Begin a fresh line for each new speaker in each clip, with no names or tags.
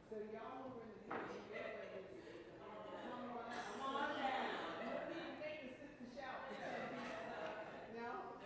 So y'all were in the kitchen, come on down. You don't even make the sister shout. No?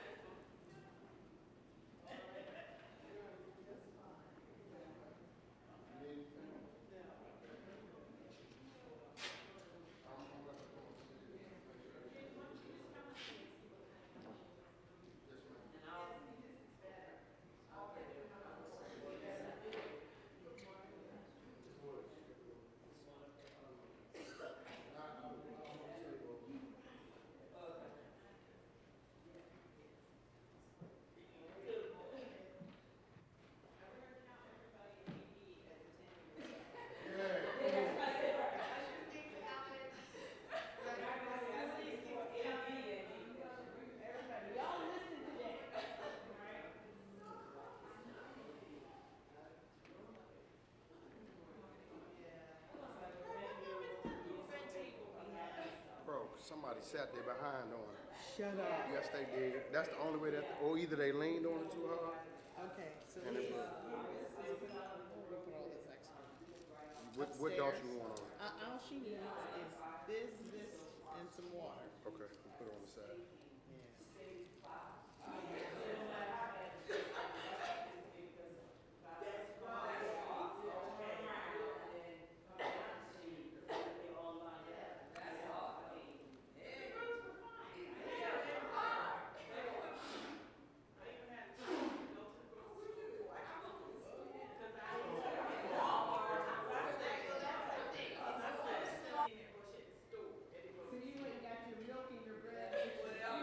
Bro, somebody sat there behind on it.
Shut up.
Yes, they did. That's the only way that, or either they leaned on it too hard.
Okay, so
And it broke.
put all this extra.
What don't you want on it?
All she needs is this, and some water.
Okay, we'll put it on the side. So you went and got your milk and your bread.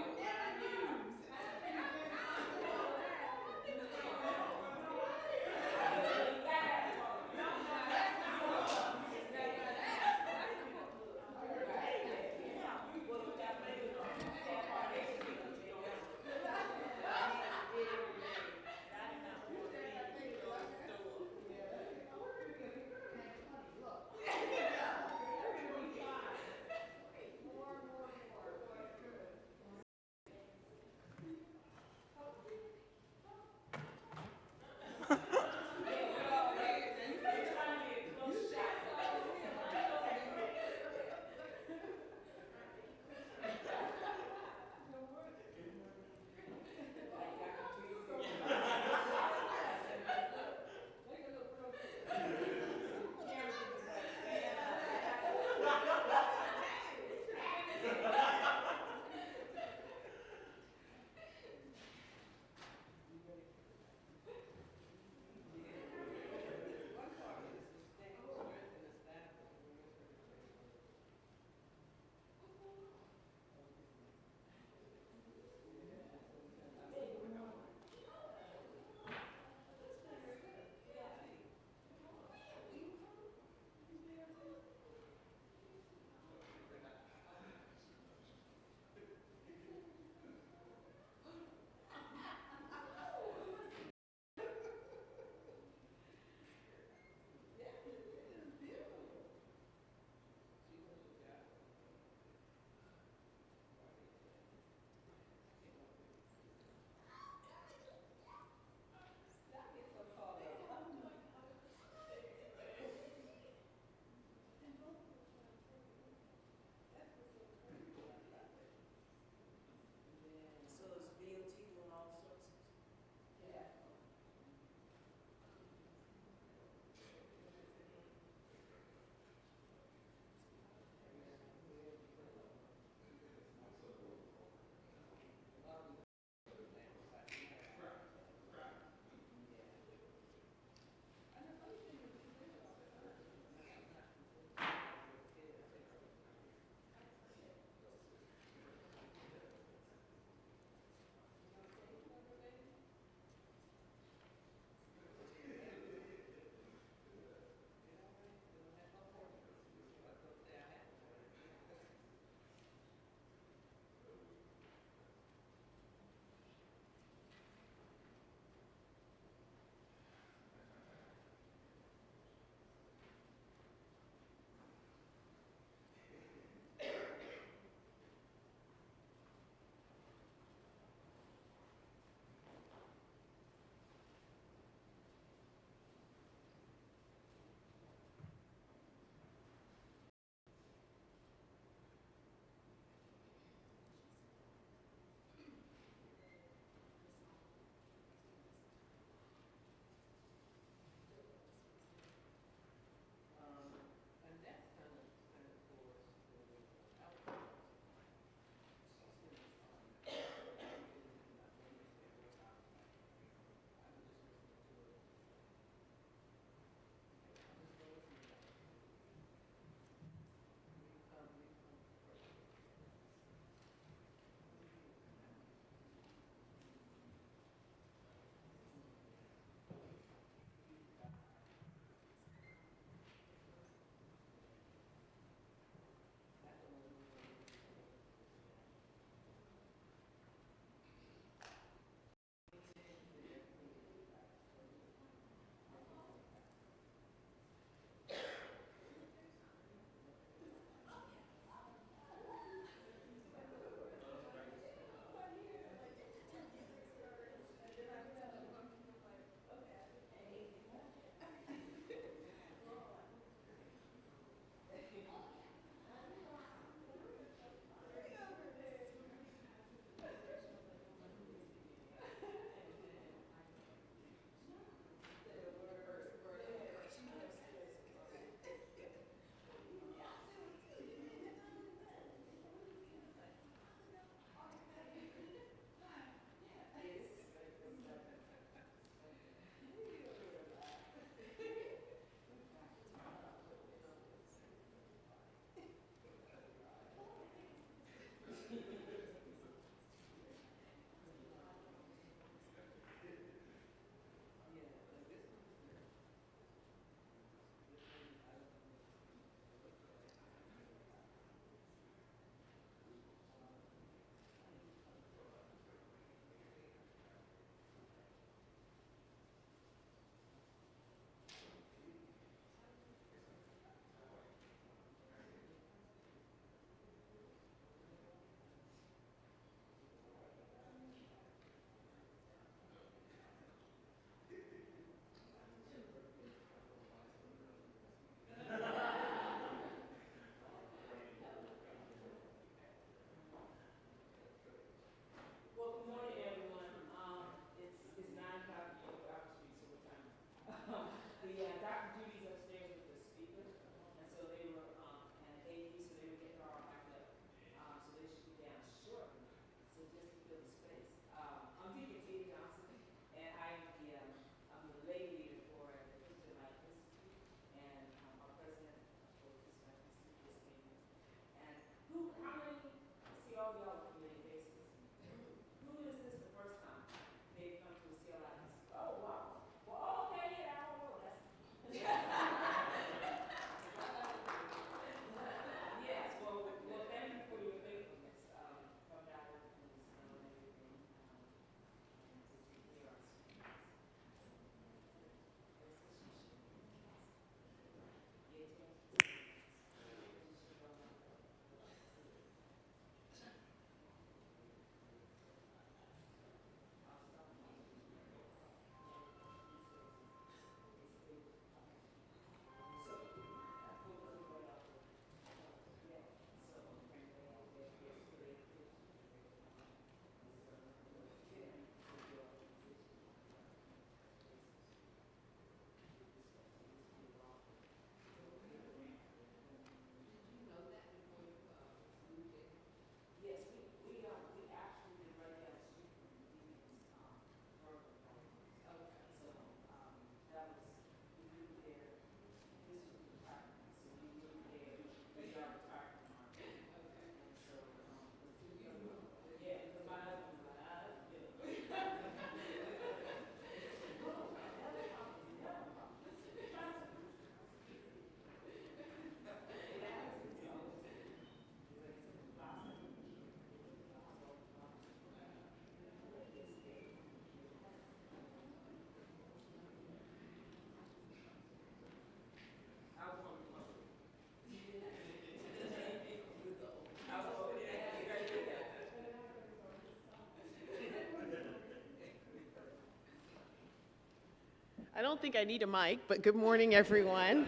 I don't think I need a mic, but good morning, everyone.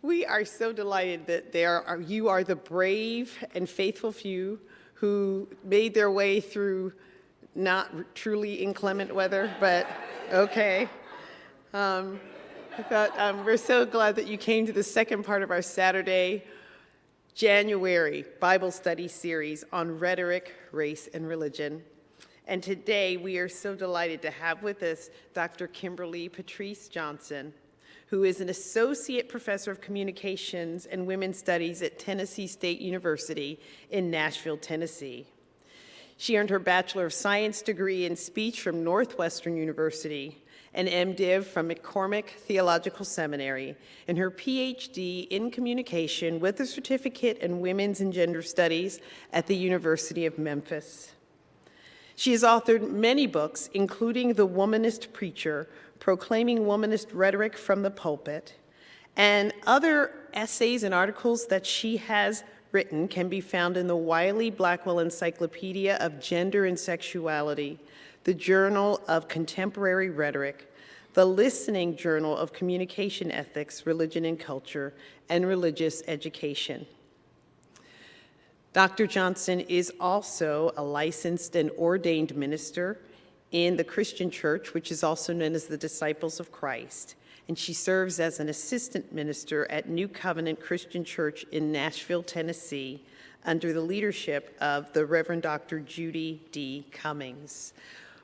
We are so delighted that you are the brave and faithful few who made their way through not truly inclement weather, but okay. We're so glad that you came to the second part of our Saturday, January Bible study series on rhetoric, race, and religion. And today we are so delighted to have with us Dr. Kimberly Patrice Johnson, who is an associate professor of communications and women's studies at Tennessee State University in Nashville, Tennessee. She earned her Bachelor of Science degree in speech from Northwestern University, an MDiv from McCormick Theological Seminary, and her PhD in communication with a certificate in women's and gender studies at the University of Memphis. She has authored many books, including The Womanist Preacher, Proclaiming Womanist Rhetoric from the Pulpit, and other essays and articles that she has written can be found in the Wiley-Blackwell Encyclopedia of Gender and Sexuality, the Journal of Contemporary Rhetoric, the Listening Journal of Communication Ethics, Religion and Culture, and Religious Education. Dr. Johnson is also a licensed and ordained minister in the Christian Church, which is also known as the Disciples of Christ, and she serves as an assistant minister at New Covenant Christian Church in Nashville, Tennessee, under the leadership of the Reverend Dr. Judy D. Cummings.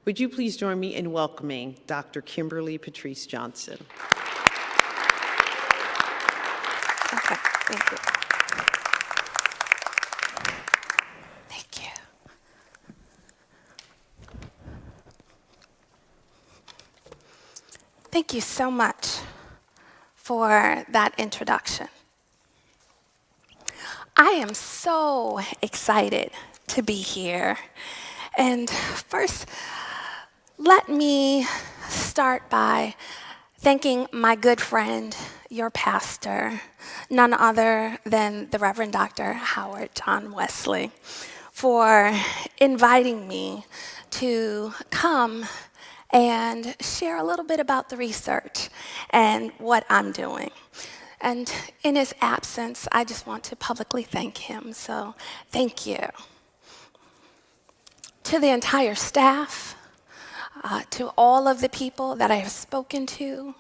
Would you please join me in welcoming Dr. Kimberly Patrice Johnson?
Okay, thank you. Thank you. Thank you so much for that introduction. I am so excited to be here. And first, let me start by thanking my good friend, your pastor, none other than the Reverend Dr. Howard John Wesley, for inviting me to come and share a little bit about the research and what I'm doing. And in his absence, I just want to publicly thank him, so thank you. To the entire staff, to all of the people that I have spoken to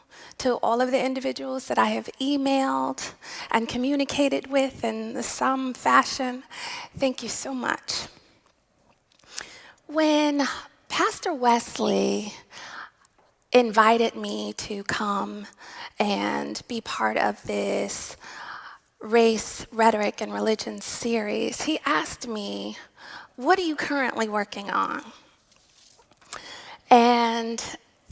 all of the individuals that I have emailed and communicated with in some fashion, thank you so much. When Pastor Wesley invited me to come and be part of this race, rhetoric, and religion series, he asked me, "What are you currently working on?" And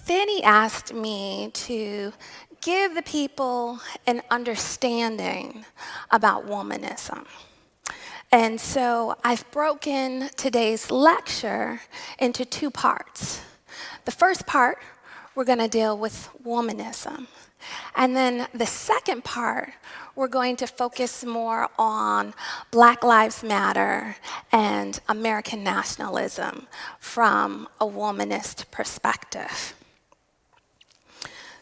then he asked me to give the people an understanding about womanism. And so I've broken today's lecture into two parts. The first part, we're going to deal with womanism. And then the second part, we're going to focus more on Black Lives Matter and American nationalism from a womanist perspective.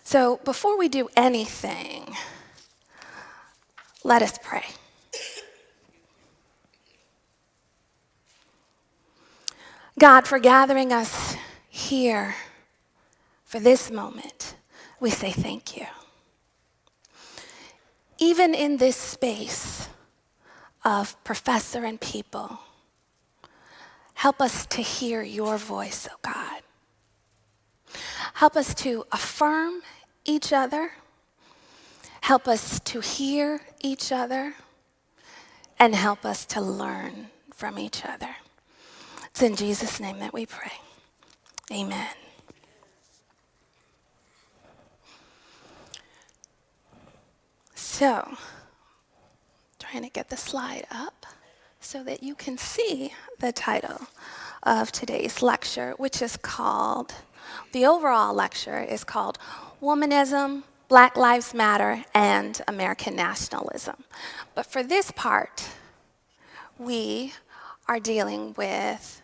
So before we do anything, let us pray. God, for gathering us here for this moment, we say thank you. Even in this space of professor and people, help us to hear your voice, oh God. Help us to affirm each other. Help us to hear each other. And help us to learn from each other. It's in Jesus' name that we pray. Amen. So, trying to get the slide up so that you can see the title of today's lecture, which is called, the overall lecture is called Womanism, Black Lives Matter, and American Nationalism. But for this part, we are dealing with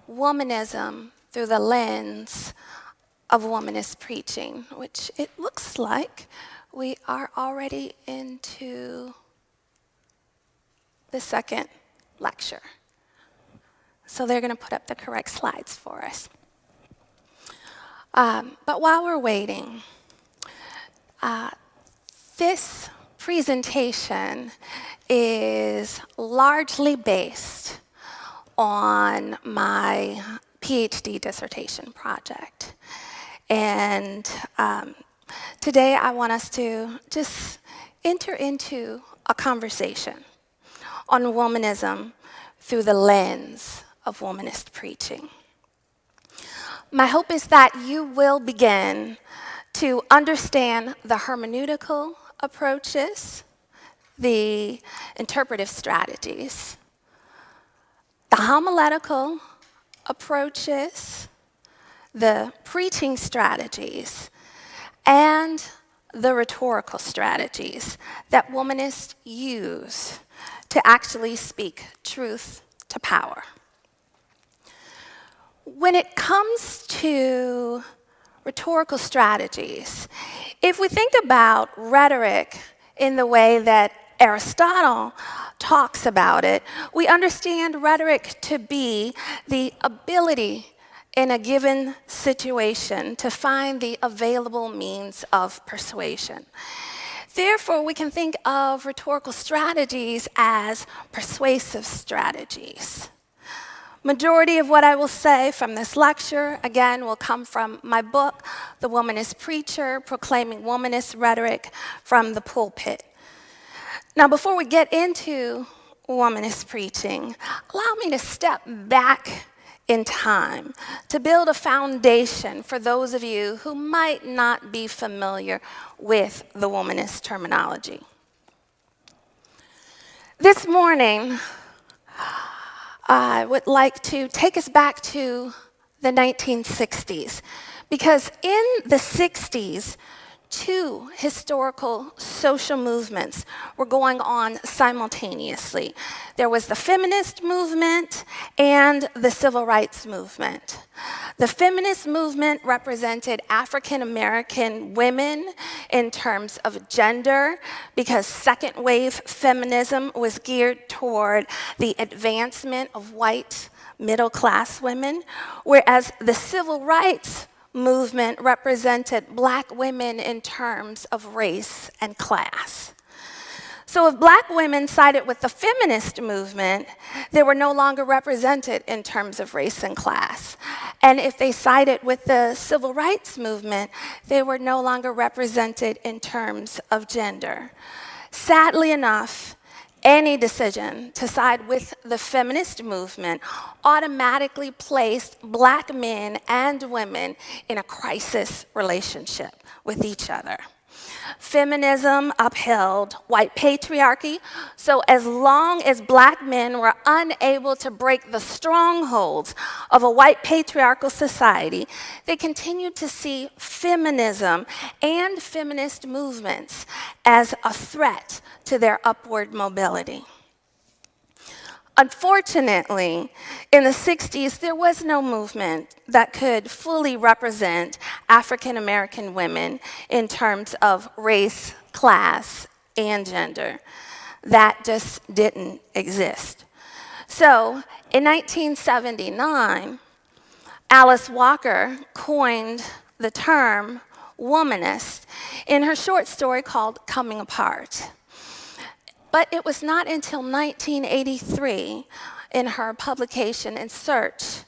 womanism through the lens of womanist preaching, which it looks like we are already into the second lecture. So they're going to put up the correct slides for us. But while we're waiting, this presentation is largely based on my PhD dissertation project. And today I want us to just enter into a conversation on womanism through the lens of womanist preaching. My hope is that you will begin to understand the hermeneutical approaches, the interpretive strategies, the homiletical approaches, the preaching strategies, and the rhetorical strategies that womanists use to actually speak truth to power. When it comes to rhetorical strategies, if we think about rhetoric in the way that Aristotle talks about it, we understand rhetoric to be the ability in a given situation to find the available means of persuasion. Therefore, we can think of rhetorical strategies as persuasive strategies. Majority of what I will say from this lecture, again, will come from my book, The Womanist Preacher, Proclaiming Womanist Rhetoric from the Pulpit. Now, before we get into womanist preaching, allow me to step back in time to build a foundation for those of you who might not be familiar with the womanist terminology. This morning, I would like to take us back to the 1960s, because in the 60s, two historical social movements were going on simultaneously. There was the feminist movement and the civil rights movement. The feminist movement represented African American women in terms of gender, because second wave feminism was geared toward the advancement of white middle class women, whereas the civil rights movement represented Black women in terms of race and class. So if Black women sided with the feminist movement, they were no longer represented in terms of race and class. And if they sided with the civil rights movement, they were no longer represented in terms of gender. Sadly enough, any decision to side with the feminist movement automatically placed Black men and women in a crisis relationship with each other. Feminism upheld white patriarchy, so as long as Black men were unable to break the strongholds of a white patriarchal society, they continued to see feminism and feminist movements as a threat to their upward mobility. Unfortunately, in the 60s, there was no movement that could fully represent African American women in terms of race, class, and gender. That just didn't exist. So, in 1979, Alice Walker coined the term womanist in her short story called Coming Apart. But it was not until 1983, in her publication In Search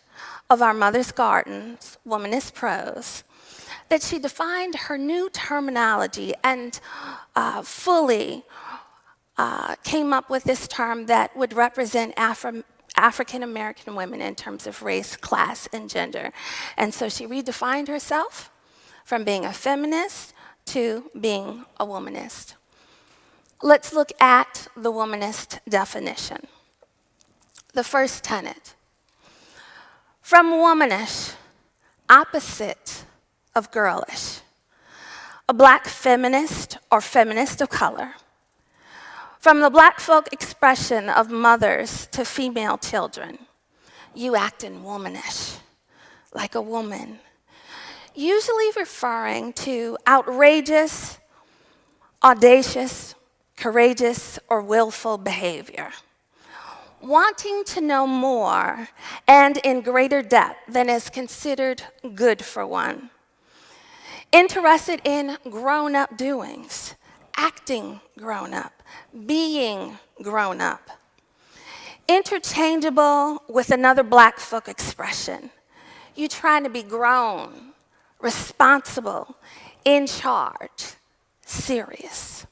of Our Mother's Gardens, Womanist Prose, that she defined her new terminology and fully came up with this term that would represent African American women in terms of race, class, and gender. And so she redefined herself from being a feminist to being a womanist. Let's look at the womanist definition. The first tenet. From womanish, opposite of girlish. A Black feminist or feminist of color. From the Black folk expression of mothers to female children. You acting womanish, like a woman. usually referring to outrageous, audacious, courageous, or willful behavior. Wanting to know more and in greater depth than is considered good for one. Interested in grown-up doings, acting grown-up, being grown-up. Interchangeable with another Black folk expression. You trying to be grown, responsible, in charge, serious.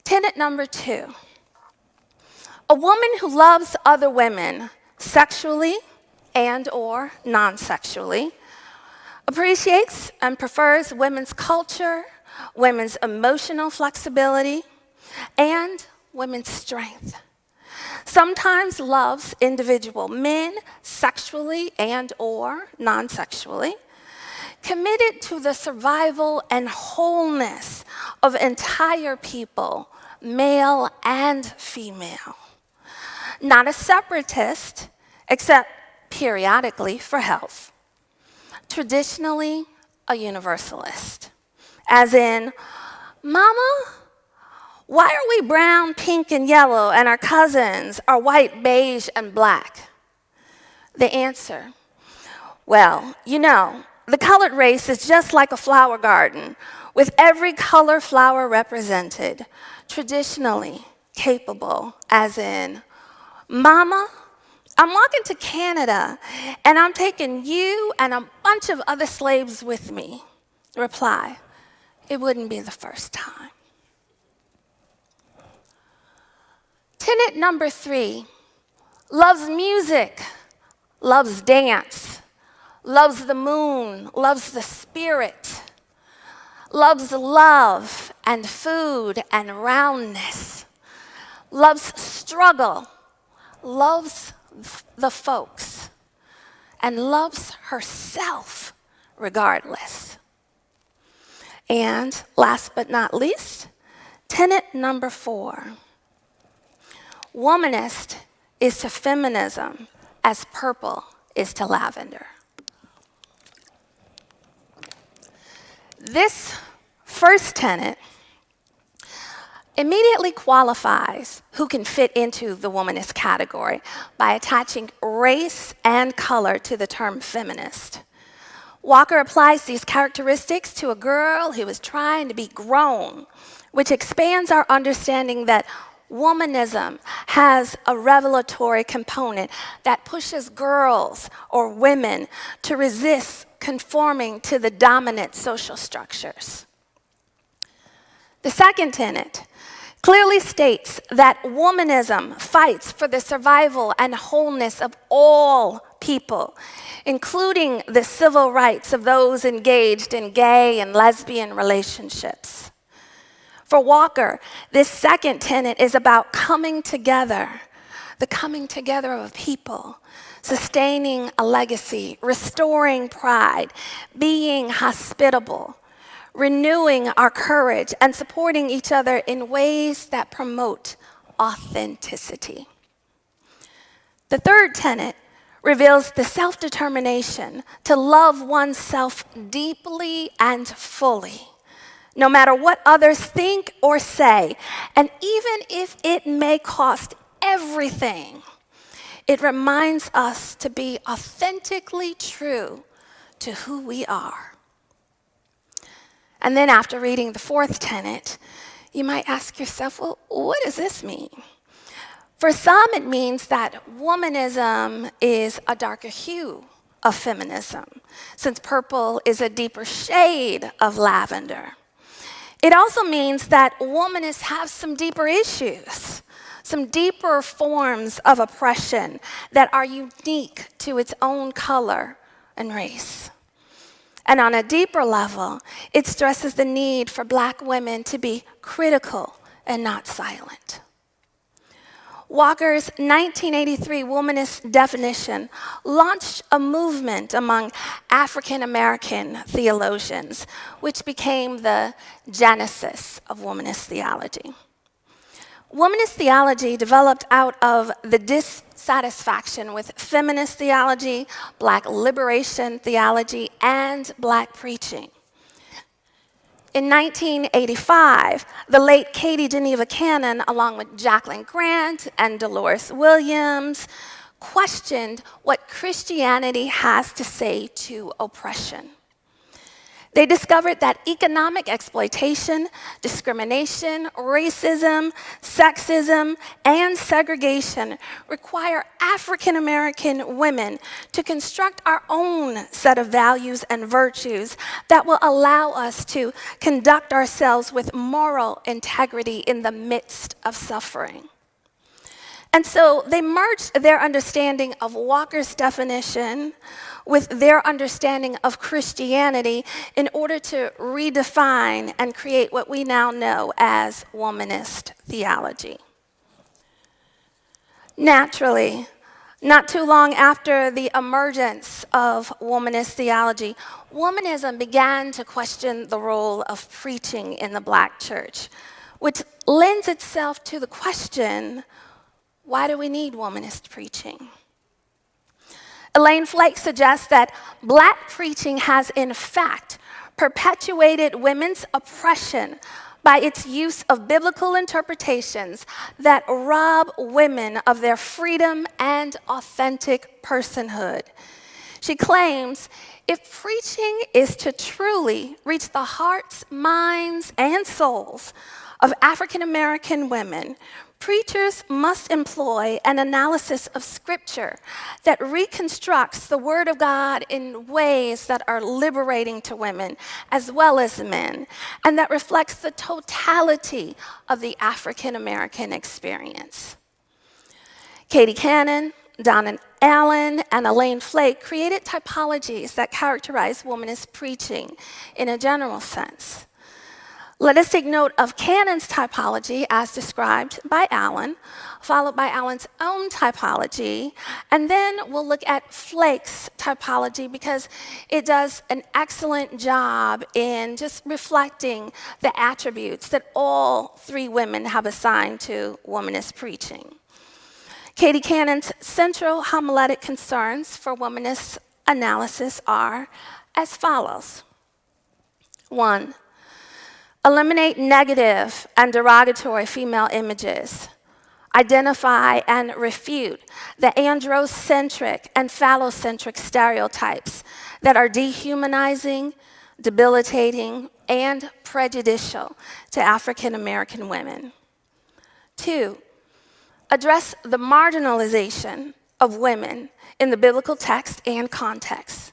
Tenet number 2. A woman who loves other women sexually and or non-sexually, appreciates and prefers women's culture, women's emotional flexibility, and women's strength. Sometimes loves individual men sexually and or non-sexually, committed to the survival and wholeness of entire people, male and female. Not a separatist, except periodically for health. Traditionally a universalist, as in, Mama, why are we brown, pink, and yellow, and our cousins are white, beige, and black? The answer, well, you know, the colored race is just like a flower garden, with every color flower represented, traditionally capable, as in, Mama, I'm walking to Canada, and I'm taking you and a bunch of other slaves with me. Reply, it wouldn't be the first time. Tenet number 3, loves music, loves dance, loves the moon, loves the spirit, loves love and food and roundness, loves struggle, loves the folks, and loves herself regardless. And last but not least, tenet number 4. Womanist is to feminism as purple is to lavender. This first tenet immediately qualifies who can fit into the womanist category by attaching race and color to the term feminist. Walker applies these characteristics to a girl who is trying to be grown, which expands our understanding that womanism has a revelatory component that pushes girls or women to resist conforming to the dominant social structures. The second tenet clearly states that womanism fights for the survival and wholeness of all people, including the civil rights of those engaged in gay and lesbian relationships. For Walker, this second tenet is about coming together, the coming together of people, sustaining a legacy, restoring pride, being hospitable, renewing our courage, and supporting each other in ways that promote authenticity. The third tenet reveals the self-determination to love oneself deeply and fully, no matter what others think or say, and even if it may cost everything. It reminds us to be authentically true to who we are. And then after reading the fourth tenet, you might ask yourself, well, what does this mean? For some, it means that womanism is a darker hue of feminism, since purple is a deeper shade of lavender. It also means that womanists have some deeper issues, some deeper forms of oppression that are unique to its own color and race. And on a deeper level, it stresses the need for Black women to be critical and not silent. Walker's 1983 womanist definition launched a movement among African American theologians, which became the genesis of womanist theology. Womanist theology developed out of the dissatisfaction with feminist theology, Black liberation theology, and Black preaching. In 1985, the late Katie Geneva Cannon, along with Jacqueline Grant and Dolores Williams, questioned what Christianity has to say to oppression. They discovered that economic exploitation, discrimination, racism, sexism, and segregation require African American women to construct our own set of values and virtues that will allow us to conduct ourselves with moral integrity in the midst of suffering. And so they merged their understanding of Walker's definition with their understanding of Christianity in order to redefine and create what we now know as womanist theology. Naturally, not too long after the emergence of womanist theology, womanism began to question the role of preaching in the Black church, which lends itself to the question, why do we need womanist preaching? Elaine Flake suggests that Black preaching has, in fact, perpetuated women's oppression by its use of biblical interpretations that rob women of their freedom and authentic personhood. She claims, if preaching is to truly reach the hearts, minds, and souls of African American women, preachers must employ an analysis of Scripture that reconstructs the Word of God in ways that are liberating to women as well as men, and that reflects the totality of the African American experience. Katie Cannon, Donna Allen, and Elaine Flake created typologies that characterize womanist preaching in a general sense. Let us take note of Cannon's typology as described by Allen, followed by Allen's own typology, and then we'll look at Flake's typology because it does an excellent job in just reflecting the attributes that all three women have assigned to womanist preaching. Katie Cannon's central homiletic concerns for womanist analysis are as follows. 1, eliminate negative and derogatory female images. Identify and refute the androcentric and phallocentric stereotypes that are dehumanizing, debilitating, and prejudicial to African American women. 2, address the marginalization of women in the biblical text and context.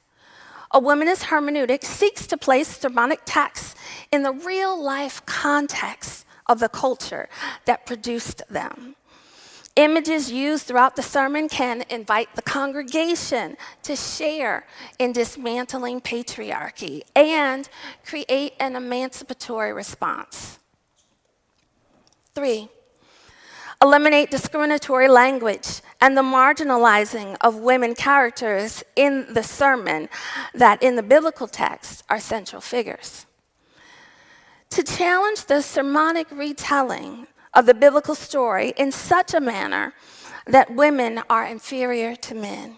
A womanist hermeneutic seeks to place sermonic texts in the real-life context of the culture that produced them. Images used throughout the sermon can invite the congregation to share in dismantling patriarchy and create an emancipatory response. 3, eliminate discriminatory language and the marginalizing of women characters in the sermon that in the biblical text are central figures. To challenge the sermonic retelling of the biblical story in such a manner that women are inferior to men.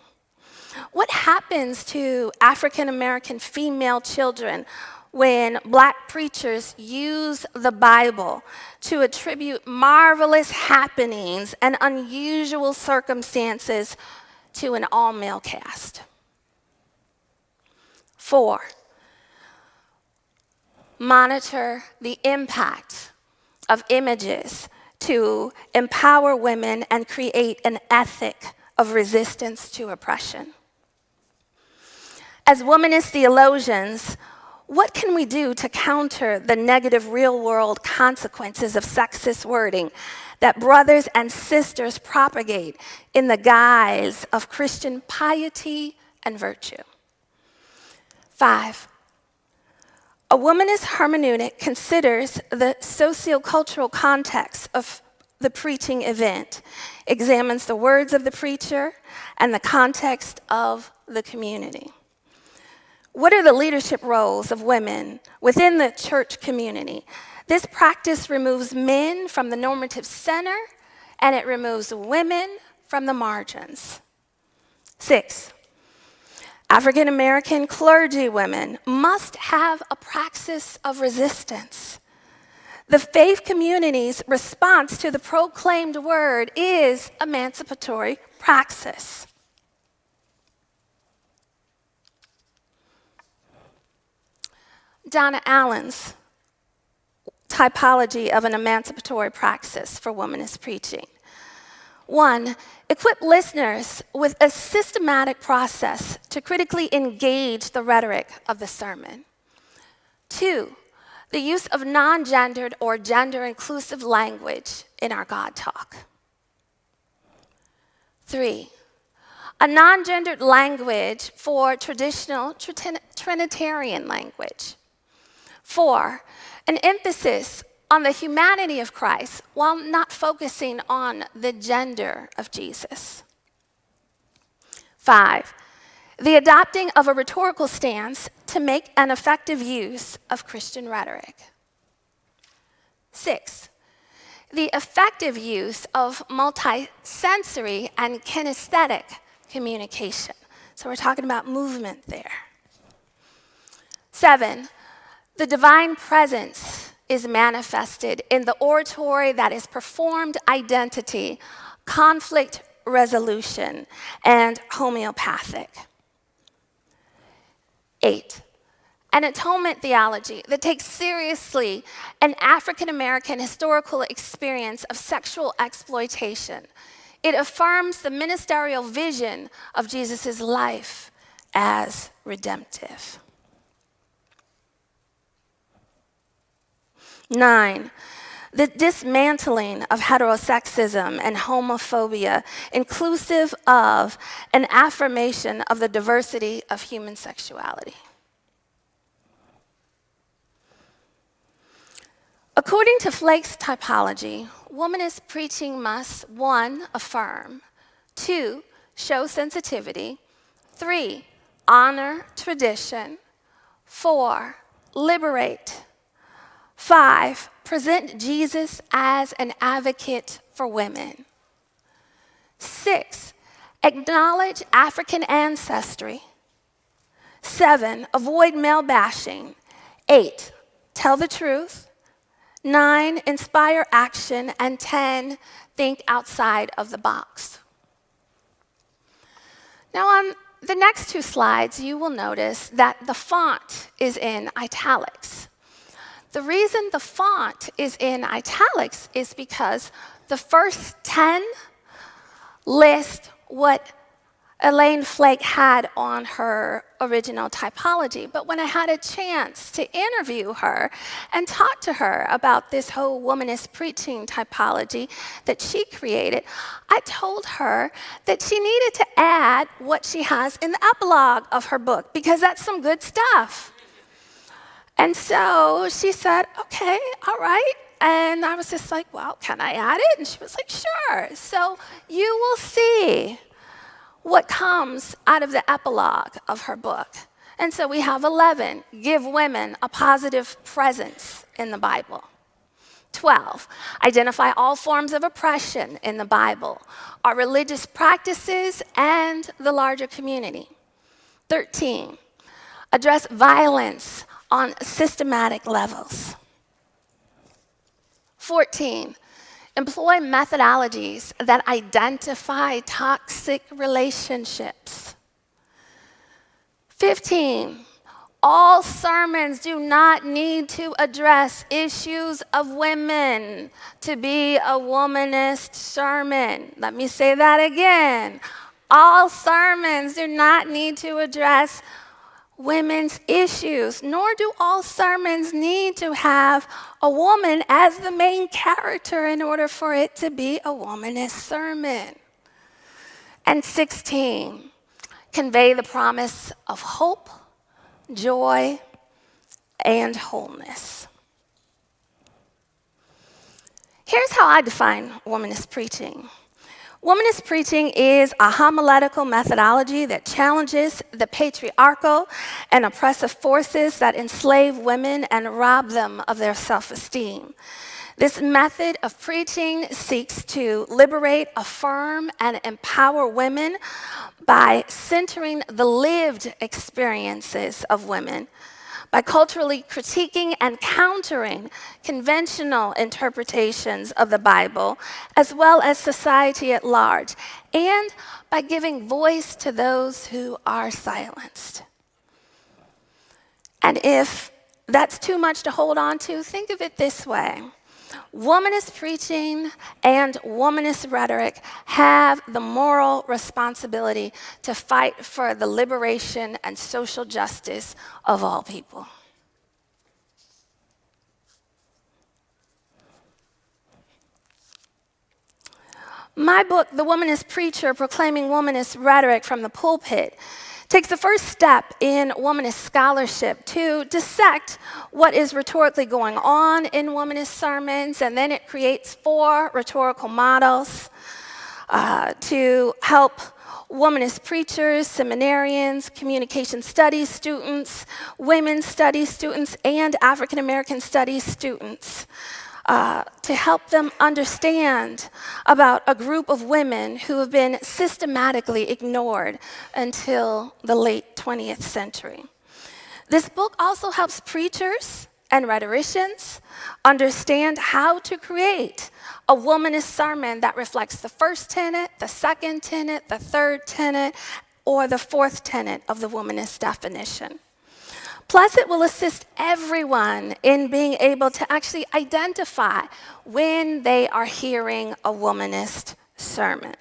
What happens to African American female children when Black preachers use the Bible to attribute marvelous happenings and unusual circumstances to an all-male cast? 4, monitor the impact of images to empower women and create an ethic of resistance to oppression. As womanist theologians, what can we do to counter the negative real-world consequences of sexist wording that brothers and sisters propagate in the guise of Christian piety and virtue? 5, a womanist hermeneutic considers the sociocultural context of the preaching event, examines the words of the preacher and the context of the community. What are the leadership roles of women within the church community This practice removes men from the normative center, and it removes women from the margins. 6, African American clergy women must have a praxis of resistance. The faith community's response to the proclaimed word is emancipatory praxis. Donna Allen's typology of an emancipatory praxis for womanist preaching. 1, equip listeners with a systematic process to critically engage the rhetoric of the sermon. 2, the use of non-gendered or gender-inclusive language in our God talk. 3, a non-gendered language for traditional Trinitarian language. 4, an emphasis on the humanity of Christ while not focusing on the gender of Jesus. 5, the adopting of a rhetorical stance to make an effective use of Christian rhetoric. 6, the effective use of multisensory and kinesthetic communication. So we're talking about movement there. 7, the divine presence is manifested in the oratory that is performed identity, conflict resolution, and homeopathic. 8, an atonement theology that takes seriously an African American historical experience of sexual exploitation. It affirms the ministerial vision of Jesus' life as redemptive. 9, the dismantling of heterosexism and homophobia, inclusive of an affirmation of the diversity of human sexuality. According to Flake's typology, womanist preaching must 1, affirm, 2, show sensitivity, 3, honor tradition, 4, liberate, 5, present Jesus as an advocate for women. 6, acknowledge African ancestry. 7, avoid male bashing. 8, tell the truth. 9, inspire action. And 10, think outside of the box. Now on the next 2 slides, you will notice that the font is in italics. The reason the font is in italics is because the first 10 list what Elaine Flake had on her original typology. But when I had a chance to interview her and talk to her about this whole womanist preaching typology that she created, I told her that she needed to add what she has in the epilogue of her book, because that's some good stuff. And so she said, okay, all right. And I was just like, well, can I add it? And she was like, sure. So you will see what comes out of the epilogue of her book. And so we have 11, give women a positive presence in the Bible. 12, identify all forms of oppression in the Bible, our religious practices, and the larger community. 13, address violence on systematic levels. 14, employ methodologies that identify toxic relationships. 15, all sermons do not need to address issues of women to be a womanist sermon. Let me say that again. All sermons do not need to address women's issues, nor do all sermons need to have a woman as the main character in order for it to be a womanist sermon. And 16, convey the promise of hope, joy, and wholeness. Here's how I define womanist preaching. Womanist preaching is a homiletical methodology that challenges the patriarchal and oppressive forces that enslave women and rob them of their self-esteem. This method of preaching seeks to liberate, affirm, and empower women by centering the lived experiences of women, by culturally critiquing and countering conventional interpretations of the Bible, as well as society at large, and by giving voice to those who are silenced. And if that's too much to hold on to, think of it this way. Womanist preaching and womanist rhetoric have the moral responsibility to fight for the liberation and social justice of all people. My book, The Womanist Preacher, Proclaiming Womanist Rhetoric from the Pulpit, takes the first step in womanist scholarship to dissect what is rhetorically going on in womanist sermons, and then it creates 4 rhetorical models to help womanist preachers, seminarians, communication studies students, women's studies students, and African American studies students to help them understand about a group of women who have been systematically ignored until the late 20th century. This book also helps preachers and rhetoricians understand how to create a womanist sermon that reflects the first tenet, the second tenet, the third tenet, or the fourth tenet of the womanist definition. Plus, it will assist everyone in being able to actually identify when they are hearing a womanist sermon.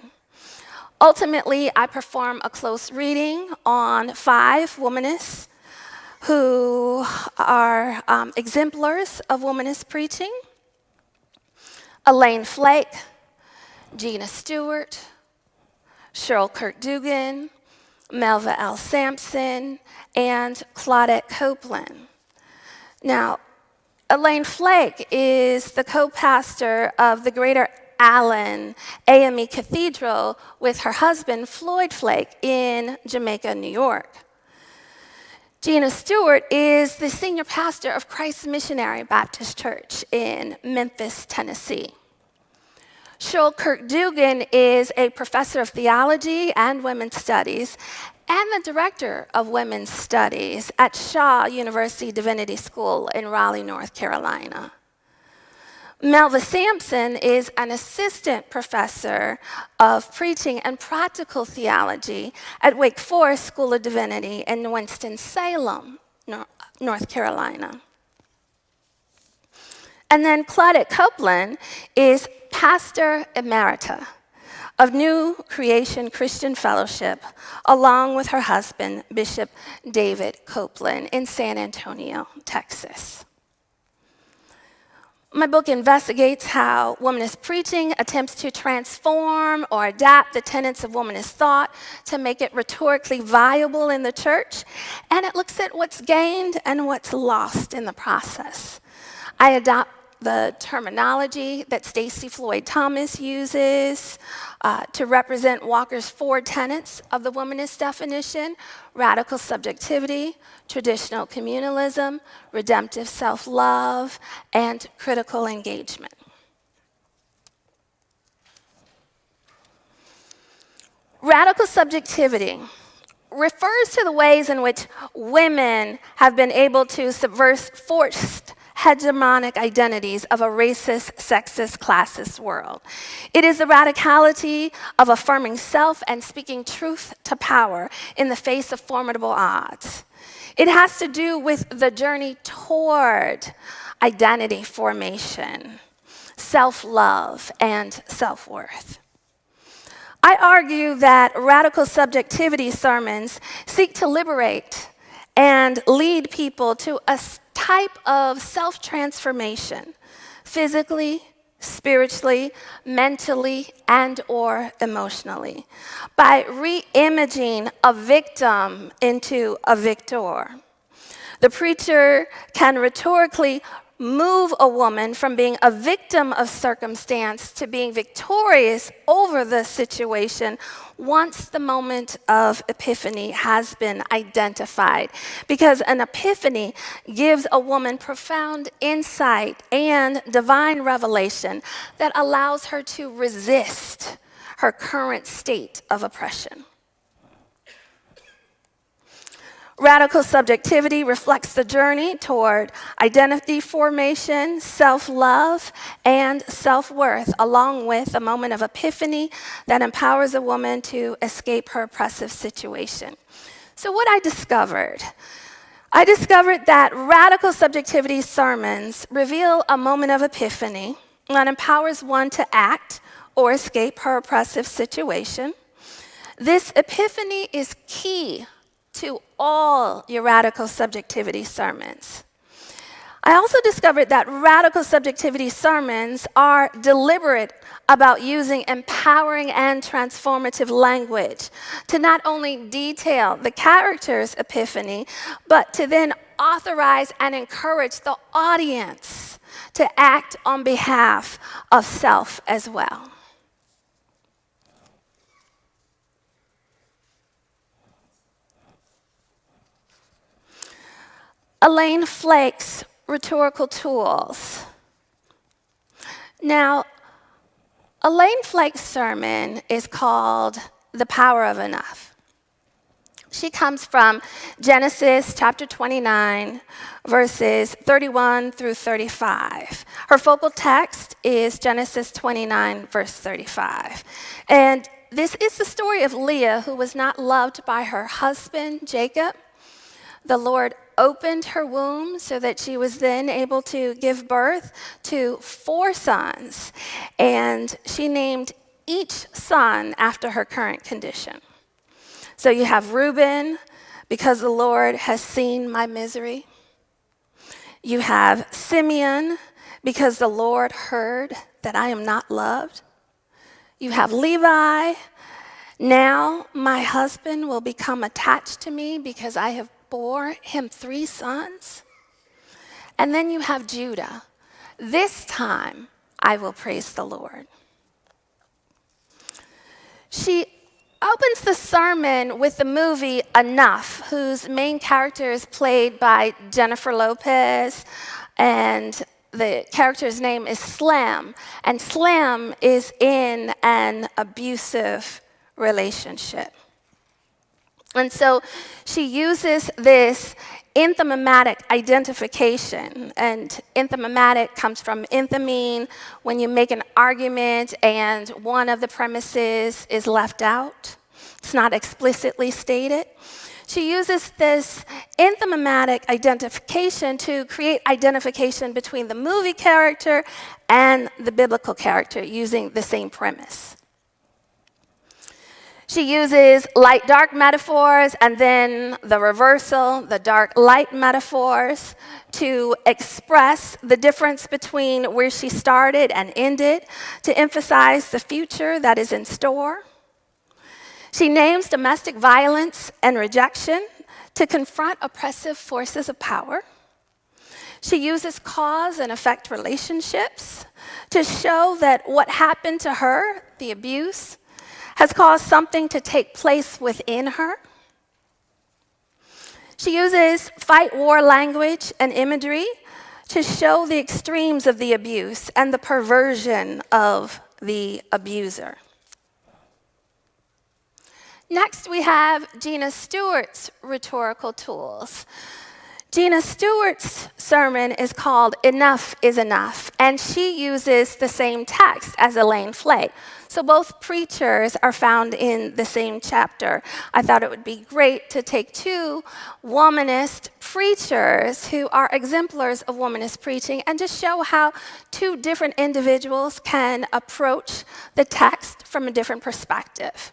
Ultimately, I perform a close reading on 5 womanists who are exemplars of womanist preaching: Elaine Flake, Gina Stewart, Cheryl Kirk-Dugan, Melva L. Sampson, and Claudette Copeland. Now, Elaine Flake is the co-pastor of the Greater Allen AME Cathedral with her husband, Floyd Flake, in Jamaica, New York. Gina Stewart is the senior pastor of Christ Missionary Baptist Church in Memphis, Tennessee. Cheryl Kirk-Dugan is a professor of theology and women's studies and the director of women's studies at Shaw University Divinity School in Raleigh, North Carolina. Melva Sampson is an assistant professor of preaching and practical theology at Wake Forest School of Divinity in Winston-Salem, North Carolina. And then Claudette Copeland is pastor emerita of New Creation Christian Fellowship, along with her husband, Bishop David Copeland, in San Antonio, Texas. My book investigates how womanist preaching attempts to transform or adapt the tenets of womanist thought to make it rhetorically viable in the church, and it looks at what's gained and what's lost in the process. I adopt the terminology that Stacey Floyd Thomas uses to represent Walker's 4 tenets of the womanist definition: radical subjectivity, traditional communalism, redemptive self-love, and critical engagement. Radical subjectivity refers to the ways in which women have been able to subvert forced hegemonic identities of a racist, sexist, classist world. It is the radicality of affirming self and speaking truth to power in the face of formidable odds. It has to do with the journey toward identity formation, self-love, and self-worth. I argue that radical subjectivity sermons seek to liberate and lead people to a type of self-transformation, physically, spiritually, mentally, and/or emotionally, by re-imaging a victim into a victor. The preacher can rhetorically move a woman from being a victim of circumstance to being victorious over the situation once the moment of epiphany has been identified. Because an epiphany gives a woman profound insight and divine revelation that allows her to resist her current state of oppression. Radical subjectivity reflects the journey toward identity formation, self-love, and self-worth, along with a moment of epiphany that empowers a woman to escape her oppressive situation. So what I discovered that radical subjectivity sermons reveal a moment of epiphany that empowers one to act or escape her oppressive situation. This epiphany is key to all your radical subjectivity sermons. I also discovered that radical subjectivity sermons are deliberate about using empowering and transformative language to not only detail the character's epiphany, but to then authorize and encourage the audience to act on behalf of self as well. Elaine Flake's rhetorical tools. Now, Elaine Flake's sermon is called The Power of Enough. She comes from Genesis chapter 29, verses 31 through 35. Her focal text is Genesis 29, verse 35. And this is the story of Leah, who was not loved by her husband, Jacob. The Lord opened her womb so that she was then able to give birth to 4 sons, and she named each son after her current condition. So you have Reuben, because the Lord has seen my misery. You have Simeon, because the Lord heard that I am not loved. You have Levi, now my husband will become attached to me because I have bore him 3 sons. And then you have Judah. This time I will praise the Lord. She opens the sermon with the movie Enough, whose main character is played by Jennifer Lopez, and the character's name is Slim. And Slim is in an abusive relationship. And so she uses this enthymematic identification, and enthymematic comes from enthymeme, when you make an argument and one of the premises is left out. It's not explicitly stated. She uses this enthymematic identification to create identification between the movie character and the biblical character using the same premise. She uses light-dark metaphors and then the reversal, the dark-light metaphors, to express the difference between where she started and ended, to emphasize the future that is in store. She names domestic violence and rejection to confront oppressive forces of power. She uses cause and effect relationships to show that what happened to her, the abuse, has caused something to take place within her. She uses fight war language and imagery to show the extremes of the abuse and the perversion of the abuser. Next, we have Gina Stewart's rhetorical tools. Gina Stewart's sermon is called Enough is Enough, and she uses the same text as Elaine Flake. So both preachers are found in the same chapter. I thought it would be great to take 2 womanist preachers who are exemplars of womanist preaching and just show how 2 different individuals can approach the text from a different perspective.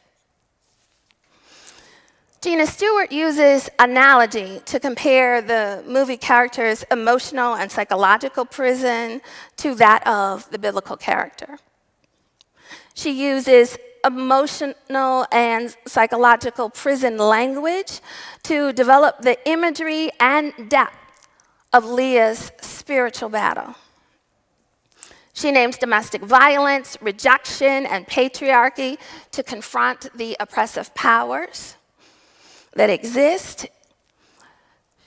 Gina Stewart uses analogy to compare the movie character's emotional and psychological prison to that of the biblical character. She uses emotional and psychological prison language to develop the imagery and depth of Leah's spiritual battle. She names domestic violence, rejection, and patriarchy to confront the oppressive powers that exist.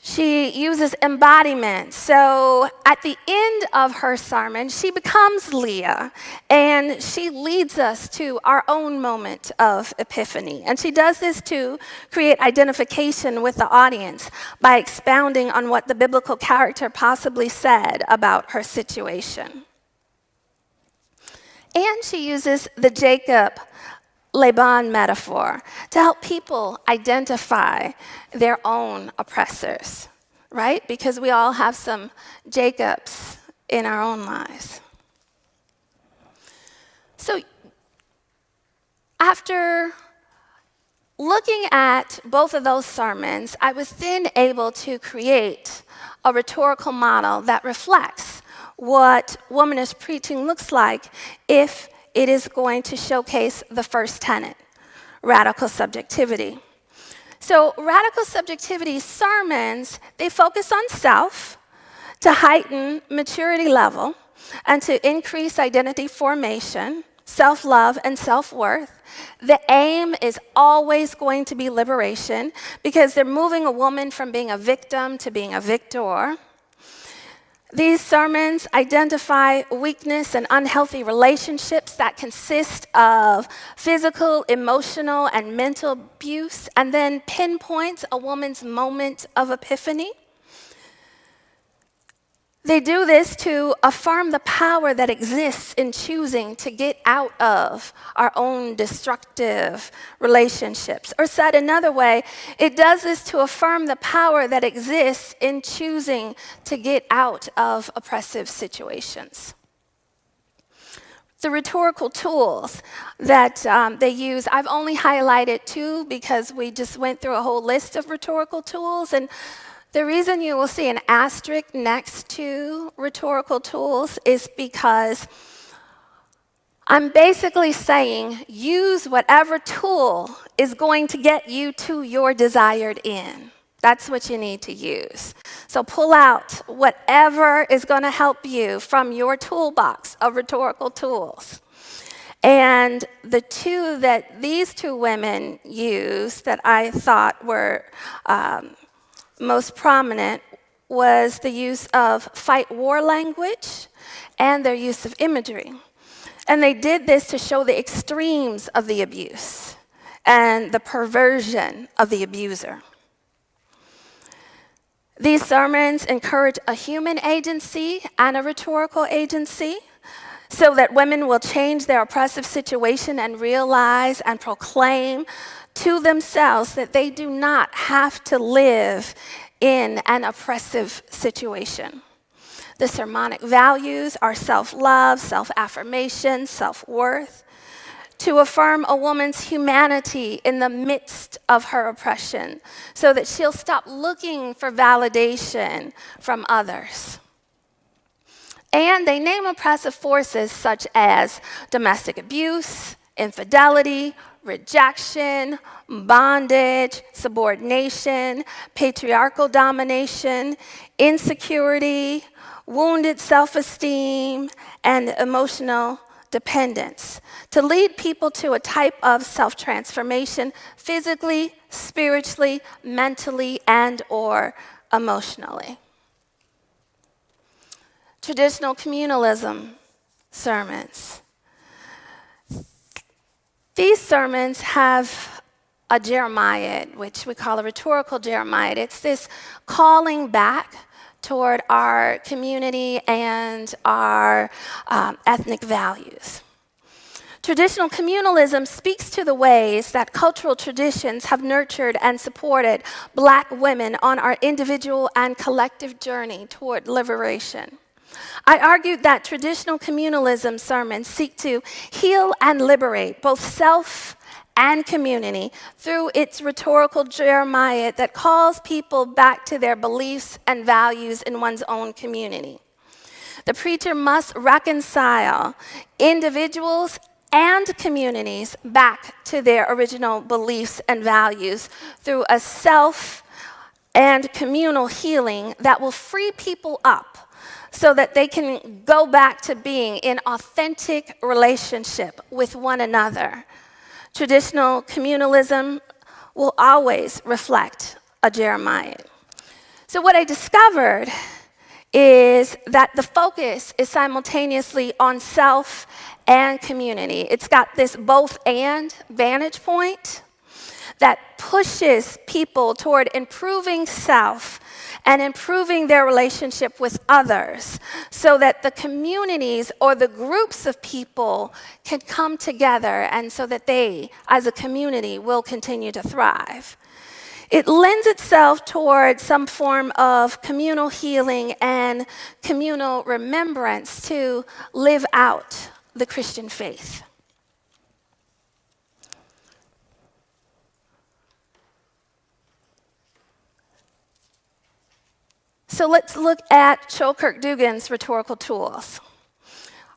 She uses embodiment. So at the end of her sermon, she becomes Leah, and she leads us to our own moment of epiphany. And she does this to create identification with the audience by expounding on what the biblical character possibly said about her situation. And she uses the Jacob Laban metaphor to help people identify their own oppressors, right? Because we all have some Jacobs in our own lives. So after looking at both of those sermons, I was then able to create a rhetorical model that reflects what womanish preaching looks like if it is going to showcase the first tenet, radical subjectivity. So radical subjectivity sermons, they focus on self to heighten maturity level and to increase identity formation, self-love, and self-worth. The aim is always going to be liberation because they're moving a woman from being a victim to being a victor. These sermons identify weakness and unhealthy relationships that consist of physical, emotional, and mental abuse, and then pinpoints a woman's moment of epiphany. They do this to affirm the power that exists in choosing to get out of our own destructive relationships. Or said another way, it does this to affirm the power that exists in choosing to get out of oppressive situations. The rhetorical tools that they use, I've only highlighted 2 because we just went through a whole list of rhetorical tools. And the reason you will see an asterisk next to rhetorical tools is because I'm basically saying use whatever tool is going to get you to your desired end. That's what you need to use. So pull out whatever is going to help you from your toolbox of rhetorical tools. And the 2 that these 2 women used that I thought were most prominent was the use of fight war language and their use of imagery. And they did this to show the extremes of the abuse and the perversion of the abuser. These sermons encourage a human agency and a rhetorical agency so that women will change their oppressive situation and realize and proclaim to themselves that they do not have to live in an oppressive situation. The sermonic values are self-love, self-affirmation, self-worth, to affirm a woman's humanity in the midst of her oppression so that she'll stop looking for validation from others. And they name oppressive forces such as domestic abuse, infidelity, rejection, bondage, subordination, patriarchal domination, insecurity, wounded self-esteem, and emotional dependence, to lead people to a type of self-transformation physically, spiritually, mentally, and/or emotionally. Traditional communalism sermons. These sermons have a Jeremiah, which we call a rhetorical Jeremiah. It's this calling back toward our community and our ethnic values. Traditional communalism speaks to the ways that cultural traditions have nurtured and supported Black women on our individual and collective journey toward liberation. I argued that traditional communalism sermons seek to heal and liberate both self and community through its rhetorical Jeremiah that calls people back to their beliefs and values in one's own community. The preacher must reconcile individuals and communities back to their original beliefs and values through a self and communal healing that will free people up so that they can go back to being in authentic relationship with one another. Traditional communalism will always reflect a Jeremiah. So what I discovered is that the focus is simultaneously on self and community. It's got this both and vantage point that pushes people toward improving self and improving their relationship with others so that the communities or the groups of people can come together and so that they, as a community, will continue to thrive. It lends itself toward some form of communal healing and communal remembrance to live out the Christian faith. So let's look at Cho-Kirk Dugan's rhetorical tools.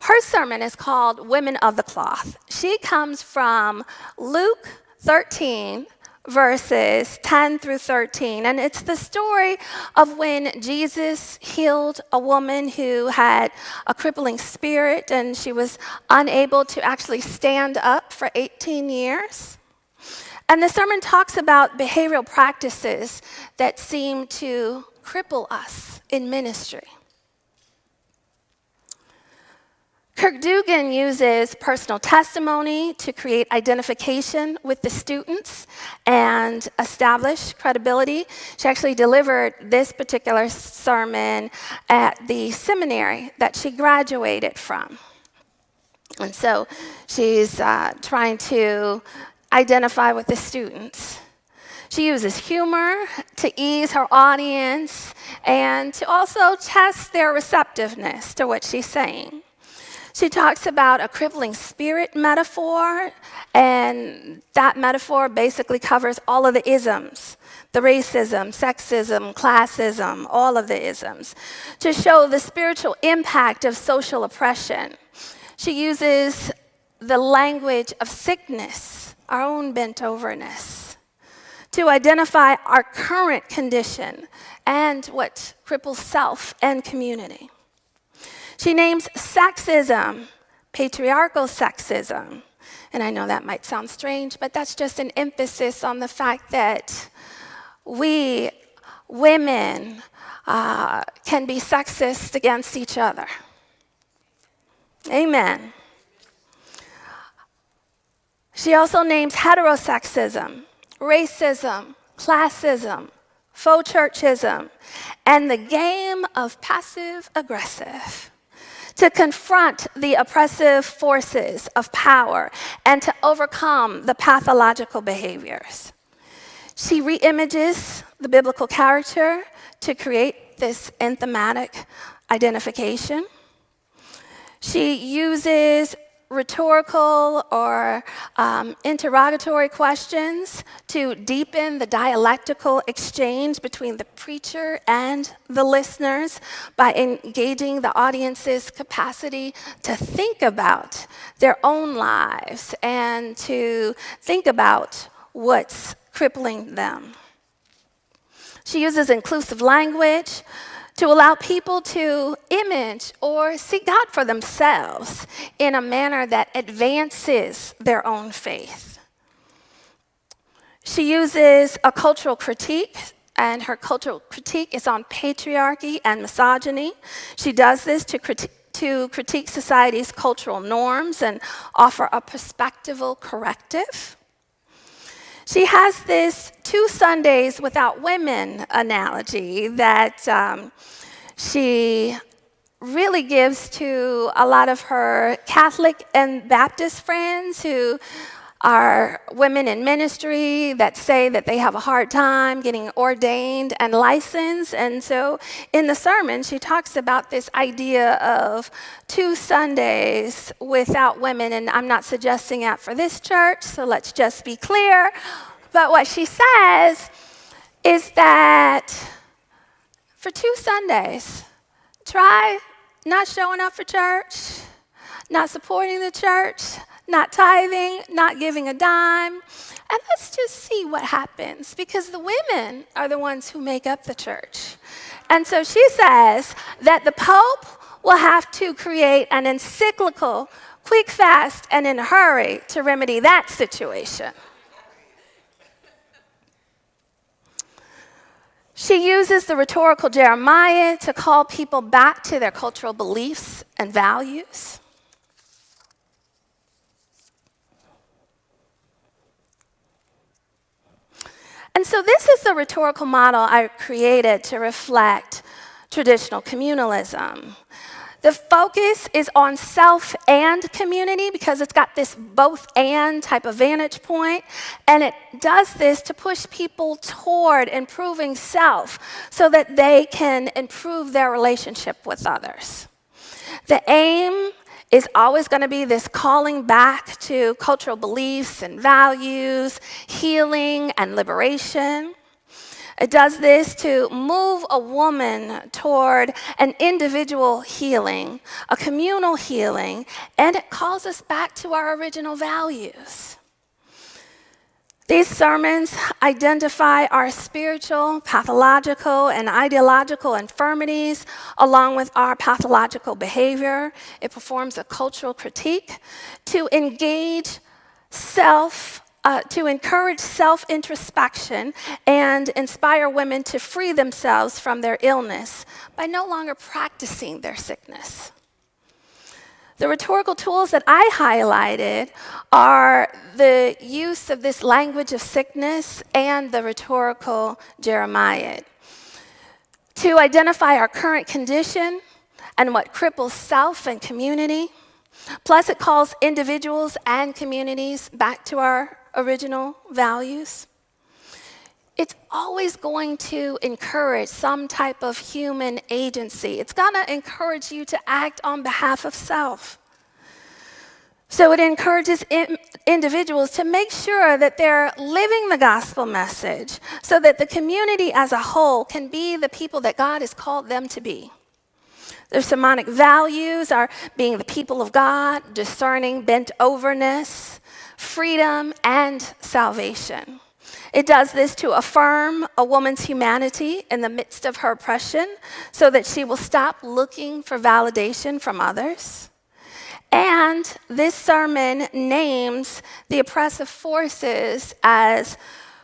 Her sermon is called Women of the Cloth. She comes from Luke 13, verses 10 through 13. And it's the story of when Jesus healed a woman who had a crippling spirit, and she was unable to actually stand up for 18 years. And the sermon talks about behavioral practices that seem to cripple us in ministry. Kirk Dugan uses personal testimony to create identification with the students and establish credibility. She actually delivered this particular sermon at the seminary that she graduated from. And so she's trying to identify with the students. She uses humor to ease her audience and to also test their receptiveness to what she's saying. She talks about a crippling spirit metaphor, and that metaphor basically covers all of the isms, the racism, sexism, classism, all of the isms, to show the spiritual impact of social oppression. She uses the language of sickness, our own bent-overness, to identify our current condition and what cripples self and community. She names sexism, patriarchal sexism. And I know that might sound strange, but that's just an emphasis on the fact that we, women, can be sexist against each other. Amen. She also names heterosexism, racism, classism, faux churchism, and the game of passive-aggressive to confront the oppressive forces of power and to overcome the pathological behaviors. She reimages the biblical character to create this enthematic identification. She uses rhetorical or interrogatory questions to deepen the dialectical exchange between the preacher and the listeners by engaging the audience's capacity to think about their own lives and to think about what's crippling them. She uses inclusive language to allow people to image or see God for themselves in a manner that advances their own faith. She uses a cultural critique, and her cultural critique is on patriarchy and misogyny. She does this to critique society's cultural norms and offer a perspectival corrective. She has this 2 Sundays without women analogy that she really gives to a lot of her Catholic and Baptist friends who are women in ministry that say that they have a hard time getting ordained and licensed. And so in the sermon, she talks about this idea of 2 Sundays without women. And I'm not suggesting that for this church, so let's just be clear. But what she says is that for 2 Sundays, try not showing up for church, not supporting the church, not tithing, not giving a dime, and let's just see what happens, because the women are the ones who make up the church. And so she says that the Pope will have to create an encyclical, quick, fast, and in a hurry to remedy that situation. She uses the rhetorical Jeremiah to call people back to their cultural beliefs and values. And so this is the rhetorical model I created to reflect traditional communalism. The focus is on self and community because it's got this both and type of vantage point, and it does this to push people toward improving self so that they can improve their relationship with others. The aim is always going to be this calling back to cultural beliefs and values, healing and liberation. It does this to move a woman toward an individual healing, a communal healing, and it calls us back to our original values. These sermons identify our spiritual, pathological, and ideological infirmities along with our pathological behavior. It performs a cultural critique to engage to encourage self-introspection and inspire women to free themselves from their illness by no longer practicing their sickness. The rhetorical tools that I highlighted are the use of this language of sickness and the rhetorical Jeremiah to identify our current condition and what cripples self and community. Plus, it calls individuals and communities back to our original values. It's always going to encourage some type of human agency. It's going to encourage you to act on behalf of self. So it encourages individuals to make sure that they're living the gospel message so that the community as a whole can be the people that God has called them to be. Their sermonic values are being the people of God, discerning bent overness, freedom, and salvation. It does this to affirm a woman's humanity in the midst of her oppression so that she will stop looking for validation from others. And this sermon names the oppressive forces as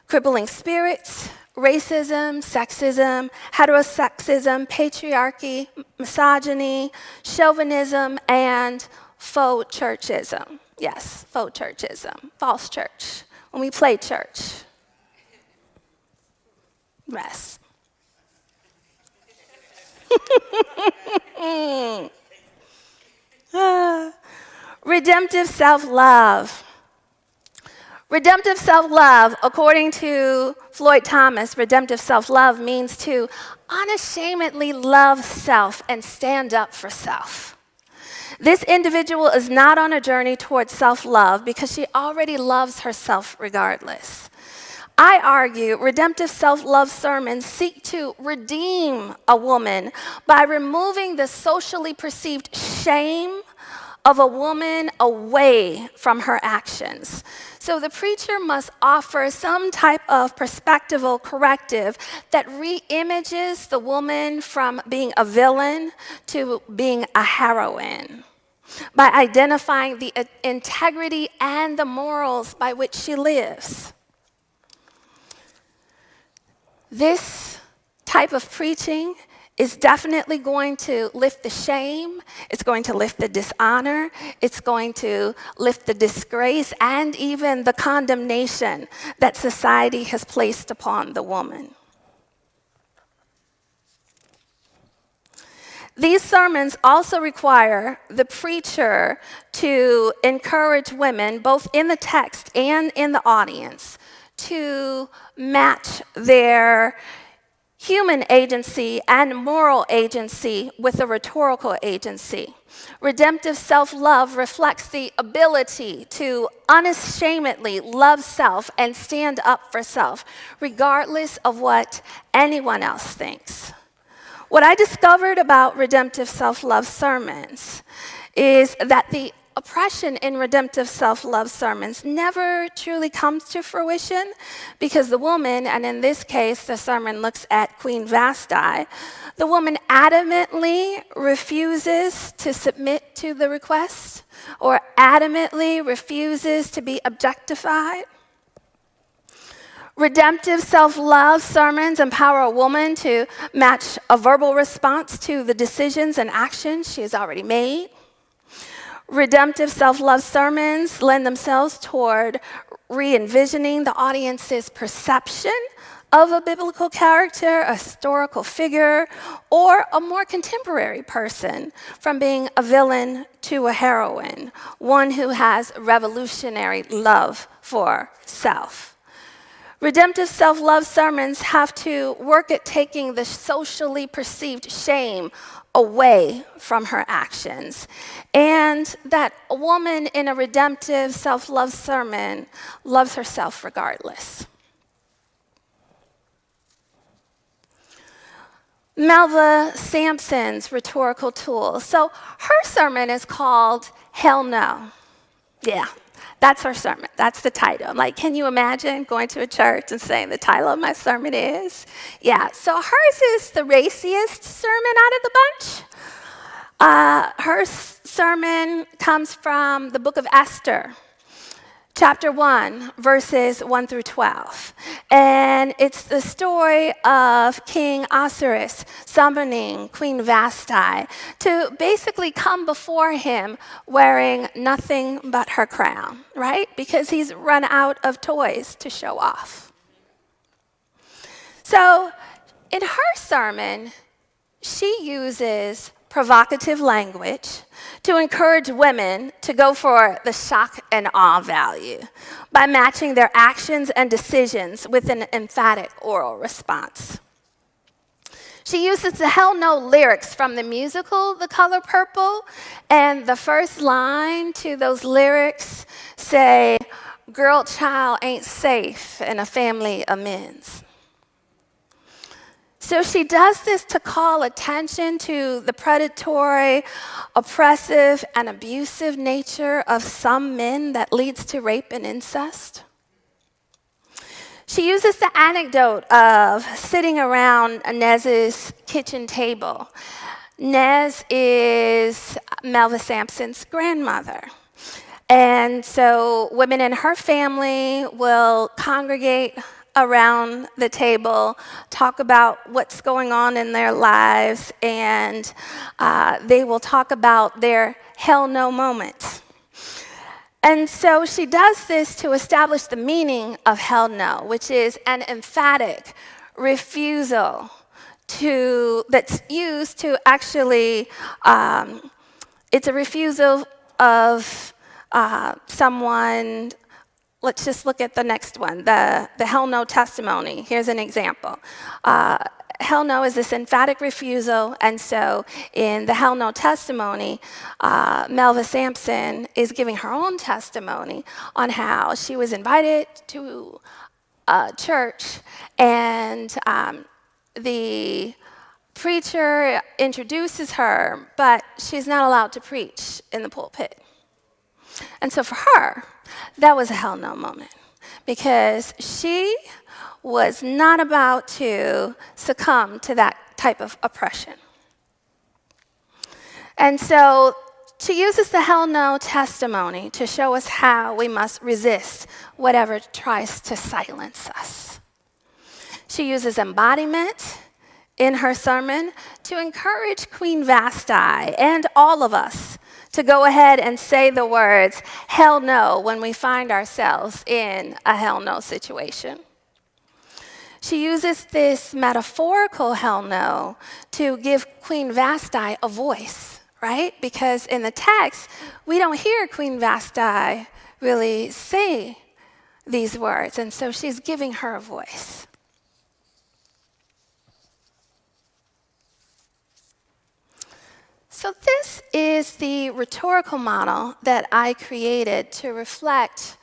crippling spirits, racism, sexism, heterosexism, patriarchy, misogyny, chauvinism, and faux churchism. Yes, faux churchism, false church, when we play church. Yes. Redemptive self-love. Redemptive self-love, according to Floyd Thomas, redemptive self-love means to unashamedly love self and stand up for self. This individual is not on a journey towards self-love because she already loves herself regardless. I argue redemptive self-love sermons seek to redeem a woman by removing the socially perceived shame of a woman away from her actions. So the preacher must offer some type of perspectival corrective that re-images the woman from being a villain to being a heroine by identifying the integrity and the morals by which she lives. This type of preaching is definitely going to lift the shame, it's going to lift the dishonor, it's going to lift the disgrace, and even the condemnation that society has placed upon the woman. These sermons also require the preacher to encourage women, both in the text and in the audience, to match their human agency and moral agency with a rhetorical agency. Redemptive self-love reflects the ability to unashamedly love self and stand up for self, regardless of what anyone else thinks. What I discovered about redemptive self-love sermons is that the oppression in redemptive self-love sermons never truly comes to fruition because the woman, and in this case, the sermon looks at Queen Vashti, the woman adamantly refuses to submit to the request or adamantly refuses to be objectified. Redemptive self-love sermons empower a woman to match a verbal response to the decisions and actions she has already made. Redemptive self-love sermons lend themselves toward re-envisioning the audience's perception of a biblical character, a historical figure, or a more contemporary person, from being a villain to a heroine, one who has revolutionary love for self. Redemptive self-love sermons have to work at taking the socially perceived shame away from her actions. And that a woman in a redemptive self-love sermon loves herself regardless. Melva Sampson's rhetorical tool. So her sermon is called Hell No. Yeah. That's her sermon. That's the title. I'm like, can you imagine going to a church and saying the title of my sermon is? Yeah, so hers is the raciest sermon out of the bunch. Her sermon comes from the book of Esther, chapter 1, verses 1 through 12. And it's the story of King Ahasuerus summoning Queen Vashti to basically come before him wearing nothing but her crown, right? Because he's run out of toys to show off. So in her sermon, she uses provocative language to encourage women to go for the shock and awe value by matching their actions and decisions with an emphatic oral response. She uses the Hell No lyrics from the musical The Color Purple, and the first line to those lyrics say, "Girl, child ain't safe in a family of men's." So she does this to call attention to the predatory, oppressive, and abusive nature of some men that leads to rape and incest. She uses the anecdote of sitting around Nez's kitchen table. Nez is Melva Sampson's grandmother. And so women in her family will congregate around the table, talk about what's going on in their lives, and they will talk about their hell no moments. And so she does this to establish the meaning of hell no, which is an emphatic refusal that's used to actually, it's a refusal of someone. Let's just look at the next one, the hell no testimony. Here's an example. Hell no is this emphatic refusal, and so in the hell no testimony, Melva Sampson is giving her own testimony on how she was invited to a church, and the preacher introduces her, but she's not allowed to preach in the pulpit. And so for her, that was a hell no moment because she was not about to succumb to that type of oppression. And so she uses the hell no testimony to show us how we must resist whatever tries to silence us. She uses embodiment in her sermon to encourage Queen Vashti and all of us to go ahead and say the words, hell no, when we find ourselves in a hell no situation. She uses this metaphorical hell no to give Queen Vashti a voice, right? Because in the text, we don't hear Queen Vashti really say these words, and so she's giving her a voice. So this is the rhetorical model that I created to reflect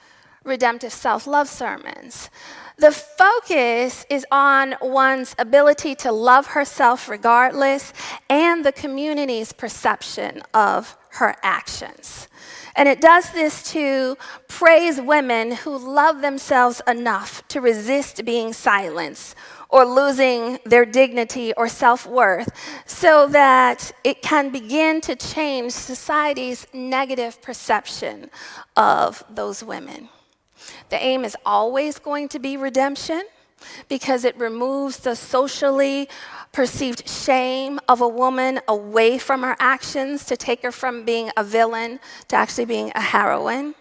redemptive self-love sermons. The focus is on one's ability to love herself regardless and the community's perception of her actions. And it does this to praise women who love themselves enough to resist being silenced or losing their dignity or self-worth, so that it can begin to change society's negative perception of those women. The aim is always going to be redemption, because it removes the socially perceived shame of a woman away from her actions to take her from being a villain to actually being a heroine.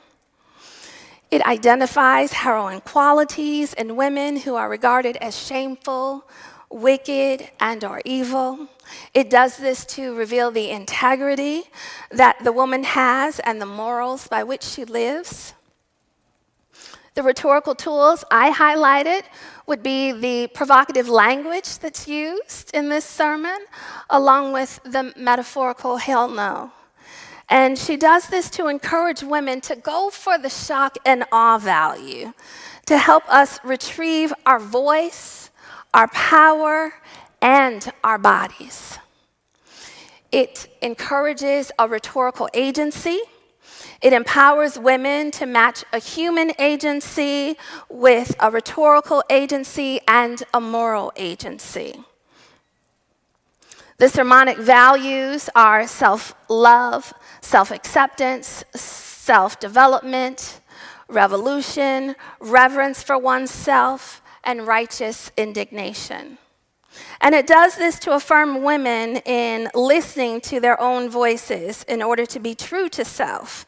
It identifies heroine qualities in women who are regarded as shameful, wicked, and/or evil. It does this to reveal the integrity that the woman has and the morals by which she lives. The rhetorical tools I highlighted would be the provocative language that's used in this sermon, along with the metaphorical hell no. And she does this to encourage women to go for the shock and awe value, to help us retrieve our voice, our power, and our bodies. It encourages a rhetorical agency. It empowers women to match a human agency with a rhetorical agency and a moral agency. The sermonic values are self-love, self-acceptance, self-development, revolution, reverence for oneself, and righteous indignation. And it does this to affirm women in listening to their own voices in order to be true to self.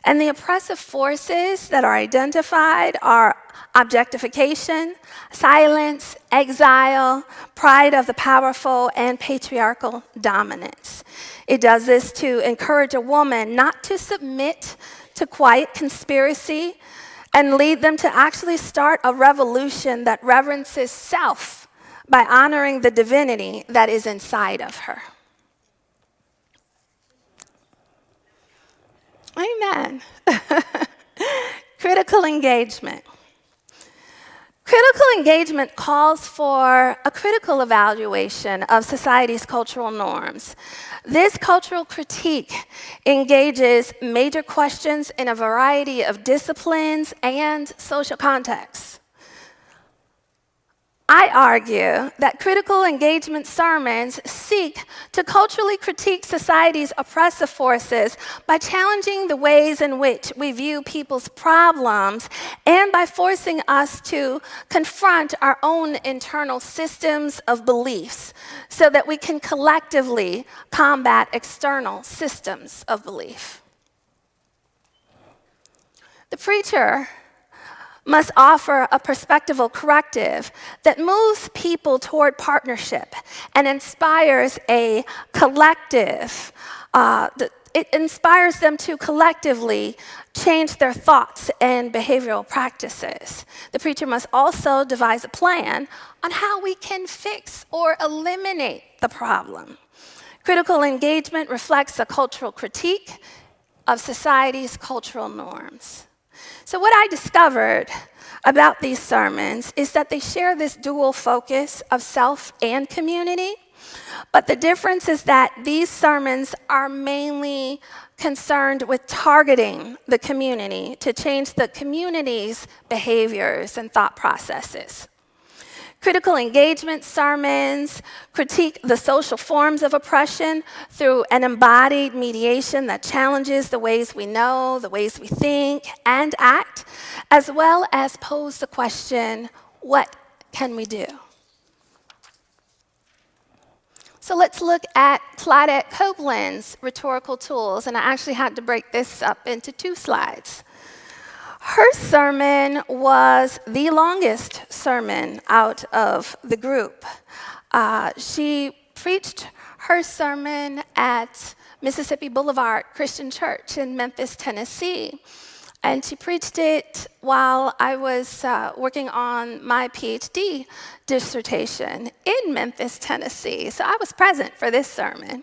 And the oppressive forces that are identified are objectification, silence, exile, pride of the powerful, and patriarchal dominance. It does this to encourage a woman not to submit to quiet conspiracy and lead them to actually start a revolution that reverences self by honoring the divinity that is inside of her. Amen. Critical engagement. Critical engagement calls for a critical evaluation of society's cultural norms. This cultural critique engages major questions in a variety of disciplines and social contexts. I argue that critical engagement sermons seek to culturally critique society's oppressive forces by challenging the ways in which we view people's problems and by forcing us to confront our own internal systems of beliefs so that we can collectively combat external systems of belief. The preacher must offer a perspectival corrective that moves people toward partnership and inspires a collective. It inspires them to collectively change their thoughts and behavioral practices. The preacher must also devise a plan on how we can fix or eliminate the problem. Critical engagement reflects a cultural critique of society's cultural norms. So what I discovered about these sermons is that they share this dual focus of self and community, but the difference is that these sermons are mainly concerned with targeting the community to change the community's behaviors and thought processes. Critical engagement sermons critique the social forms of oppression through an embodied mediation that challenges the ways we know, the ways we think and act, as well as pose the question, what can we do? So let's look at Claudette Copeland's rhetorical tools, and I actually had to break this up into 2 slides. Her sermon was the longest sermon out of the group. She preached her sermon at Mississippi Boulevard Christian Church in Memphis, Tennessee. And she preached it while I was working on my PhD dissertation in Memphis, Tennessee. So I was present for this sermon.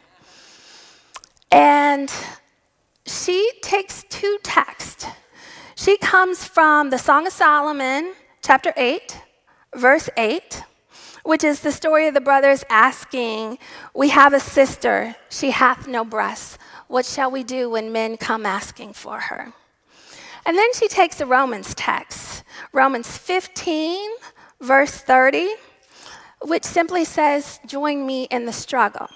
And she takes 2 texts. She comes from the Song of Solomon, chapter 8, verse 8, which is the story of the brothers asking, "We have a sister, she hath no breasts. What shall we do when men come asking for her?" And then she takes a Romans text, Romans 15, verse 30, which simply says, "Join me in the struggle."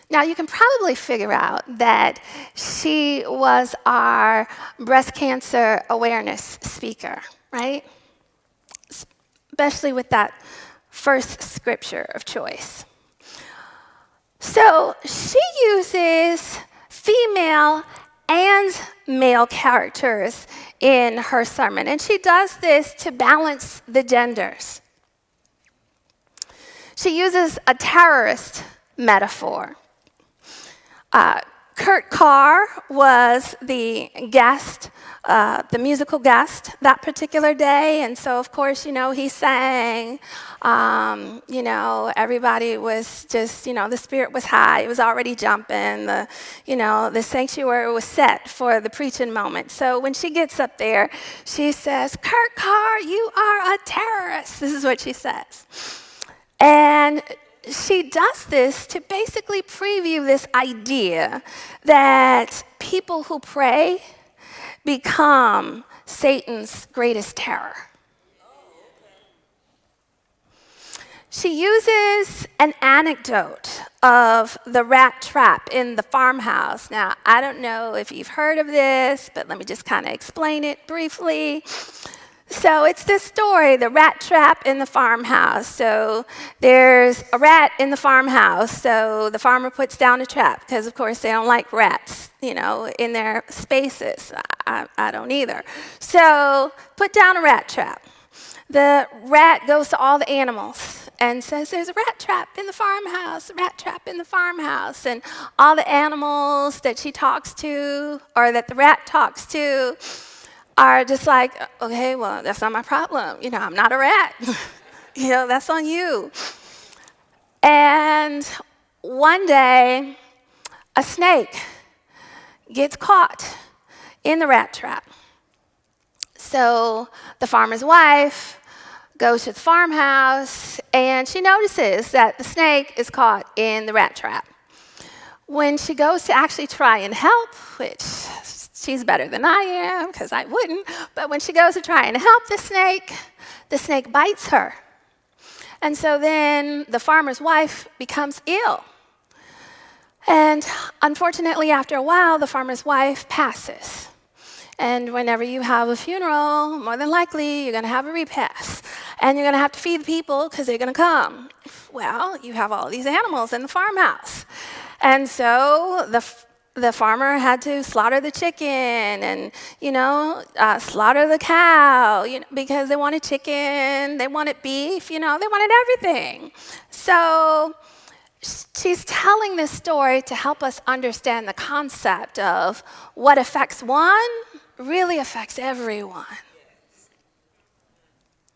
Now, you can probably figure out that she was our breast cancer awareness speaker, right? Especially with that first scripture of choice. So she uses female and male characters in her sermon, and she does this to balance the genders. She uses a terrorist metaphor. Kurt Carr was the guest, the musical guest that particular day. And so, of course, he sang, everybody was just, the spirit was high. It was already jumping. The sanctuary was set for the preaching moment. So when she gets up there, she says, "Kurt Carr, you are a terrorist." This is what she says. And she does this to basically preview this idea that people who pray become Satan's greatest terror. She uses an anecdote of the rat trap in the farmhouse. Now, I don't know if you've heard of this, but let me just kind of explain it briefly. So it's this story, the rat trap in the farmhouse. So there's a rat in the farmhouse. So the farmer puts down a trap because, of course, they don't like rats, in their spaces. I don't either. So put down a rat trap. The rat goes to all the animals and says, "There's a rat trap in the farmhouse, a rat trap in the farmhouse." And all the animals that she talks to, or that the rat talks to, are just like, "Okay, well, that's not my problem. I'm not a rat. That's on you." And one day, a snake gets caught in the rat trap. So the farmer's wife goes to the farmhouse, and she notices that the snake is caught in the rat trap. When she goes to actually try and help, which she's better than I am, because I wouldn't. But when she goes to try and help the snake bites her. And so then the farmer's wife becomes ill. And unfortunately, after a while, the farmer's wife passes. And whenever you have a funeral, more than likely, you're going to have a repast. And you're going to have to feed the people because they're going to come. Well, you have all these animals in the farmhouse. And so the farmer had to slaughter the chicken and, slaughter the cow, because they wanted chicken, they wanted beef, they wanted everything. So she's telling this story to help us understand the concept of what affects one really affects everyone.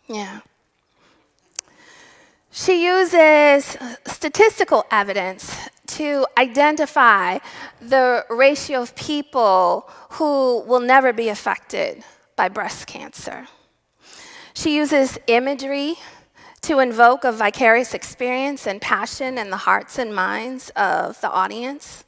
Yeah. She uses statistical evidence to identify the ratio of people who will never be affected by breast cancer. She uses imagery to invoke a vicarious experience and passion in the hearts and minds of the audience.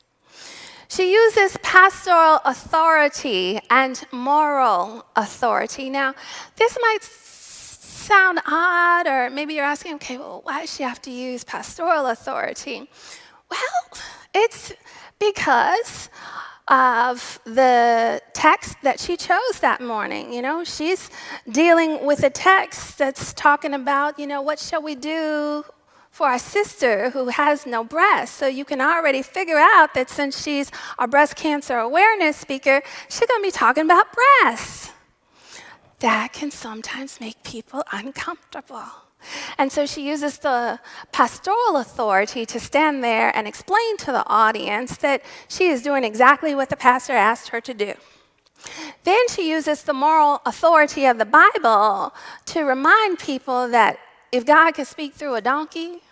She uses pastoral authority and moral authority. Now, this might sound odd, or maybe you're asking, okay, well, why does she have to use pastoral authority? Well, it's because of the text that she chose that morning. She's dealing with a text that's talking about, what shall we do for our sister who has no breast? So you can already figure out that since she's a breast cancer awareness speaker, she's going to be talking about breasts. That can sometimes make people uncomfortable. And so she uses the pastoral authority to stand there and explain to the audience that she is doing exactly what the pastor asked her to do. Then she uses the moral authority of the Bible to remind people that if God can speak through a donkey,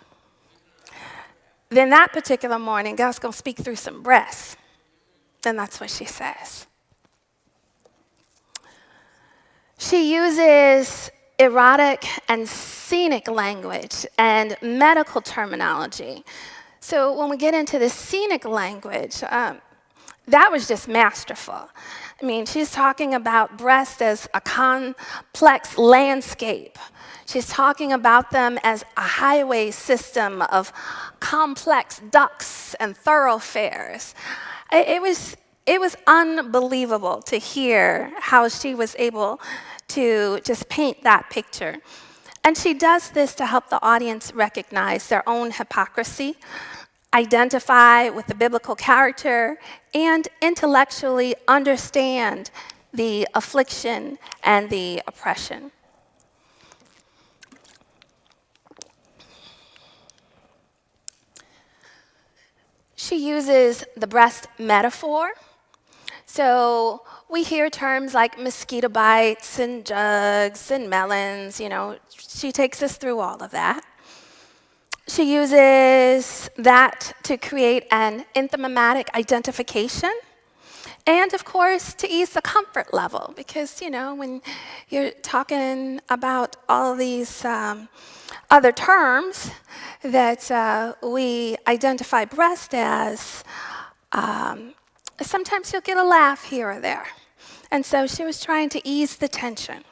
then that particular morning, God's going to speak through some breasts. Then that's what she says. She uses erotic and scenic language and medical terminology. So when we get into the scenic language, that was just masterful. I mean, she's talking about breasts as a complex landscape. She's talking about them as a highway system of complex ducts and thoroughfares. It was unbelievable to hear how she was able to just paint that picture. And she does this to help the audience recognize their own hypocrisy, identify with the biblical character, and intellectually understand the affliction and the oppression. She uses the breast metaphor. So we hear terms like mosquito bites and jugs and melons, she takes us through all of that. She uses that to create an enzymatic identification and, of course, to ease the comfort level because, when you're talking about all of these other terms that we identify breast as, sometimes you'll get a laugh here or there. And so she was trying to ease the tension.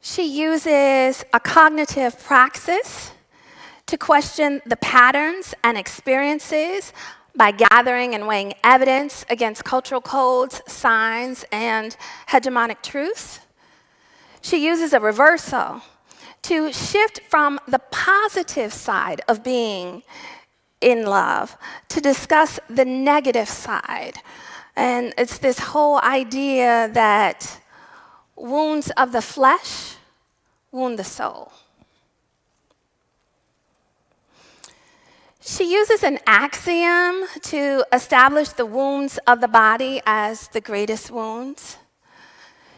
She uses a cognitive praxis to question the patterns and experiences by gathering and weighing evidence against cultural codes, signs, and hegemonic truths. She uses a reversal to shift from the positive side of being in love to discuss the negative side. And it's this whole idea that wounds of the flesh wound the soul. She uses an axiom to establish the wounds of the body as the greatest wounds.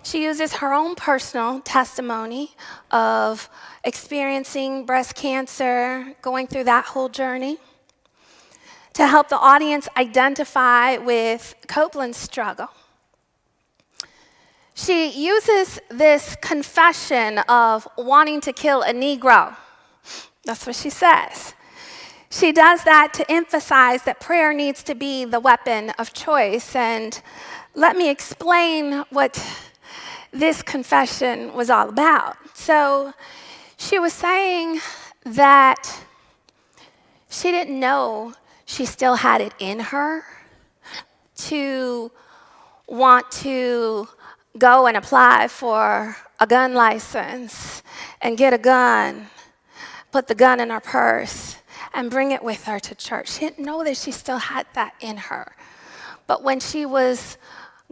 She uses her own personal testimony of experiencing breast cancer, going through that whole journey, to help the audience identify with Copeland's struggle. She uses this confession of wanting to kill a Negro. That's what she says. She does that to emphasize that prayer needs to be the weapon of choice. And let me explain what this confession was all about. So she was saying that she didn't know she still had it in her to want to go and apply for a gun license and get a gun, put the gun in her purse, and bring it with her to church. She didn't know that she still had that in her. But when she was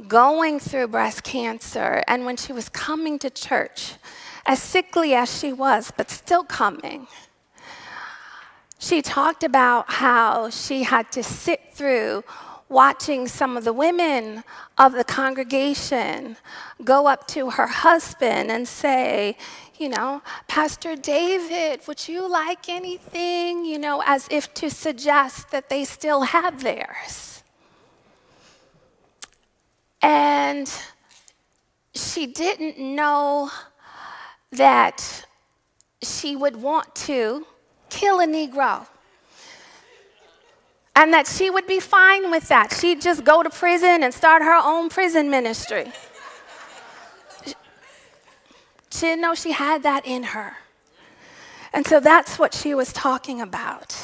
going through breast cancer and when she was coming to church, as sickly as she was, but still coming, she talked about how she had to sit through watching some of the women of the congregation go up to her husband and say, Pastor David, would you like anything? As if to suggest that they still have theirs. And she didn't know that she would want to kill a Negro. And that she would be fine with that. She'd just go to prison and start her own prison ministry. She didn't know she had that in her. And so that's what she was talking about.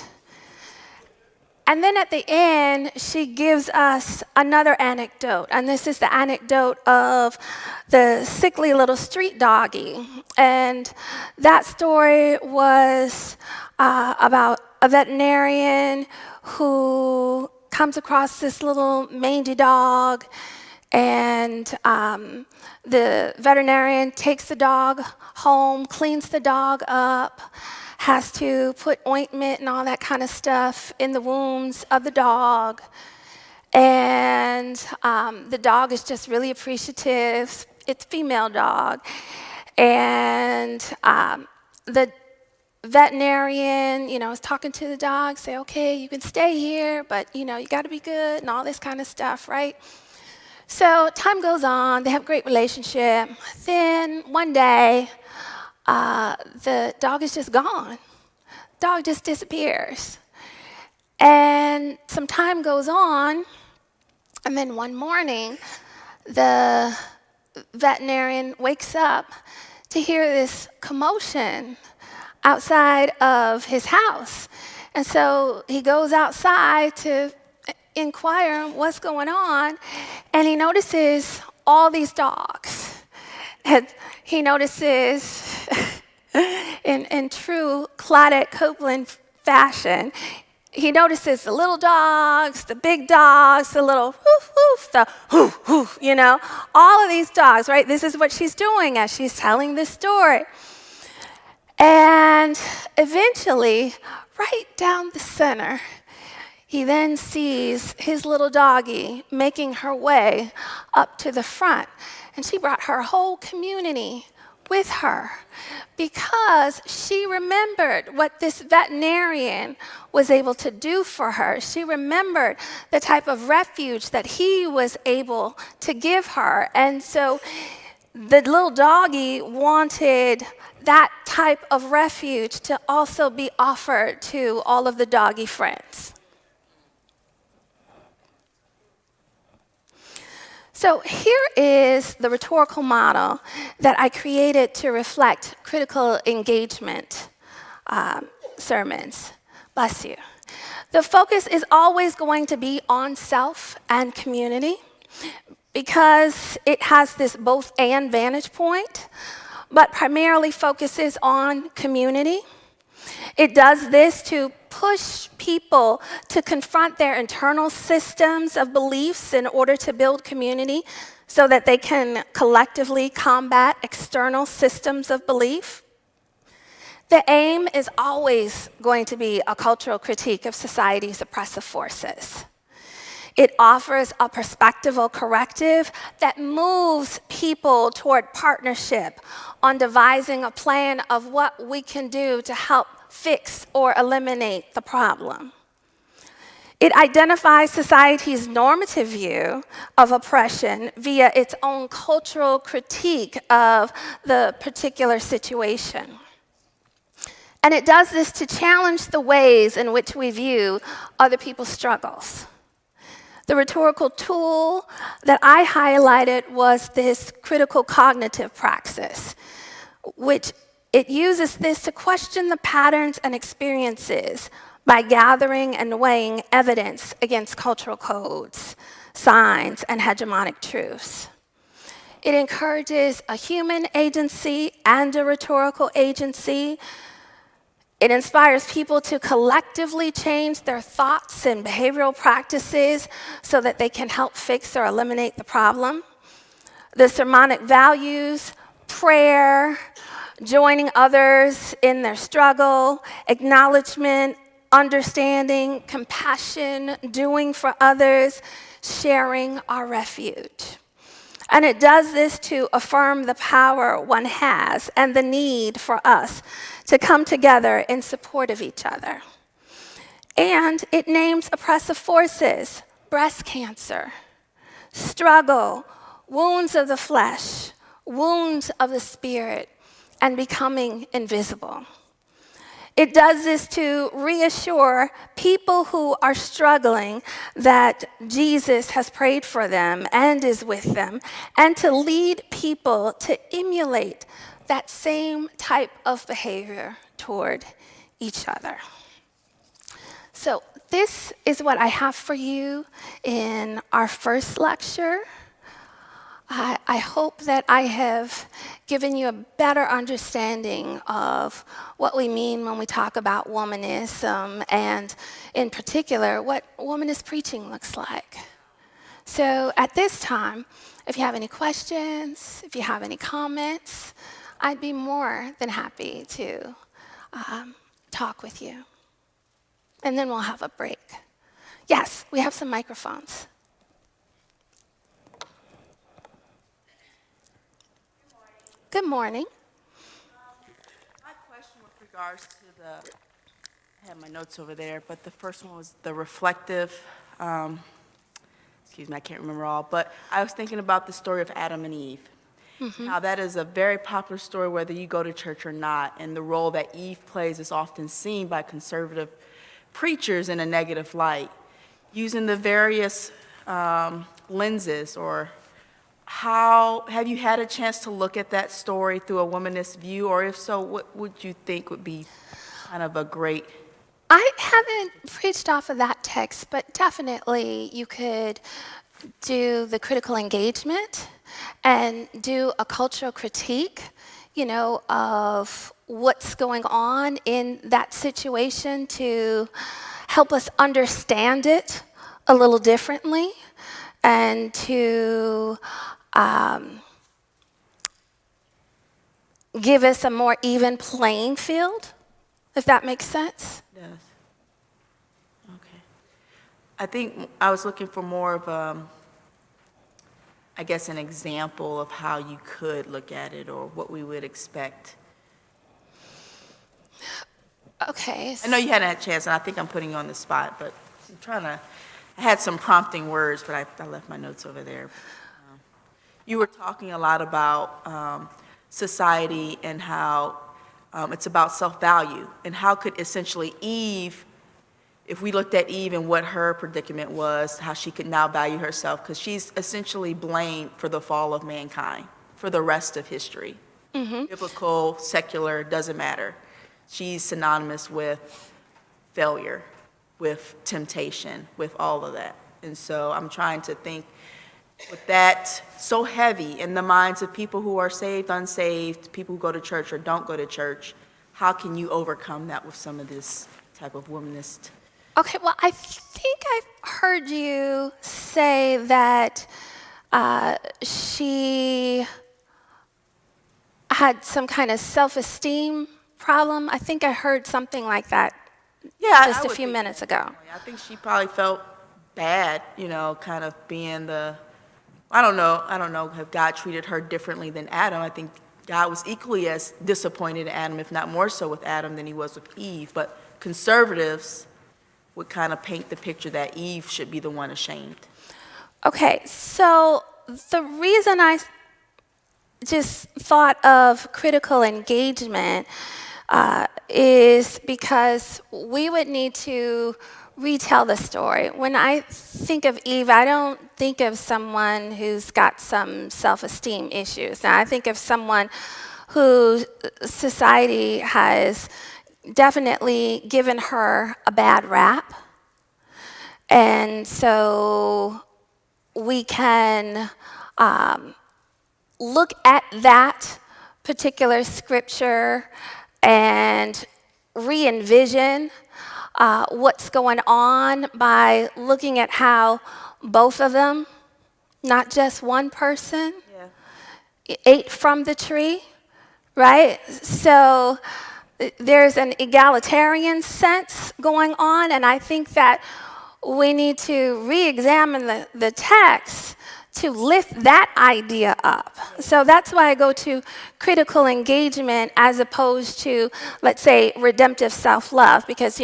And then at the end, she gives us another anecdote. And this is the anecdote of the sickly little street doggy. And that story was about a veterinarian who comes across this little mangy dog, and the veterinarian takes the dog home, cleans the dog up, has to put ointment and all that kind of stuff in the wounds of the dog. And the dog is just really appreciative. It's a female dog. And the veterinarian, is talking to the dog, say, okay, you can stay here, but, you got to be good and all this kind of stuff, right? So time goes on, they have a great relationship. Then one day, the dog is just gone. Dog just disappears. And some time goes on, and then one morning, the veterinarian wakes up to hear this commotion outside of his house. And so he goes outside to inquire what's going on, and he notices all these dogs. And he notices, in true Claudette Copeland fashion, he notices the little dogs, the big dogs, the little woof woof, the hoof hoof, all of these dogs, right? This is what she's doing as she's telling this story. And eventually, right down the center, he then sees his little doggie making her way up to the front. And she brought her whole community with her because she remembered what this veterinarian was able to do for her. She remembered the type of refuge that he was able to give her. And so the little doggie wanted that type of refuge to also be offered to all of the doggie friends. So here is the rhetorical model that I created to reflect critical engagement sermons. Bless you. The focus is always going to be on self and community because it has this both and vantage point, but primarily focuses on community. It does this to push people to confront their internal systems of beliefs in order to build community so that they can collectively combat external systems of belief. The aim is always going to be a cultural critique of society's oppressive forces. It offers a perspectival corrective that moves people toward partnership on devising a plan of what we can do to help fix or eliminate the problem. It identifies society's normative view of oppression via its own cultural critique of the particular situation. And it does this to challenge the ways in which we view other people's struggles. The rhetorical tool that I highlighted was this critical cognitive praxis, which it uses this to question the patterns and experiences by gathering and weighing evidence against cultural codes, signs, and hegemonic truths. It encourages a human agency and a rhetorical agency. It inspires people to collectively change their thoughts and behavioral practices so that they can help fix or eliminate the problem. The sermonic values, prayer, joining others in their struggle, acknowledgement, understanding, compassion, doing for others, sharing our refuge. And it does this to affirm the power one has and the need for us to come together in support of each other. And it names oppressive forces, breast cancer, struggle, wounds of the flesh, wounds of the spirit, and becoming invisible. It does this to reassure people who are struggling that Jesus has prayed for them and is with them, and to lead people to emulate that same type of behavior toward each other. So this is what I have for you in our first lecture. I hope that I have given you a better understanding of what we mean when we talk about womanism, and in particular, what womanist preaching looks like. So at this time, if you have any questions, if you have any comments, I'd be more than happy to talk with you. And then we'll have a break. Yes, we have some microphones. Good morning.
My question with regards to I have my notes over there, but the first one was the reflective, excuse me, I can't remember all, but I was thinking about the story of Adam and Eve. Now, that is a very popular story, whether you go to church or not, and the role that Eve plays is often seen by conservative preachers in a negative light, using the various lenses. Or how have you had a chance to look at that story through a womanist view, or if so, what would you think would be kind of a great...
I haven't preached off of that text, but definitely you could do the critical engagement and do a cultural critique, of what's going on in that situation to help us understand it a little differently and to give us a more even playing field, if that makes sense.
Yes. Okay. I think I was looking for more of an example of how you could look at it or what we would expect.
Okay.
I know you hadn't had a chance, and I think I'm putting you on the spot, but I had some prompting words, but I left my notes over there. You were talking a lot about society and how it's about self-value, and how could essentially Eve, if we looked at Eve and what her predicament was, how she could now value herself, because she's essentially blamed for the fall of mankind for the rest of history. Biblical, secular, doesn't matter. She's synonymous with failure, with temptation, with all of that. And so I'm trying to think, with that so heavy in the minds of people who are saved, unsaved, people who go to church or don't go to church, how can you overcome that with some of this type of womanist?
Okay, well, I think I've heard you say that she had some kind of self-esteem problem. I think I heard something like that just a few minutes ago.
I think she probably felt bad, kind of being I don't know, have God treated her differently than Adam? I think God was equally as disappointed in Adam, if not more so with Adam than he was with Eve. But conservatives would kind of paint the picture that Eve should be the one ashamed.
Okay, so the reason I just thought of critical engagement is because we would need to retell the story. When I think of Eve, I don't think of someone who's got some self-esteem issues. Now, I think of someone who society has definitely given her a bad rap. And so we can look at that particular scripture and re-envision what's going on by looking at how both of them, not just one person, ate from the tree, right? So there's an egalitarian sense going on, and I think that we need to re-examine the text to lift that idea up. So that's why I go to critical engagement as opposed to, let's say, redemptive self-love, because,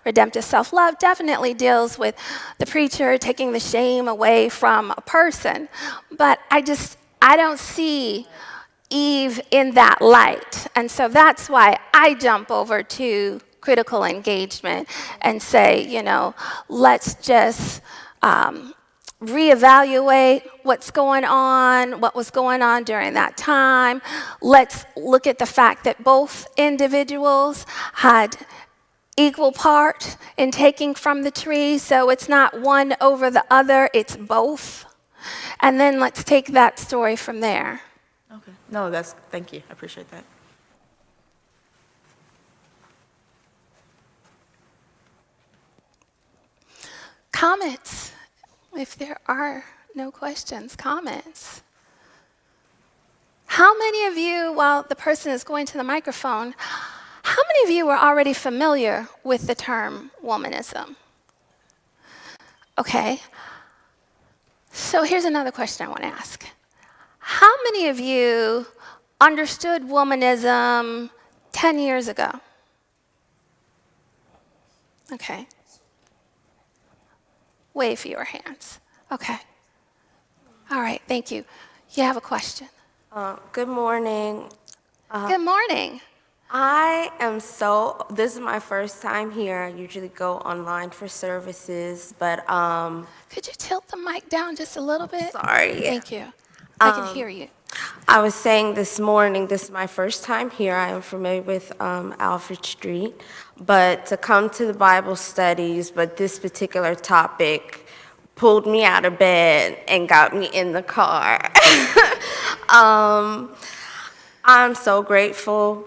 redemptive self-love definitely deals with the preacher taking the shame away from a person. But I don't see Eve in that light. And so that's why I jump over to critical engagement and say, let's just reevaluate what's going on, what was going on during that time. Let's look at the fact that both individuals had equal part in taking from the tree, so it's not one over the other, it's both. And then let's take that story from there.
Okay. No, thank you. I appreciate that.
Comments? If there are no questions, comments. How many of you, while the person is going to the microphone, how many of you are already familiar with the term womanism? Okay. So here's another question I want to ask. How many of you understood womanism 10 years ago? Okay. Way fewer hands. Okay. All right, thank you. You have a question?
Good morning.
Good morning.
This is my first time here. I usually go online for services, but
Could you tilt the mic down just a little bit?
sorry.
Thank you. I can hear you.
I was saying this morning, this is my first time here. I am familiar with Alfred Street, but to come to the Bible studies, but this particular topic pulled me out of bed and got me in the car. I'm so grateful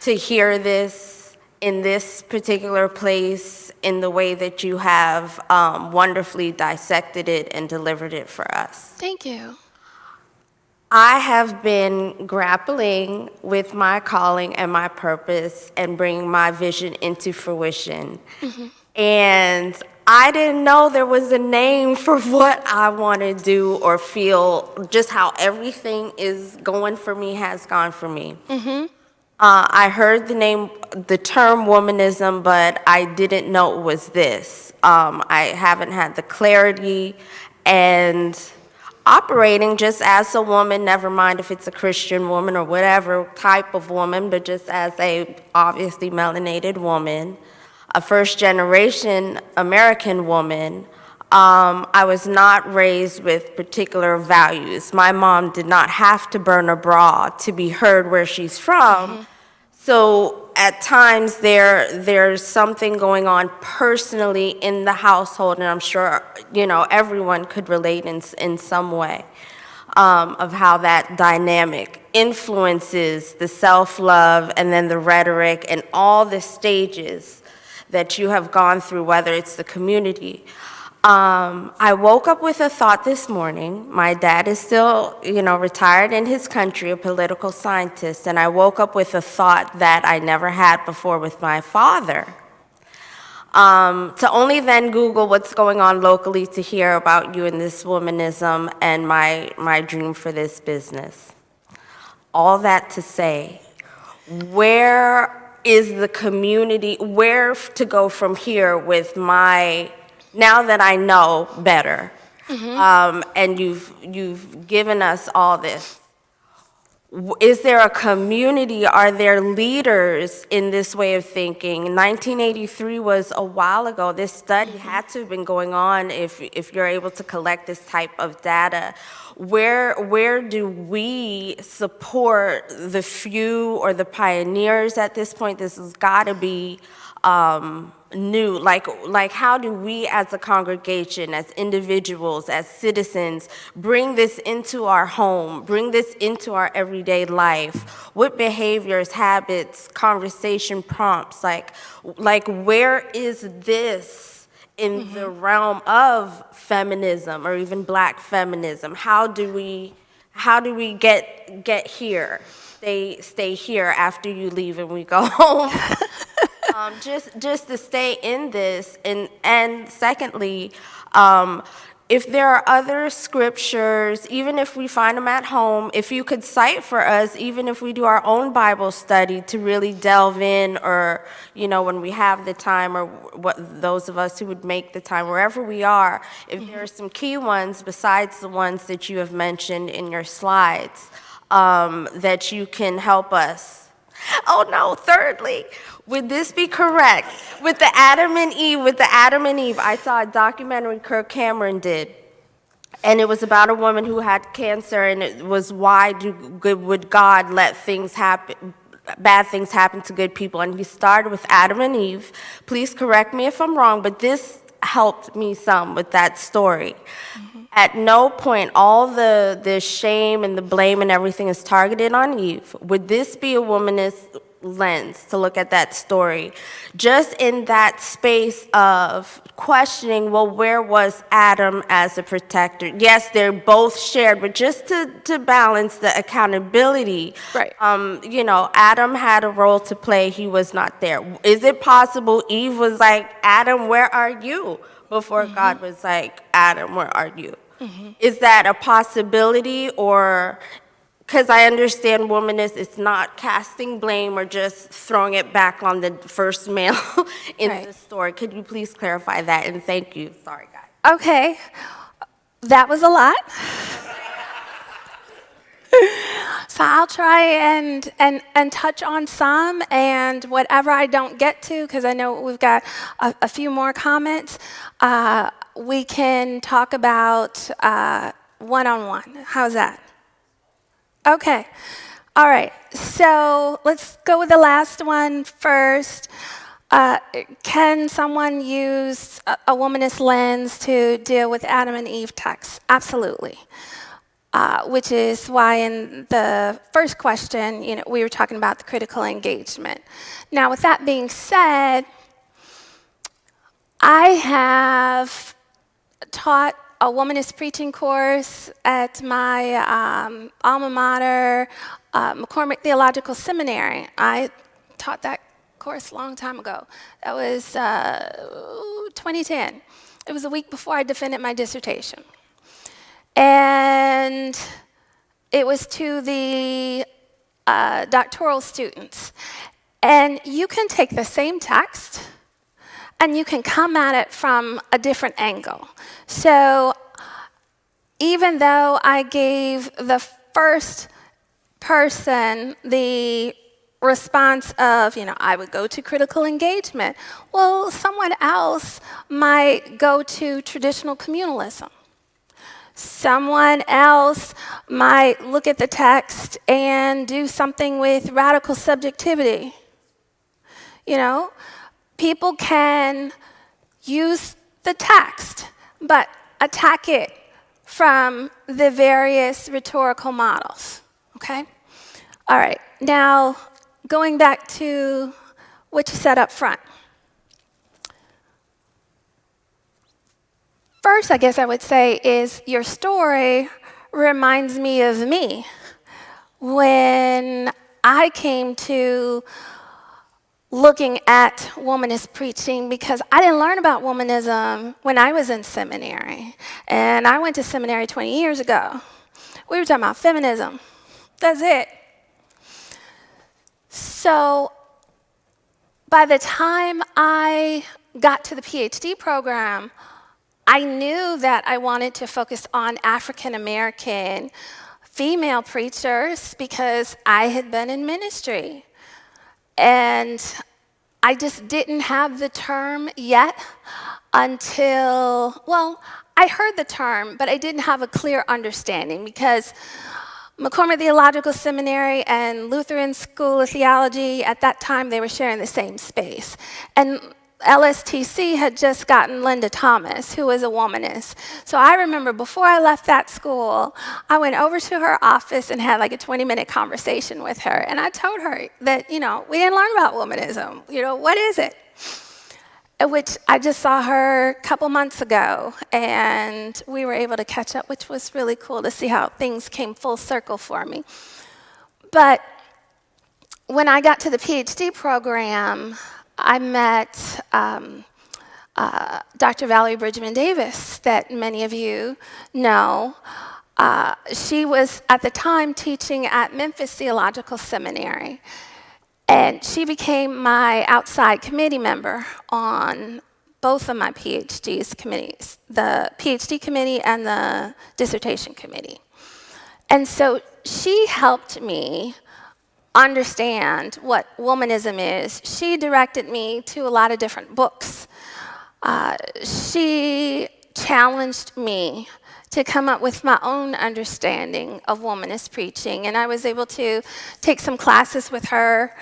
to hear this in this particular place in the way that you have wonderfully dissected it and delivered it for us.
Thank you.
I have been grappling with my calling and my purpose and bringing my vision into fruition. And I didn't know there was a name for what I want to do or feel, just how everything is going for me has gone for me. I heard the term womanism, but I didn't know it was this. I haven't had the clarity, and operating just as a woman, never mind if it's a Christian woman or whatever type of woman, but just as a obviously melanated woman, a first-generation American woman. I was not raised with particular values. My mom did not have to burn a bra to be heard where she's from. So at times there's something going on personally in the household, and I'm sure everyone could relate in some way of how that dynamic influences the self-love and then the rhetoric and all the stages that you have gone through, whether it's the community. I woke up with a thought this morning. My dad is still, retired in his country, a political scientist, and I woke up with a thought that I never had before with my father. To only then Google what's going on locally to hear about you and this womanism and my dream for this business. All that to say, where is the community, where to go from here with now that I know better, and you've given us all this, is there a community? Are there leaders in this way of thinking? 1983 was a while ago. This study had to have been going on if you're able to collect this type of data. Where do we support the few or the pioneers at this point? This has got to be new. Like how do we as a congregation, as individuals, as citizens, bring this into our home, bring this into our everyday life? What behaviors, habits, conversation prompts, like where is this in the realm of feminism or even Black feminism? How do we get here? Stay here after you leave and we go home. Just to stay in this, and secondly, if there are other scriptures, even if we find them at home, if you could cite for us, even if we do our own Bible study to really delve in, or when we have the time, or those of us who would make the time, wherever we are, if there are some key ones besides the ones that you have mentioned in your slides, that you can help us. Oh no, thirdly, would this be correct? With the Adam and Eve, I saw a documentary Kirk Cameron did, and it was about a woman who had cancer, and it was would God let things happen, bad things happen to good people? And he started with Adam and Eve. Please correct me if I'm wrong, but this helped me some with that story. At no point, all the shame and the blame and everything is targeted on Eve. Would this be a womanist lens to look at that story? Just in that space of questioning, well, where was Adam as a protector? Yes, they're both shared, but just to balance the accountability.
Right.
Adam had a role to play. He was not there. Is it possible Eve was like, Adam, where are you? Before God was like, Adam, where are you? Is that a possibility? Or, because I understand womanist, it's not casting blame or just throwing it back on the first male in the story. Could you please clarify that? And thank you. Sorry, guys.
Okay, that was a lot. So I'll try and touch on some, and whatever I don't get to, because I know we've got a few more comments, we can talk about one-on-one. How's that? Okay. All right. So let's go with the last one first. Can someone use a womanist lens to deal with Adam and Eve texts? Absolutely. Which is why in the first question, we were talking about the critical engagement. Now, with that being said, I have taught a womanist preaching course at my alma mater, McCormick Theological Seminary. I taught that course a long time ago. That was 2010. It was a week before I defended my dissertation. And it was to the doctoral students. And you can take the same text and you can come at it from a different angle. So even though I gave the first person the response of, I would go to critical engagement, well, someone else might go to traditional communalism. Someone else might look at the text and do something with radical subjectivity. People can use the text, but attack it from the various rhetorical models, okay? All right, now going back to what you said up front. First, I guess I would say is your story reminds me of me when I came to looking at womanist preaching, because I didn't learn about womanism when I was in seminary. And I went to seminary 20 years ago. We were talking about feminism. That's it. So by the time I got to the PhD program, I knew that I wanted to focus on African American female preachers because I had been in ministry. And I just didn't have the term yet until, I heard the term, but I didn't have a clear understanding because McCormick Theological Seminary and Lutheran School of Theology, at that time, they were sharing the same space. And LSTC had just gotten Linda Thomas, who was a womanist. So I remember before I left that school, I went over to her office and had like a 20-minute conversation with her. And I told her that, we didn't learn about womanism. What is it? Which I just saw her a couple months ago, and we were able to catch up, which was really cool to see how things came full circle for me. But when I got to the PhD program, I met Dr. Valerie Bridgman Davis, that many of you know. She was, at the time, teaching at Memphis Theological Seminary. And she became my outside committee member on both of my PhD's committees, the PhD committee and the dissertation committee. And so she helped me understand what womanism is. She directed me to a lot of different books. She challenged me to come up with my own understanding of womanist preaching, and I was able to take some classes with her,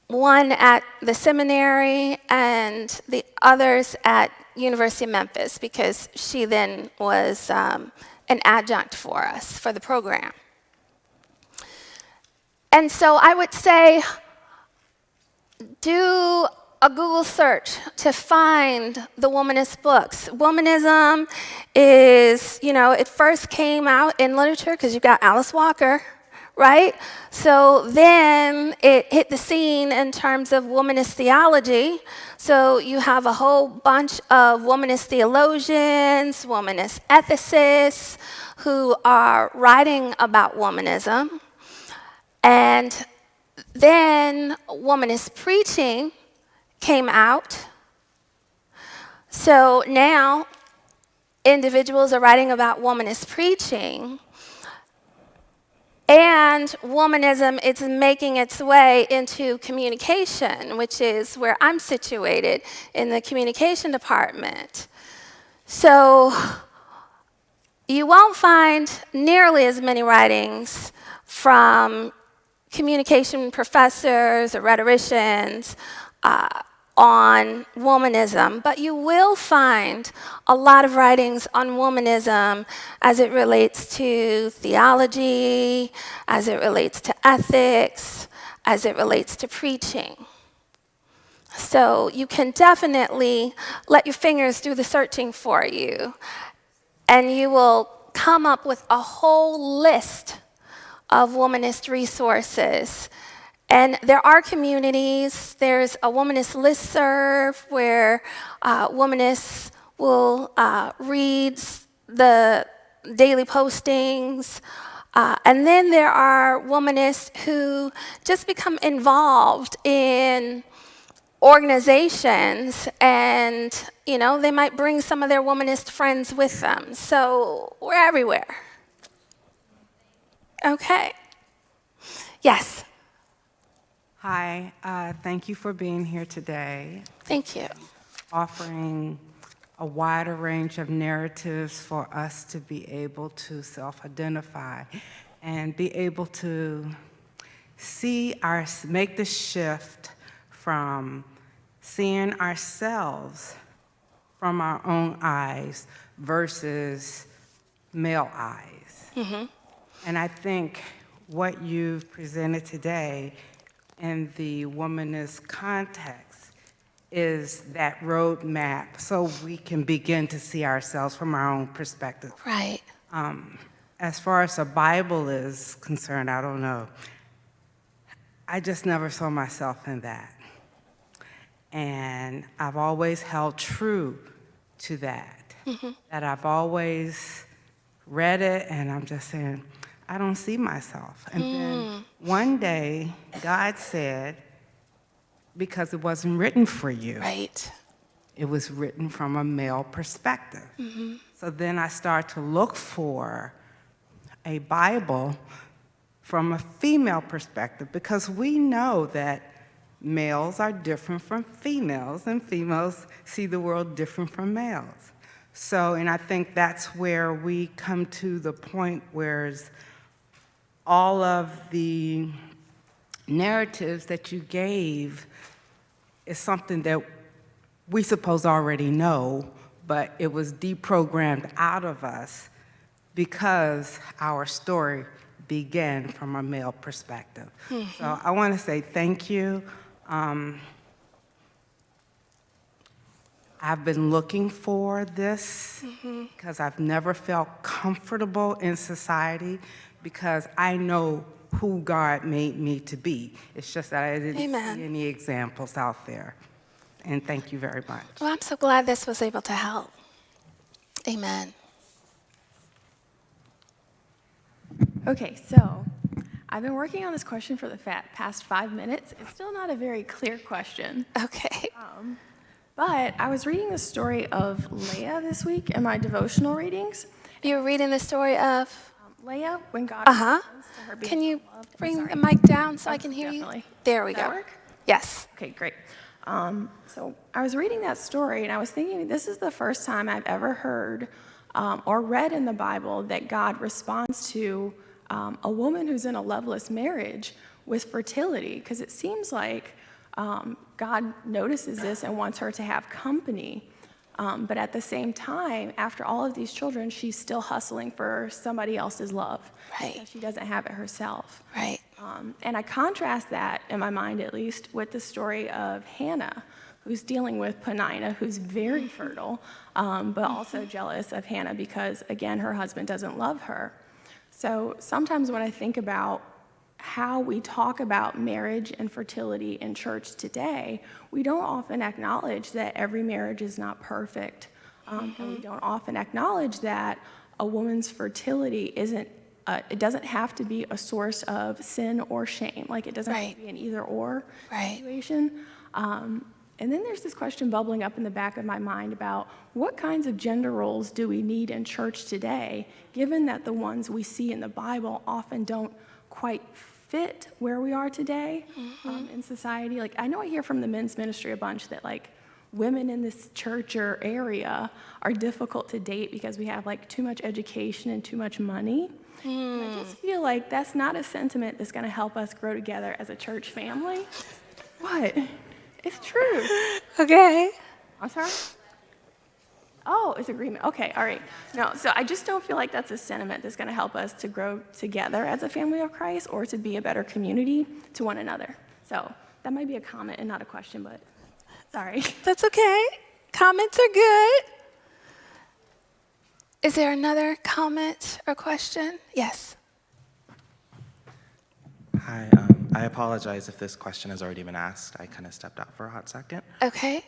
one at the seminary and the others at University of Memphis, because she then was an adjunct for us for the program. And so I would say, do a Google search to find the womanist books. Womanism is, it first came out in literature because you've got Alice Walker, right? So then it hit the scene in terms of womanist theology. So you have a whole bunch of womanist theologians, womanist ethicists who are writing about womanism. And then womanist preaching came out. So now individuals are writing about womanist preaching. And womanism is making its way into communication, which is where I'm situated in the communication department. So you won't find nearly as many writings from communication professors or rhetoricians on womanism, but you will find a lot of writings on womanism as it relates to theology, as it relates to ethics, as it relates to preaching. So you can definitely let your fingers do the searching for you, and you will come up with a whole list of womanist resources. And there are communities. There's a womanist listserv where womanists will read the daily postings. And then there are womanists who just become involved in organizations, and they might bring some of their womanist friends with them. So we're everywhere. Okay. Yes.
Hi, thank you for being here today,
Thank you.
offering a wider range of narratives for us to be able to self-identify and be able to make the shift from seeing ourselves from our own eyes versus male eyes.
Mm-hmm.
And I think what you've presented today in the womanist context is that roadmap so we can begin to see ourselves from our own perspective.
Right.
As far as the Bible is concerned, I don't know. I just never saw myself in that. And I've always held true to that.
Mm-hmm.
That I've always read it and I'm just saying, I don't see myself. And then one day, God said, because it wasn't written for you.
Right.
It was written from a male perspective.
Mm-hmm.
So then I start to look for a Bible from a female perspective, because we know that males are different from females, and females see the world different from males. So, and I think that's where we come to the point where all of the narratives that you gave is something that we suppose already know, but it was deprogrammed out of us because our story began from a male perspective.
Mm-hmm.
So I want to say thank you. I've been looking for this because I've never felt comfortable in society because I know who God made me to be. It's just that I didn't
Amen.
see any examples out there. And thank you very much.
Well, I'm so glad this was able to help. Amen.
Okay, so I've been working on this question for the past 5 minutes. It's still not a very clear question.
Okay.
But I was reading the story of Leah this week in my devotional readings.
You're reading the story of?
Leah, when God
Uh-huh.
responds to her being
Can you
loved. I'm
bring
sorry.
the mic down so I can hear
Definitely.
you? There we
Does that
go.
work?
Yes.
Okay, great. So I was reading that story, and I was thinking this is the first time I've ever heard or read in the Bible that God responds to a woman who's in a loveless marriage with fertility, because it seems like God notices this and wants her to have company. But at the same time, after all of these children, she's still hustling for somebody else's love.
Right.
Because she doesn't have it herself.
Right.
And I contrast that, in my mind at least, with the story of Hannah, who's dealing with Penina, who's very fertile, but also jealous of Hannah because, again, her husband doesn't love her. So sometimes when I think about how we talk about marriage and fertility in church today, we don't often acknowledge that every marriage is not perfect. And we don't often acknowledge that a woman's fertility it doesn't have to be a source of sin or shame. Like, it doesn't have to be an either-or situation. And then there's this question bubbling up in the back of my mind about what kinds of gender roles do we need in church today, given that the ones we see in the Bible often don't quite fit where we are today in society. Like, I know I hear from the men's ministry a bunch that, like, women in this church or area are difficult to date because we have, like, too much education and too much money. And I just feel like that's not a sentiment that's going to help us grow together as a church family. What? It's true.
Okay.
I'm sorry? Oh, it's agreement. Okay, all right. No, so I just don't feel like that's a sentiment that's going to help us to grow together as a family of Christ or to be a better community to one another. So that might be a comment and not a question, but sorry.
That's okay. Comments are good. Is there another comment or question? Yes.
Hi, I apologize if this question has already been asked. I kind of stepped out for a hot second.
Okay.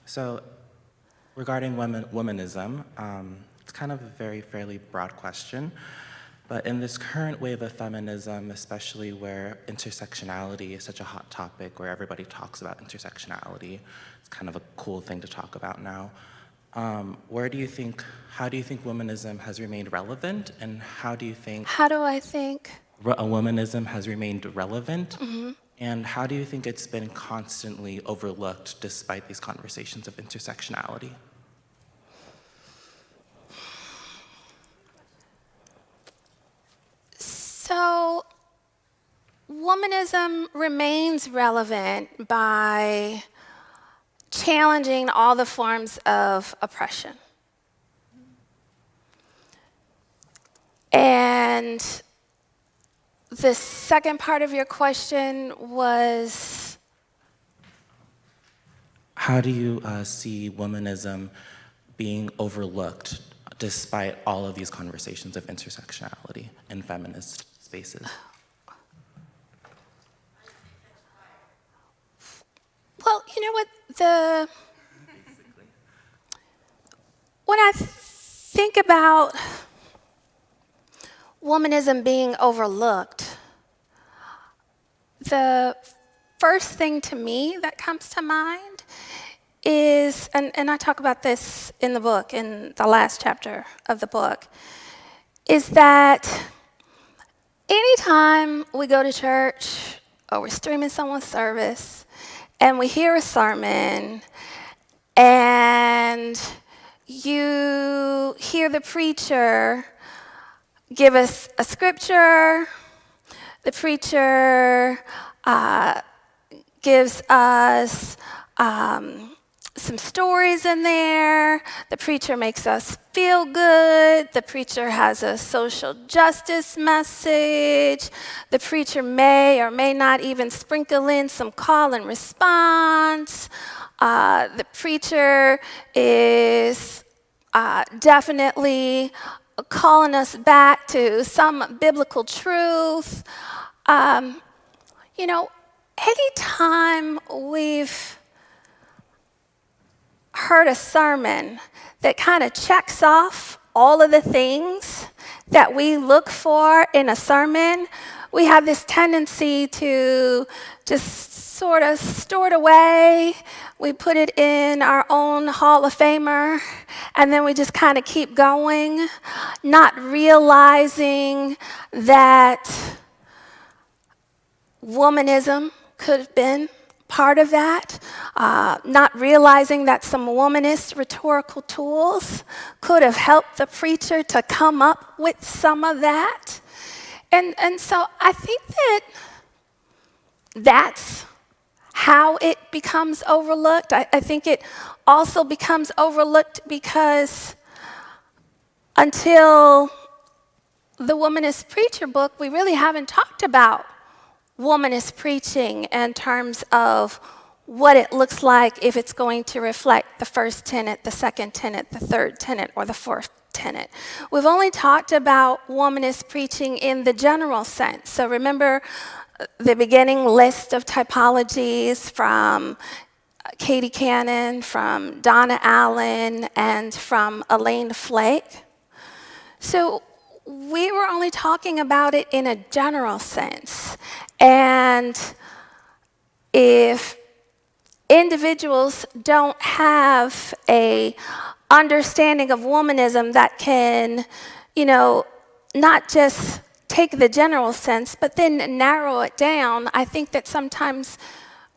So regarding womanism, it's kind of a fairly broad question, but in this current wave of feminism, especially where intersectionality is such a hot topic, where everybody talks about intersectionality, it's kind of a cool thing to talk about now. How do you think womanism has remained relevant, and how do I think a womanism has remained relevant? And how do you think it's been constantly overlooked despite these conversations of intersectionality?
So, womanism remains relevant by challenging all the forms of oppression. And the second part of your question was?
How do you see womanism being overlooked despite all of these conversations of intersectionality in feminist spaces?
Well, you know what? When I think about womanism being overlooked, the first thing to me that comes to mind is, and I talk about this in the book, in the last chapter of the book, is that anytime we go to church or we're streaming someone's service and we hear a sermon and you hear the preacher give us a scripture, the preacher gives us some stories in there, the preacher makes us feel good, the preacher has a social justice message, the preacher may or may not even sprinkle in some call and response, the preacher is definitely calling us back to some biblical truth. You know, anytime we've heard a sermon that kind of checks off all of the things that we look for in a sermon, we have this tendency to just sort of store it away. We put it in our own Hall of Famer, and then we just kind of keep going, not realizing that womanism could have been part of that, not realizing that some womanist rhetorical tools could have helped the preacher to come up with some of that. And so I think that that's how it becomes overlooked. I think it also becomes overlooked because until the Womanist Preacher book, we really haven't talked about womanist preaching in terms of what it looks like if it's going to reflect the first tenet, the second tenet, the third tenet, or the fourth tenet. We've only talked about womanist preaching in the general sense. So remember the beginning list of typologies from Katie Cannon, from Donna Allen, and from Elaine Flake. So we were only talking about it in a general sense. And if individuals don't have a understanding of womanism that can, not just take the general sense, but then narrow it down, I think that sometimes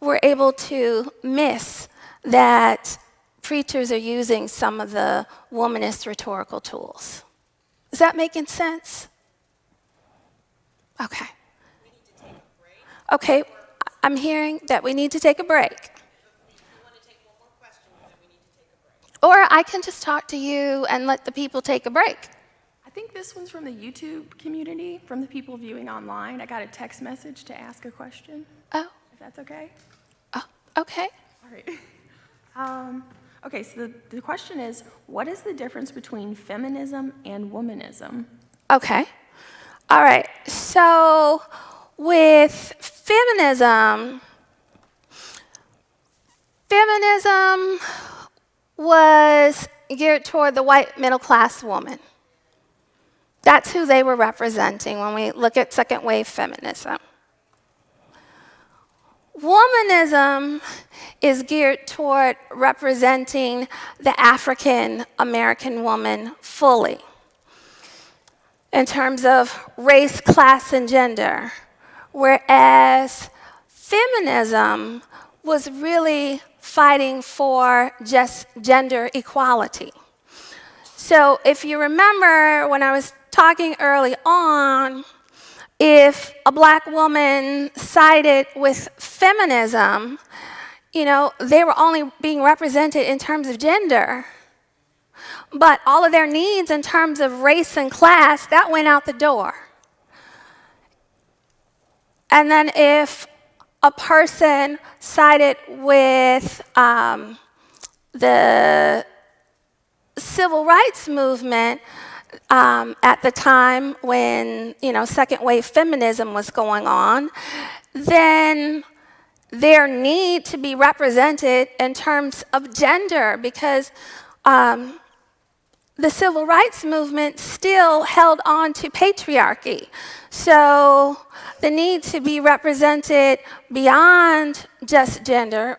we're able to miss that preachers are using some of the womanist rhetorical tools. Is that making sense? Okay. Okay, I'm hearing that we need to take a break. Or I can just talk to you and let the people take a break.
I think this one's from the YouTube community, from the people viewing online. I got a text message to ask a question,
Oh,
if that's okay.
oh, okay.
All right. Okay, so the question is, what is the difference between feminism and womanism?
Okay. All right. So with feminism was geared toward the white middle class woman. That's who they were representing when we look at second wave feminism. Womanism is geared toward representing the African American woman fully in terms of race, class, and gender, whereas feminism was really fighting for just gender equality. So if you remember when I was talking early on, if a black woman sided with feminism, they were only being represented in terms of gender. But all of their needs in terms of race and class, that went out the door. And then if a person sided with the civil rights movement at the time when, second wave feminism was going on, then their need to be represented in terms of gender, because the civil rights movement still held on to patriarchy. So the need to be represented beyond just gender,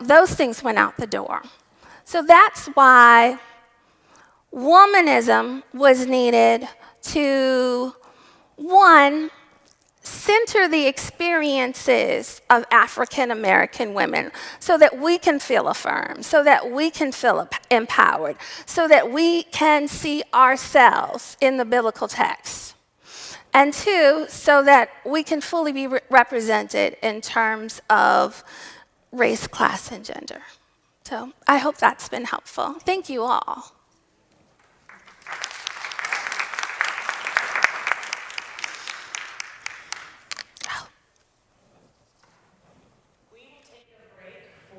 those things went out the door. So that's why womanism was needed to, one, center the experiences of African American women so that we can feel affirmed, so that we can feel empowered, so that we can see ourselves in the biblical text. And two, so that we can fully be represented in terms of race, class, and gender. So I hope that's been helpful. Thank you all.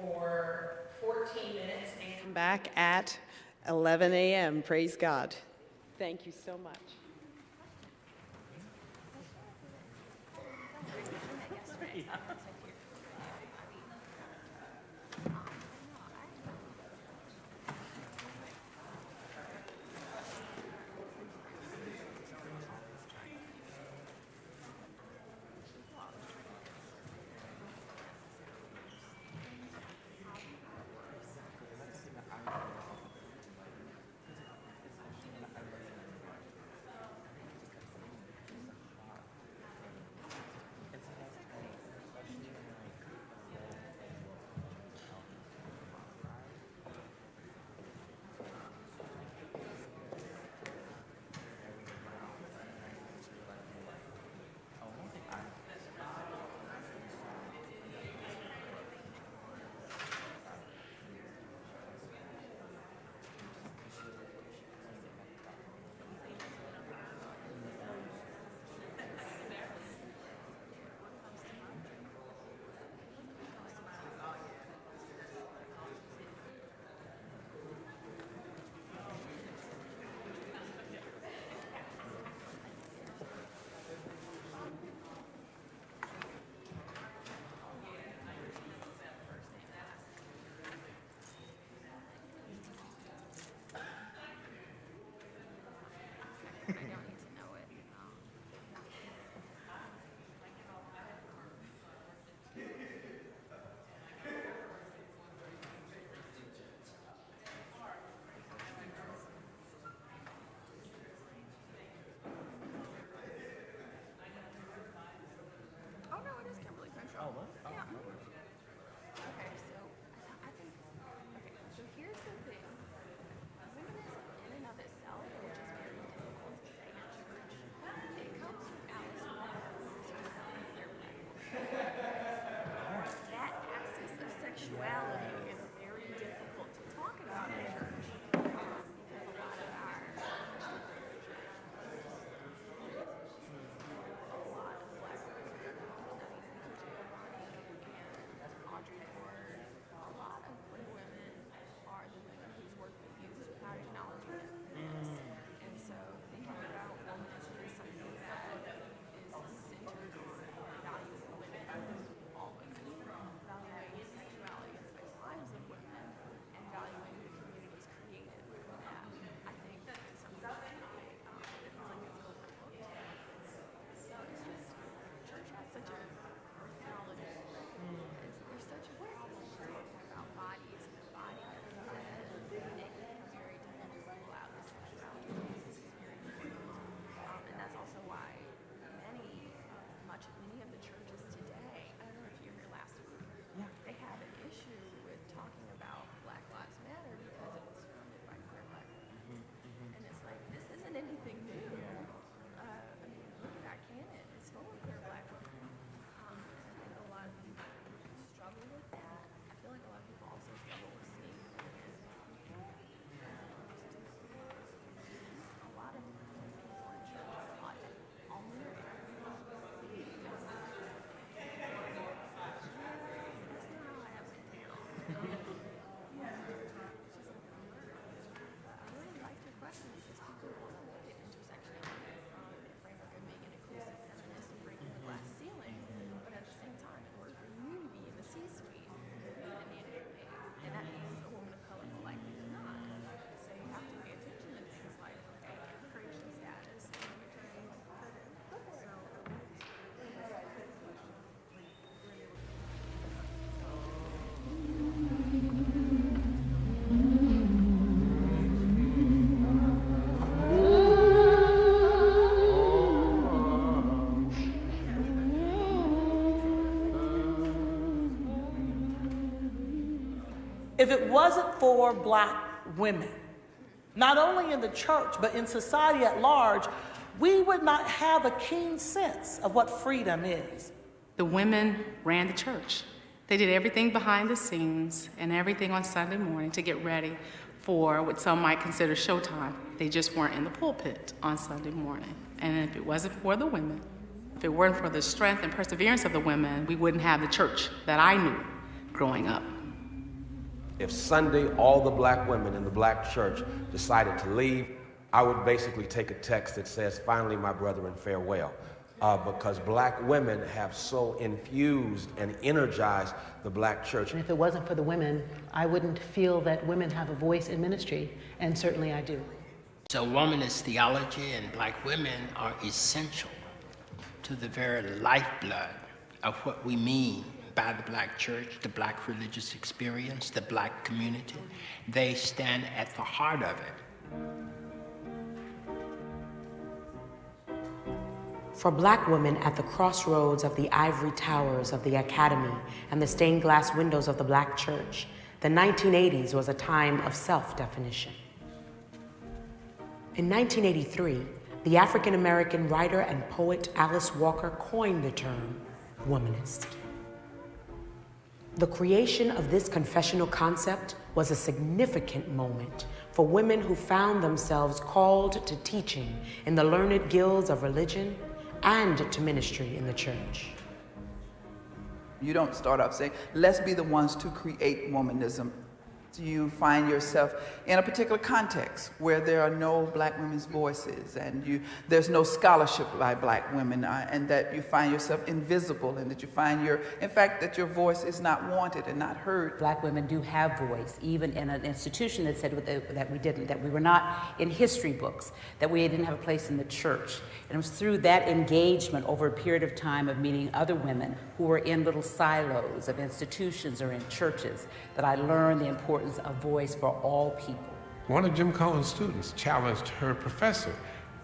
For 14 minutes and come back at 11 a.m. Praise God. Thank you so much.
If it wasn't for black women, not only in the church, but in society at large, we would not have a keen sense of what freedom is.
The women ran the church. They did everything behind the scenes and everything on Sunday morning to get ready for what some might consider showtime. They just weren't in the pulpit on Sunday morning. And if it wasn't for the women, if it weren't for the strength and perseverance of the women, we wouldn't have the church that I knew growing up.
If Sunday all the black women in the black church decided to leave, I would basically take a text that says, "Finally, my brethren, farewell." Because black women have so infused and energized the black church.
And if it wasn't for the women, I wouldn't feel that women have a voice in ministry, and certainly I do.
So womanist theology and black women are essential to the very lifeblood of what we mean by the black church, the black religious experience, the black community. They stand at the heart of it.
For black women at the crossroads of the ivory towers of the academy and the stained glass windows of the black church, the 1980s was a time of self-definition. In 1983, the African-American writer and poet Alice Walker coined the term womanist. The creation of this confessional concept was a significant moment for women who found themselves called to teaching in the learned guilds of religion and to ministry in the church.
You don't start off saying, let's be the ones to create womanism. You find yourself in a particular context where there are no black women's voices and there's no scholarship by black women, and that you find yourself invisible, and that you find that your voice is not wanted and not heard.
Black women do have voice, even in an institution that said that we didn't, that we were not in history books, that we didn't have a place in the church. And it was through that engagement over a period of time of meeting other women who were in little silos of institutions or in churches that I learned the importance of voice for all people.
One of Jim Cohen's students challenged her professor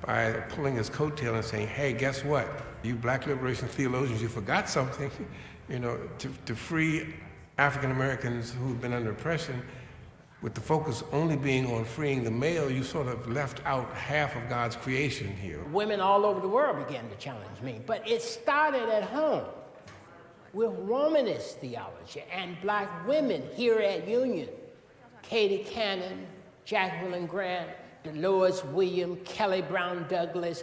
by pulling his coattail and saying, "Hey, guess what? You black liberation theologians, you forgot something. You know, to free African Americans who've been under oppression, with the focus only being on freeing the male, you sort of left out half of God's creation here."
Women all over the world began to challenge me, but it started at home with womanist theology and black women here at Union. Katie Cannon, Jacqueline Grant, Dolores Williams, Kelly Brown Douglas,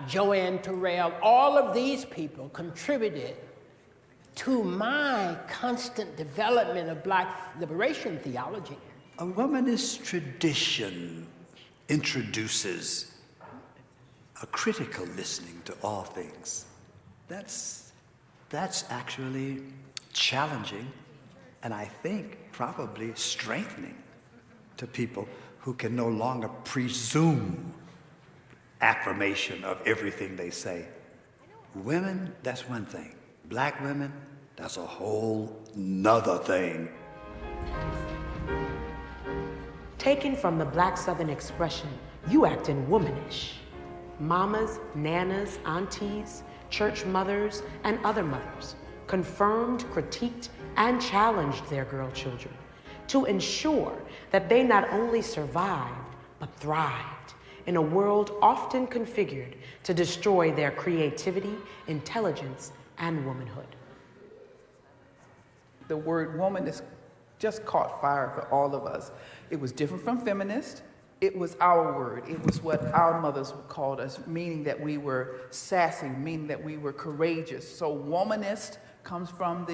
Joanne Terrell, all of these people contributed to my constant development of black liberation theology.
A womanist tradition introduces a critical listening to all things. That's actually challenging, and I think probably strengthening to people who can no longer presume affirmation of everything they say. Women, that's one thing. Black women, that's a whole nother thing.
Taken from the black Southern expression, you acting womanish. Mamas, nanas, aunties, church mothers, and other mothers confirmed, critiqued, and challenged their girl children to ensure that they not only survived, but thrived in a world often configured to destroy their creativity, intelligence, and womanhood.
The word woman is just caught fire for all of us. It was different from feminist. It was our word. It was what our mothers called us, meaning that we were sassy, meaning that we were courageous. So womanist comes from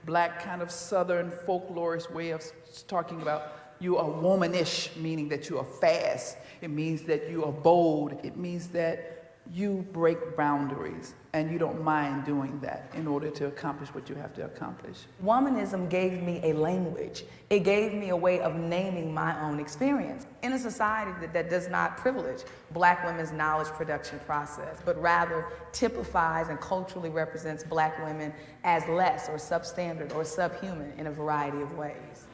black kind of southern folklorist way of talking about you are womanish, meaning that you are fast. It means that you are bold. It means that you break boundaries and you don't mind doing that in order to accomplish what you have to accomplish.
Womanism gave me a language. It gave me a way of naming my own experience. In a society that does not privilege black women's knowledge production process, but rather typifies and culturally represents black women as less or substandard or subhuman in a variety of ways.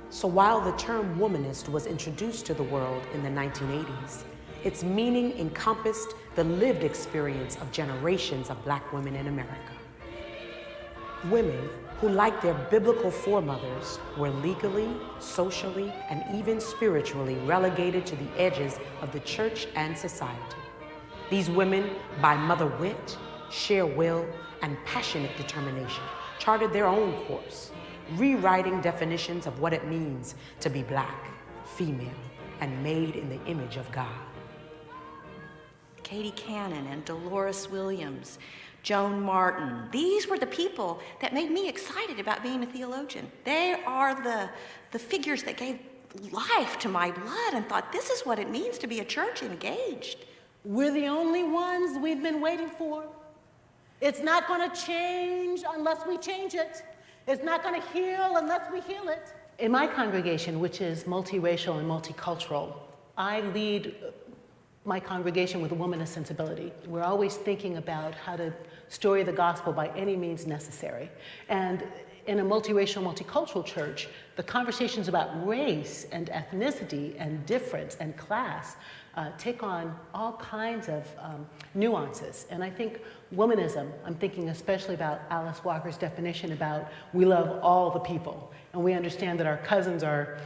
So while the term womanist was introduced to the world in the 1980s, its meaning encompassed the lived experience of generations of black women in America. Women who, like their biblical foremothers, were legally, socially, and even spiritually relegated to the edges of the church and society. These women, by mother wit, sheer will, and passionate determination, charted their own course, rewriting definitions of what it means to be black, female, and made in the image of God.
Katie Cannon and Dolores Williams, Joan Martin. These were the people that made me excited about being a theologian. They are the figures that gave life to my blood and thought, this is what it means to be a church engaged.
We're the only ones we've been waiting for. It's not going to change unless we change it. It's not going to heal unless we heal it. In my congregation, which is multiracial and multicultural, I lead my congregation with a womanist sensibility. We're always thinking about how to story the gospel by any means necessary. And in a multiracial, multicultural church, the conversations about race and ethnicity and difference and class take on all kinds of nuances. And I think womanism, I'm thinking especially about Alice Walker's definition about we love all the people. And we understand that our cousins are,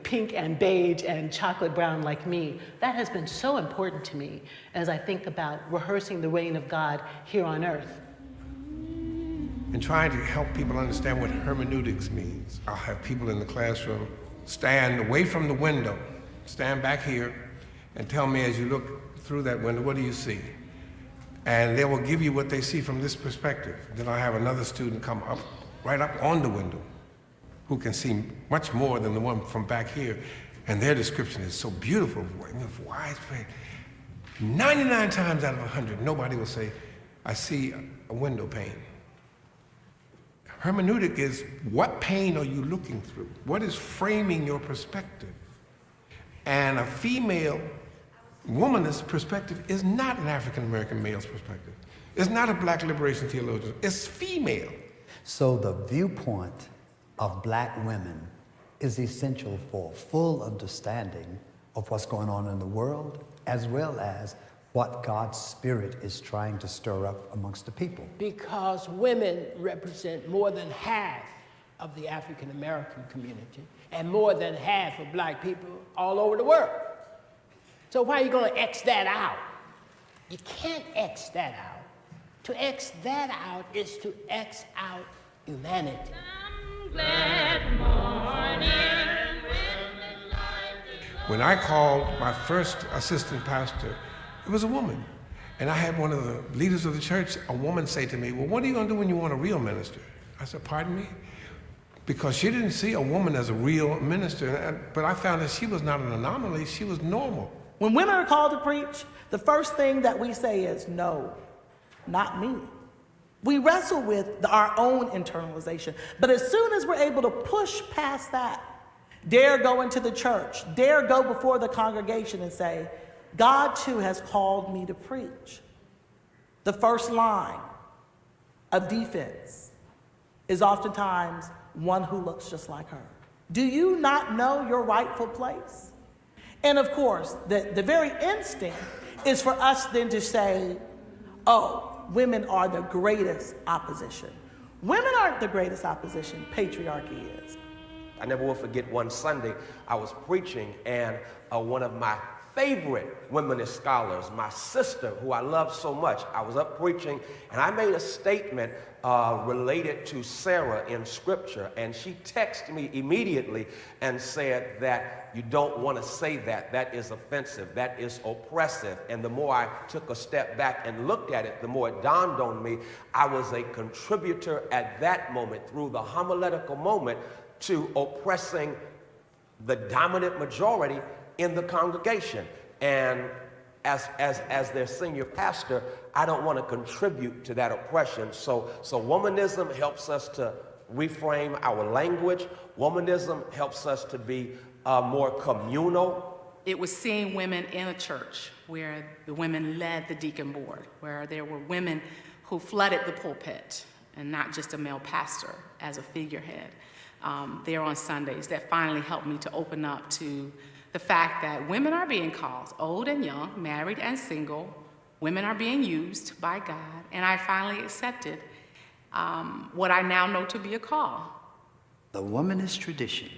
pink and beige and chocolate brown like me. That has been so important to me as I think about rehearsing the reign of God here on earth.
And trying to help people understand what hermeneutics means. I'll have people in the classroom stand away from the window, stand back here, and tell me as you look through that window, what do you see? And they will give you what they see from this perspective. Then I'll have another student come up, right up on the window, who can see much more than the one from back here. And their description is so beautiful, widespread. 99 times out of 100, nobody will say, I see a window pane. Hermeneutic is what pane are you looking through? What is framing your perspective? And a female womanist perspective is not an African-American male's perspective. It's not a black liberation theologian. It's female.
So the viewpoint of black women is essential for full understanding of what's going on in the world, as well as what God's Spirit is trying to stir up amongst the people.
Because women represent more than half of the African American community and more than half of black people all over the world. So why are you going to X that out? You can't X that out. To X that out is to X out humanity.
When I called my first assistant pastor, it was a woman. And I had one of the leaders of the church, a woman, say to me, well, what are you going to do when you want a real minister? I said, pardon me? Because she didn't see a woman as a real minister. But I found that she was not an anomaly, she was normal.
When women are called to preach, the first thing that we say is, no, not me. We wrestle with our own internalization. But as soon as we're able to push past that, dare go into the church, dare go before the congregation and say, God too has called me to preach. The first line of defense is oftentimes one who looks just like her. Do you not know your rightful place? And of course, the very instinct is for us then to say, oh, women are the greatest opposition. Women aren't the greatest opposition, patriarchy is.
I never will forget one Sunday, I was preaching and one of my favorite womanist scholars, my sister, who I love so much. I was up preaching, and I made a statement related to Sarah in Scripture, and she texted me immediately and said that you don't want to say that. That is offensive. That is oppressive. And the more I took a step back and looked at it, the more it dawned on me I was a contributor at that moment, through the homiletical moment, to oppressing the dominant majority in the congregation. And as their senior pastor, I don't want to contribute to that oppression. So womanism helps us to reframe our language. Womanism helps us to be more communal.
It was seeing women in a church where the women led the deacon board, where there were women who flooded the pulpit, and not just a male pastor as a figurehead there on Sundays, that finally helped me to open up to the fact that women are being called, old and young, married and single. Women are being used by God, and I finally accepted what I now know to be a call.
The womanist tradition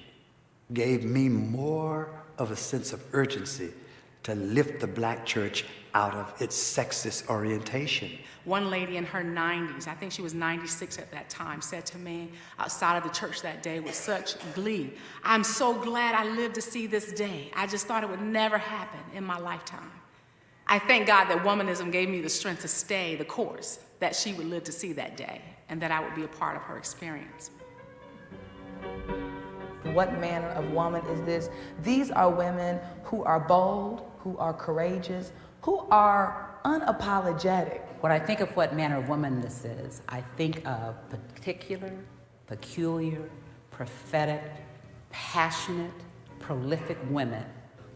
gave me more of a sense of urgency to lift the black church out of its sexist orientation.
One lady in her 90s, I think she was 96 at that time, said to me outside of the church that day with such glee, "I'm so glad I lived to see this day. I just thought it would never happen in my lifetime." I thank God that womanism gave me the strength to stay the course, that she would live to see that day, and that I would be a part of her experience.
What manner of woman is this? These are women who are bold, who are courageous, who are unapologetic.
When I think of what manner of woman this is, I think of particular, peculiar, prophetic, passionate, prolific women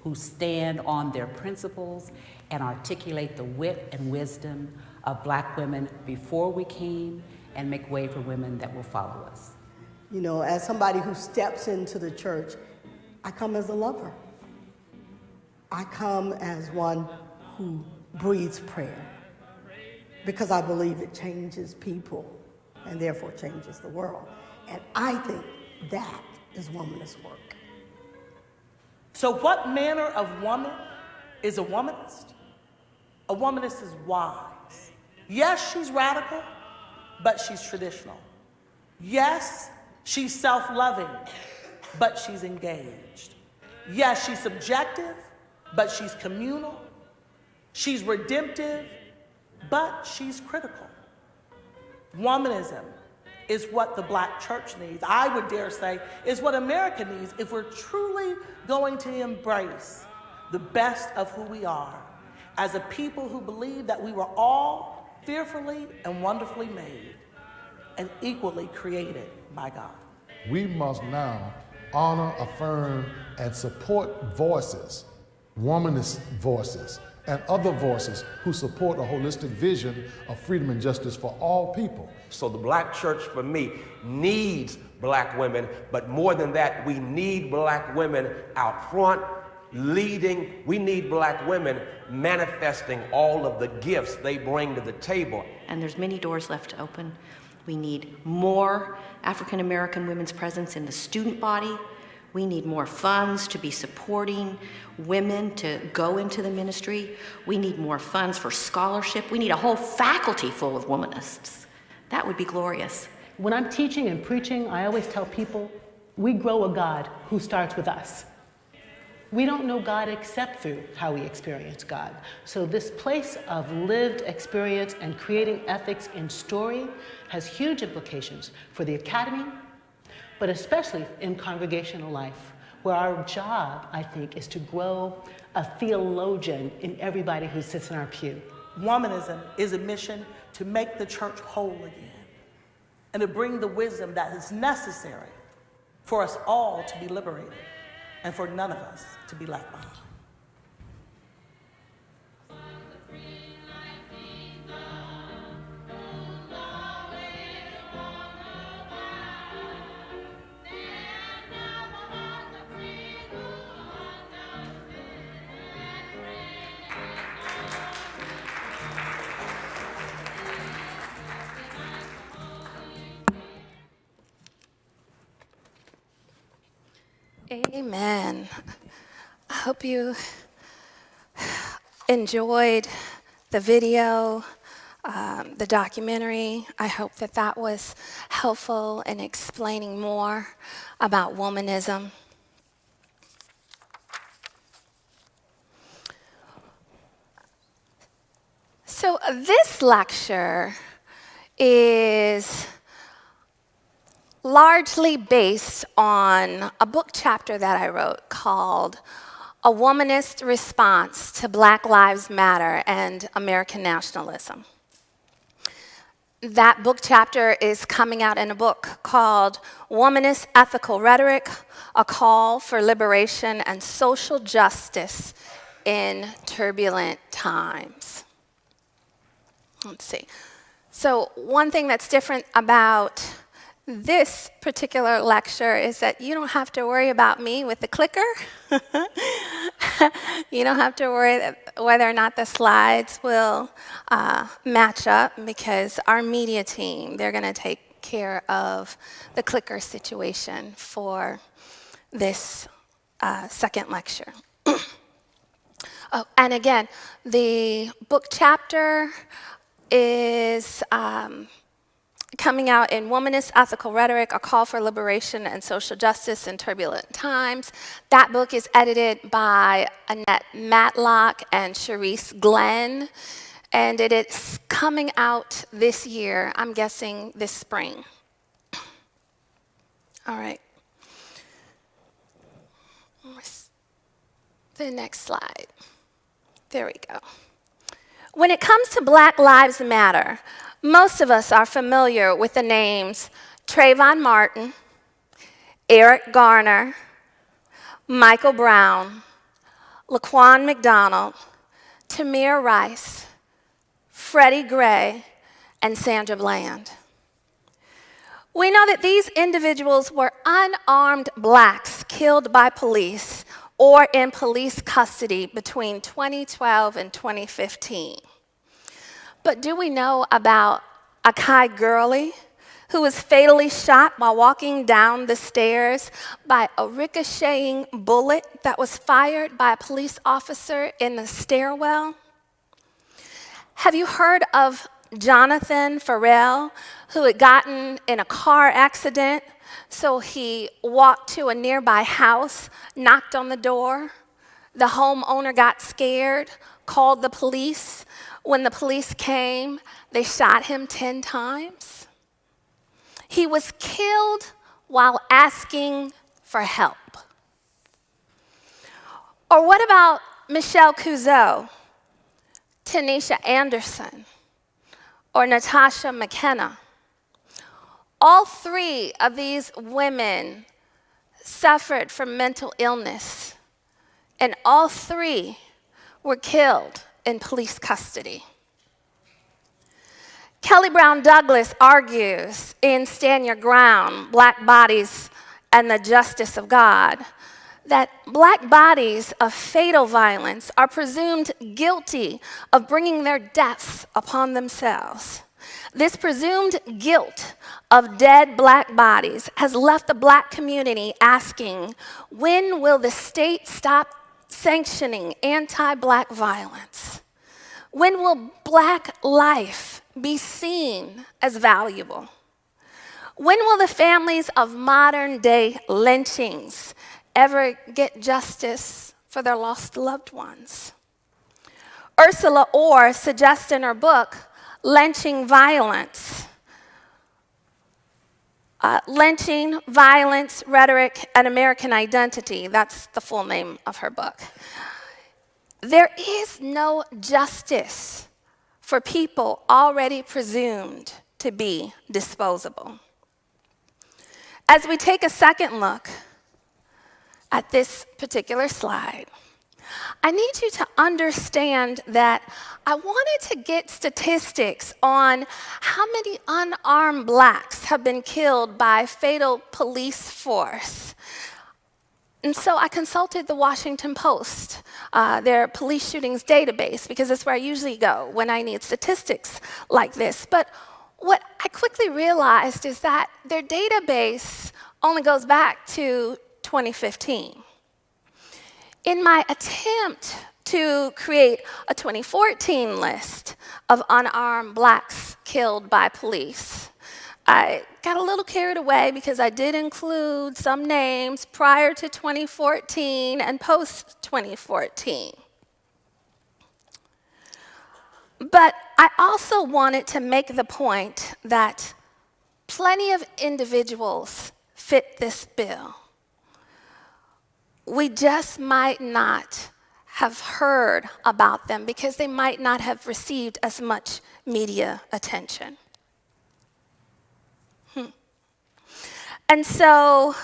who stand on their principles and articulate the wit and wisdom of black women before we came, and make way for women that will follow us.
You know, as somebody who steps into the church, I come as a lover. I come as one who breathes prayer, because I believe it changes people and therefore changes the world. And I think that is womanist work.
So what manner of woman is a womanist? A womanist is wise. Yes, she's radical, but she's traditional. Yes, she's self-loving, but she's engaged. Yes, she's subjective, but she's communal. She's redemptive, but she's critical. Womanism is what the black church needs. I would dare say is what America needs if we're truly going to embrace the best of who we are as a people who believe that we were all fearfully and wonderfully made and equally created by God.
We must now honor, affirm, and support voices, womanist voices, and other voices who support a holistic vision of freedom and justice for all people.
So the black church, for me, needs black women, but more than that, we need black women out front, leading. We need black women manifesting all of the gifts they bring to the table.
And there's many doors left to open. We need more African American women's presence in the student body. We need more funds to be supporting women to go into the ministry. We need more funds for scholarship. We need a whole faculty full of womanists. That would be glorious.
When I'm teaching and preaching, I always tell people, we grow a God who starts with us. We don't know God except through how we experience God. So this place of lived experience and creating ethics in story has huge implications for the academy, but especially in congregational life, where our job, I think, is to grow a theologian in everybody who sits in our pew.
Womanism is a mission to make the church whole again and to bring the wisdom that is necessary for us all to be liberated and for none of us to be left behind.
Amen. I hope you enjoyed the video, the documentary. I hope that that was helpful in explaining more about womanism. So this lecture is largely based on a book chapter that I wrote called A Womanist Response to Black Lives Matter and American Nationalism. That book chapter is coming out in a book called Womanist Ethical Rhetoric, A Call for Liberation and Social Justice in Turbulent Times. Let's see. So one thing that's different about this particular lecture is that you don't have to worry about me with the clicker. You don't have to worry whether or not the slides will match up, because our media team, they're going to take care of the clicker situation for this second lecture. Oh, and again, the book chapter is coming out in Womanist Ethical Rhetoric, A Call for Liberation and Social Justice in Turbulent Times. That book is edited by Annette Matlock and Sharice Glenn, and it is coming out this year, I'm guessing this spring. All right. The next slide. There we go. When it comes to Black Lives Matter, most of us are familiar with the names Trayvon Martin, Eric Garner, Michael Brown, Laquan McDonald, Tamir Rice, Freddie Gray, and Sandra Bland. We know that these individuals were unarmed blacks killed by police or in police custody between 2012 and 2015. But do we know about Akai Gurley, who was fatally shot while walking down the stairs by a ricocheting bullet that was fired by a police officer in the stairwell? Have you heard of Jonathan Farrell, who had gotten in a car accident, so he walked to a nearby house, knocked on the door? The homeowner got scared, called the police. When the police came, they shot him 10 times. He was killed while asking for help. Or what about Michelle Couzeau, Tanisha Anderson, or Natasha McKenna? All three of these women suffered from mental illness, and all three were killed in police custody. Kelly Brown Douglas argues in Stand Your Ground, Black Bodies and the Justice of God, that black bodies of fatal violence are presumed guilty of bringing their deaths upon themselves. This presumed guilt of dead black bodies has left the black community asking, when will the state stop sanctioning anti-black violence? When will black life be seen as valuable? When will the families of modern day lynchings ever get justice for their lost loved ones? Ursula Orr suggests in her book, Lynching, Violence, Rhetoric, and American Identity. That's the full name of her book. There is no justice for people already presumed to be disposable. As we take a second look at this particular slide, I need you to understand that I wanted to get statistics on how many unarmed blacks have been killed by fatal police force. And so I consulted the Washington Post, their police shootings database, because that's where I usually go when I need statistics like this. But what I quickly realized is that their database only goes back to 2015. In my attempt to create a 2014 list of unarmed blacks killed by police. I got a little carried away because I did include some names prior to 2014 and post-2014. But I also wanted to make the point that plenty of individuals fit this bill. We just might not have heard about them because they might not have received as much media attention. And so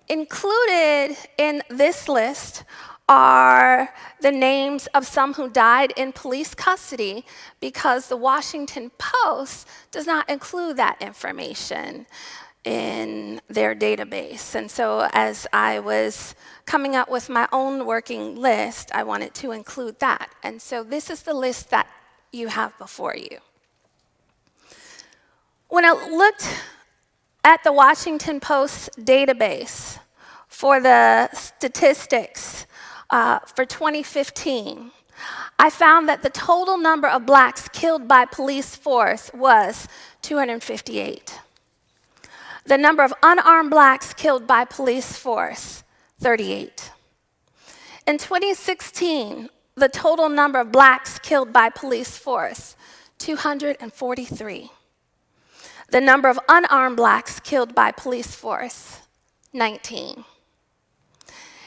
included in this list are the names of some who died in police custody because the Washington Post does not include that information in their database. And so as I was coming up with my own working list, I wanted to include that. And so this is the list that you have before you. When I looked at the Washington Post database for the statistics for 2015, I found that the total number of blacks killed by police force was 258. The number of unarmed blacks killed by police force, 38. In 2016, the total number of blacks killed by police force, 243. The number of unarmed blacks killed by police force, 19.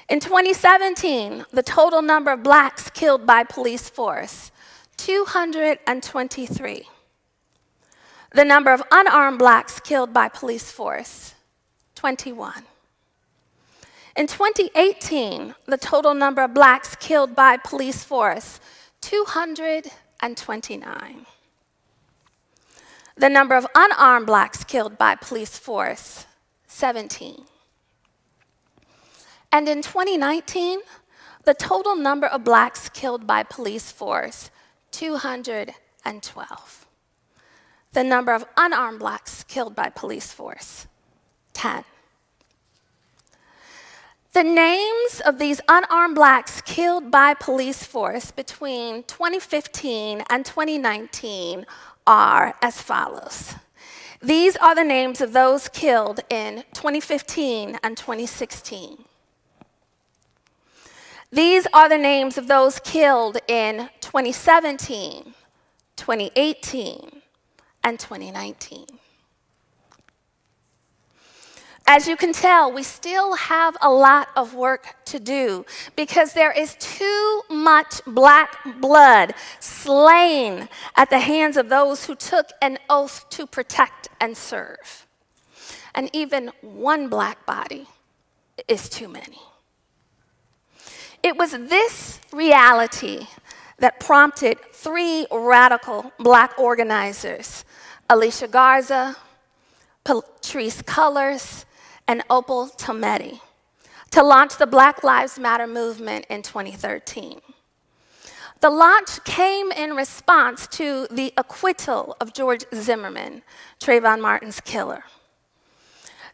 In 2017, the total number of blacks killed by police force, 223. The number of unarmed blacks killed by police force, 21. In 2018, the total number of blacks killed by police force, 229. The number of unarmed blacks killed by police force, 17. And in 2019, the total number of blacks killed by police force, 212. The number of unarmed blacks killed by police force, 10. The names of these unarmed blacks killed by police force between 2015 and 2019 are as follows. These are the names of those killed in 2015 and 2016. These are the names of those killed in 2017, 2018, and 2019. As you can tell, we still have a lot of work to do because there is too much black blood slain at the hands of those who took an oath to protect and serve. And even one black body is too many. It was this reality that prompted three radical black organizers, Alicia Garza, Patrisse Cullors, and Opal Tometi, to launch the Black Lives Matter movement in 2013. The launch came in response to the acquittal of George Zimmerman, Trayvon Martin's killer.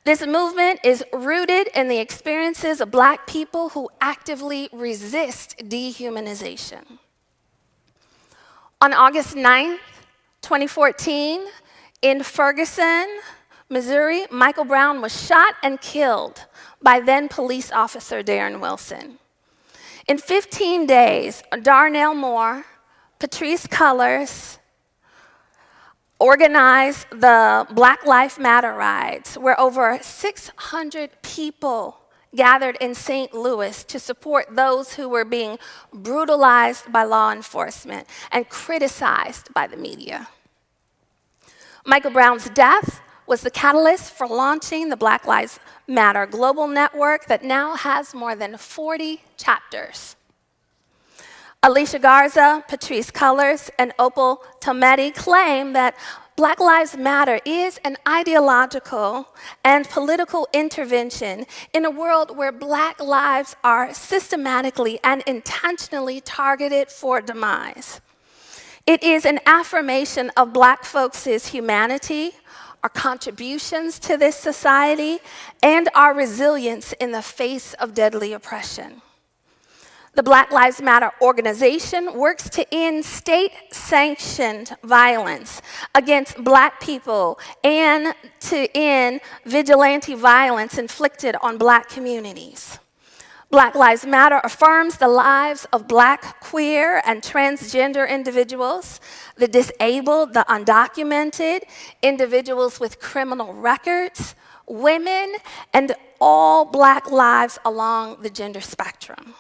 This movement is rooted in the experiences of black people who actively resist dehumanization. On August 9th, 2014, in Ferguson, Missouri, Michael Brown was shot and killed by then police officer Darren Wilson. In 15 days, Darnell Moore, Patrisse Cullors, organized the Black Lives Matter rides, where over 600 people gathered in St. Louis to support those who were being brutalized by law enforcement and criticized by the media. Michael Brown's death was the catalyst for launching the Black Lives Matter global network that now has more than 40 chapters. Alicia Garza, Patrisse Cullors, and Opal Tometi claim that Black Lives Matter is an ideological and political intervention in a world where black lives are systematically and intentionally targeted for demise. It is an affirmation of black folks' humanity, our contributions to this society, and our resilience in the face of deadly oppression. The Black Lives Matter organization works to end state-sanctioned violence against Black people and to end vigilante violence inflicted on Black communities. Black Lives Matter affirms the lives of Black, queer, and transgender individuals, the disabled, the undocumented, individuals with criminal records, women, and all Black lives along the gender spectrum.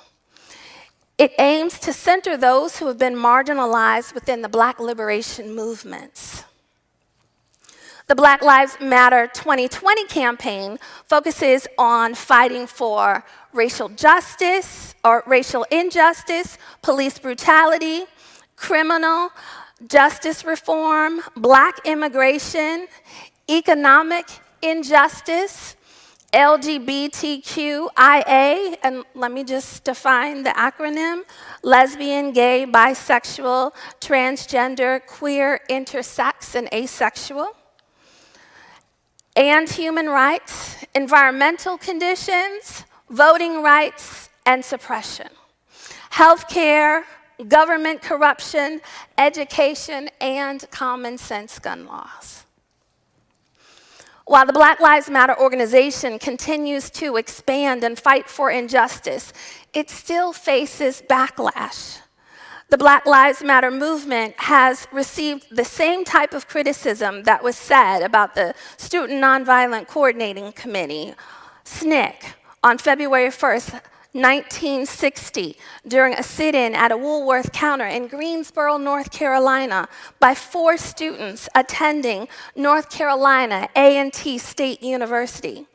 It aims to center those who have been marginalized within the Black liberation movements. The Black Lives Matter 2020 campaign focuses on fighting for racial justice or racial injustice, police brutality, criminal justice reform, Black immigration, economic injustice, LGBTQIA, and let me just define the acronym: lesbian, gay, bisexual, transgender, queer, intersex, and asexual. And human rights, environmental conditions, voting rights, and suppression. Healthcare, government corruption, education, and common sense gun laws. While the Black Lives Matter organization continues to expand and fight for injustice, it still faces backlash. The Black Lives Matter movement has received the same type of criticism that was said about the Student Nonviolent Coordinating Committee, SNCC, on February 1st, 1960, during a sit-in at a Woolworth counter in Greensboro, North Carolina, by 4 students attending North Carolina A&T State University.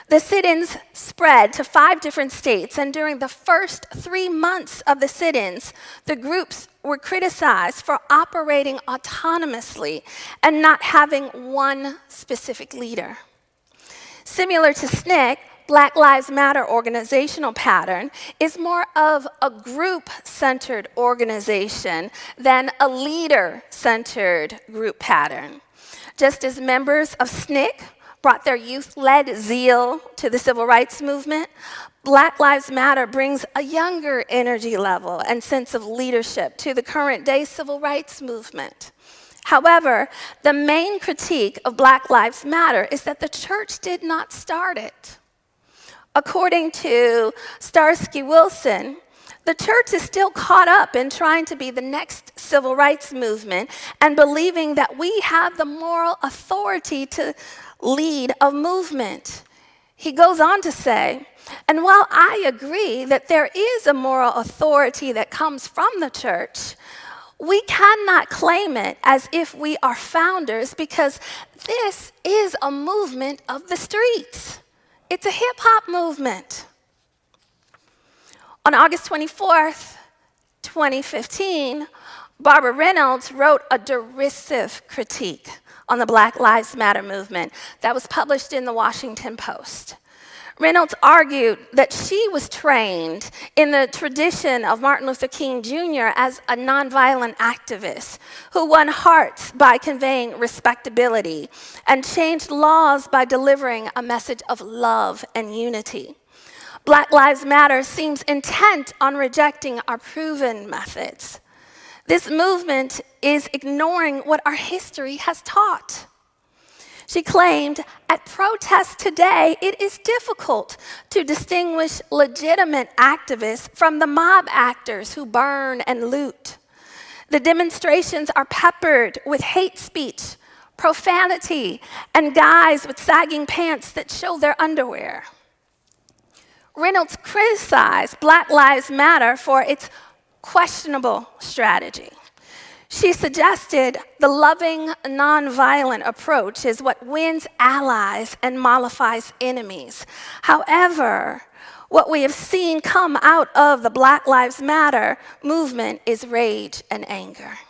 The sit-ins spread to 5 different states, and during the first 3 months of the sit-ins, the groups were criticized for operating autonomously and not having one specific leader. Similar to SNCC, Black Lives Matter organizational pattern is more of a group-centered organization than a leader-centered group pattern. Just as members of SNCC brought their youth-led zeal to the civil rights movement, Black Lives Matter brings a younger energy level and sense of leadership to the current-day civil rights movement. However, the main critique of Black Lives Matter is that the church did not start it. According to Starsky-Wilson, the church is still caught up in trying to be the next civil rights movement and believing that we have the moral authority to lead a movement. He goes on to say, and while I agree that there is a moral authority that comes from the church, we cannot claim it as if we are founders because this is a movement of the streets. It's a hip-hop movement. On August 24th, 2015, Barbara Reynolds wrote a derisive critique on the Black Lives Matter movement that was published in the Washington Post. Reynolds argued that she was trained in the tradition of Martin Luther King Jr. as a nonviolent activist who won hearts by conveying respectability and changed laws by delivering a message of love and unity. Black Lives Matter seems intent on rejecting our proven methods. This movement is ignoring what our history has taught. She claimed, at protests today, it is difficult to distinguish legitimate activists from the mob actors who burn and loot. The demonstrations are peppered with hate speech, profanity, and guys with sagging pants that show their underwear. Reynolds criticized Black Lives Matter for its questionable strategy. She suggested the loving, nonviolent approach is what wins allies and mollifies enemies. However, what we have seen come out of the Black Lives Matter movement is rage and anger.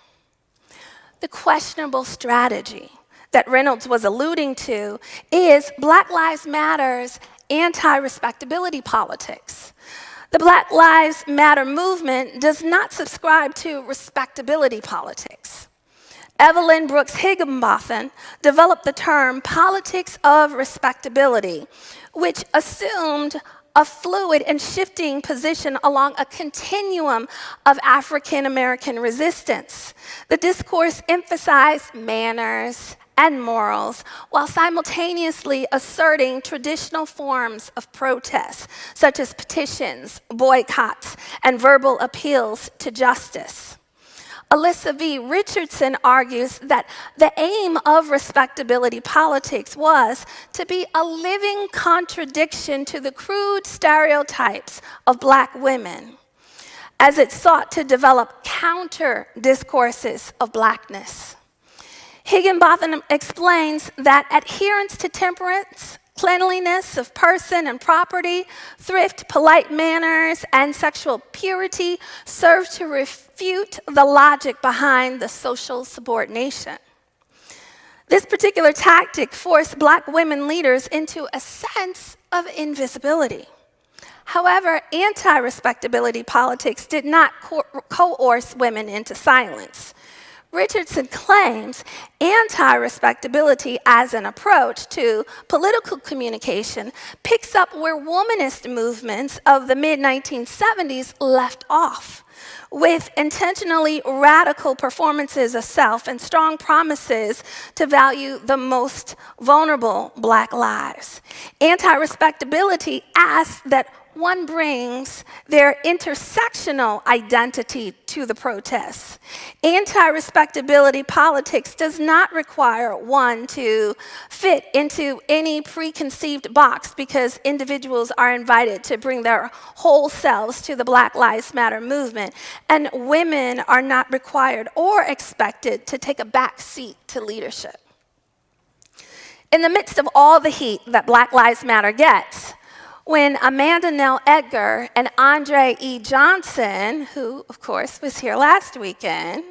The questionable strategy that Reynolds was alluding to is Black Lives Matter's anti-respectability politics. The Black Lives Matter movement does not subscribe to respectability politics. Evelyn Brooks Higginbotham developed the term politics of respectability, which assumed a fluid and shifting position along a continuum of African American resistance. The discourse emphasized manners and morals while simultaneously asserting traditional forms of protest, such as petitions, boycotts, and verbal appeals to justice. Alyssa V. Richardson argues that the aim of respectability politics was to be a living contradiction to the crude stereotypes of Black women, as it sought to develop counter discourses of Blackness. Higginbotham explains that adherence to temperance, cleanliness of person and property, thrift, polite manners, and sexual purity serve to refute the logic behind the social subordination. This particular tactic forced Black women leaders into a sense of invisibility. However, anti-respectability politics did not coerce women into silence. Richardson claims anti-respectability as an approach to political communication picks up where womanist movements of the mid-1970s left off, with intentionally radical performances of self and strong promises to value the most vulnerable Black lives. Anti-respectability asks that one brings their intersectional identity to the protests. Anti-respectability politics does not require one to fit into any preconceived box because individuals are invited to bring their whole selves to the Black Lives Matter movement, and women are not required or expected to take a back seat to leadership. In the midst of all the heat that Black Lives Matter gets, when Amanda Nell Edgar and Andre E. Johnson, who of course was here last weekend,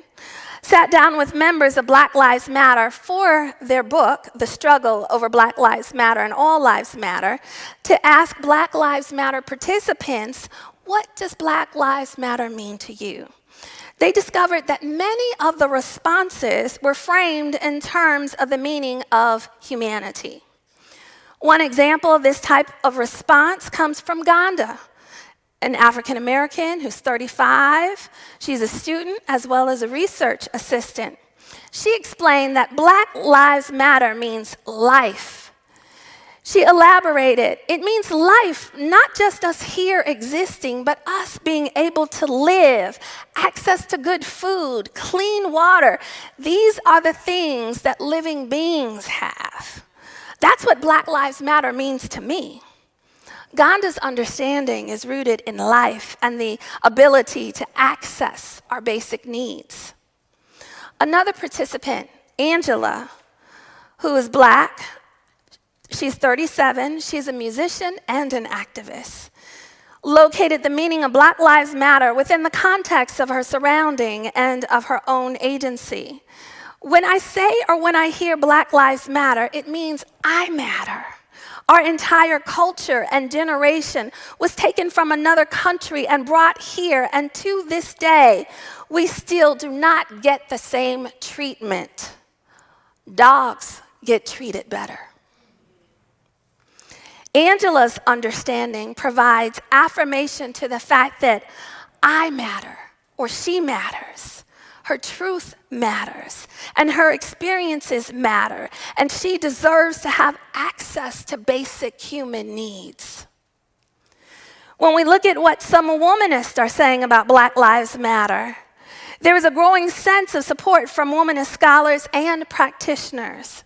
sat down with members of Black Lives Matter for their book, The Struggle Over Black Lives Matter and All Lives Matter, to ask Black Lives Matter participants, what does Black Lives Matter mean to you? They discovered that many of the responses were framed in terms of the meaning of humanity. One example of this type of response comes from Gonda, an African American who's 35. She's a student as well as a research assistant. She explained that Black Lives Matter means life. She elaborated, it means life, not just us here existing, but us being able to live, access to good food, clean water. These are the things that living beings have. That's what Black Lives Matter means to me. Gonda's understanding is rooted in life and the ability to access our basic needs. Another participant, Angela, who is Black, she's 37, she's a musician and an activist, located the meaning of Black Lives Matter within the context of her surrounding and of her own agency. When I say or when I hear Black Lives Matter, it means I matter. Our entire culture and generation was taken from another country and brought here, and to this day, we still do not get the same treatment. Dogs get treated better. Angela's understanding provides affirmation to the fact that I matter, or she matters. Her truth matters, and her experiences matter, and she deserves to have access to basic human needs. When we look at what some womanists are saying about Black Lives Matter, there is a growing sense of support from womanist scholars and practitioners.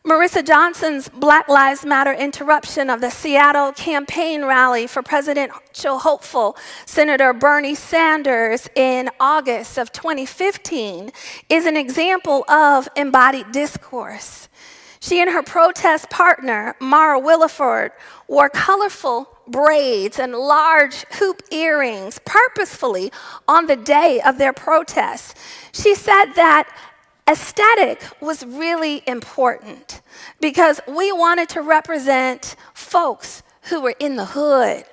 Marissa Johnson's Black Lives Matter interruption of the Seattle campaign rally for presidential hopeful Senator Bernie Sanders in August of 2015 is an example of embodied discourse. She and her protest partner, Mara Williford, wore colorful braids and large hoop earrings purposefully on the day of their protest. She said that aesthetic was really important because we wanted to represent folks who were in the hood.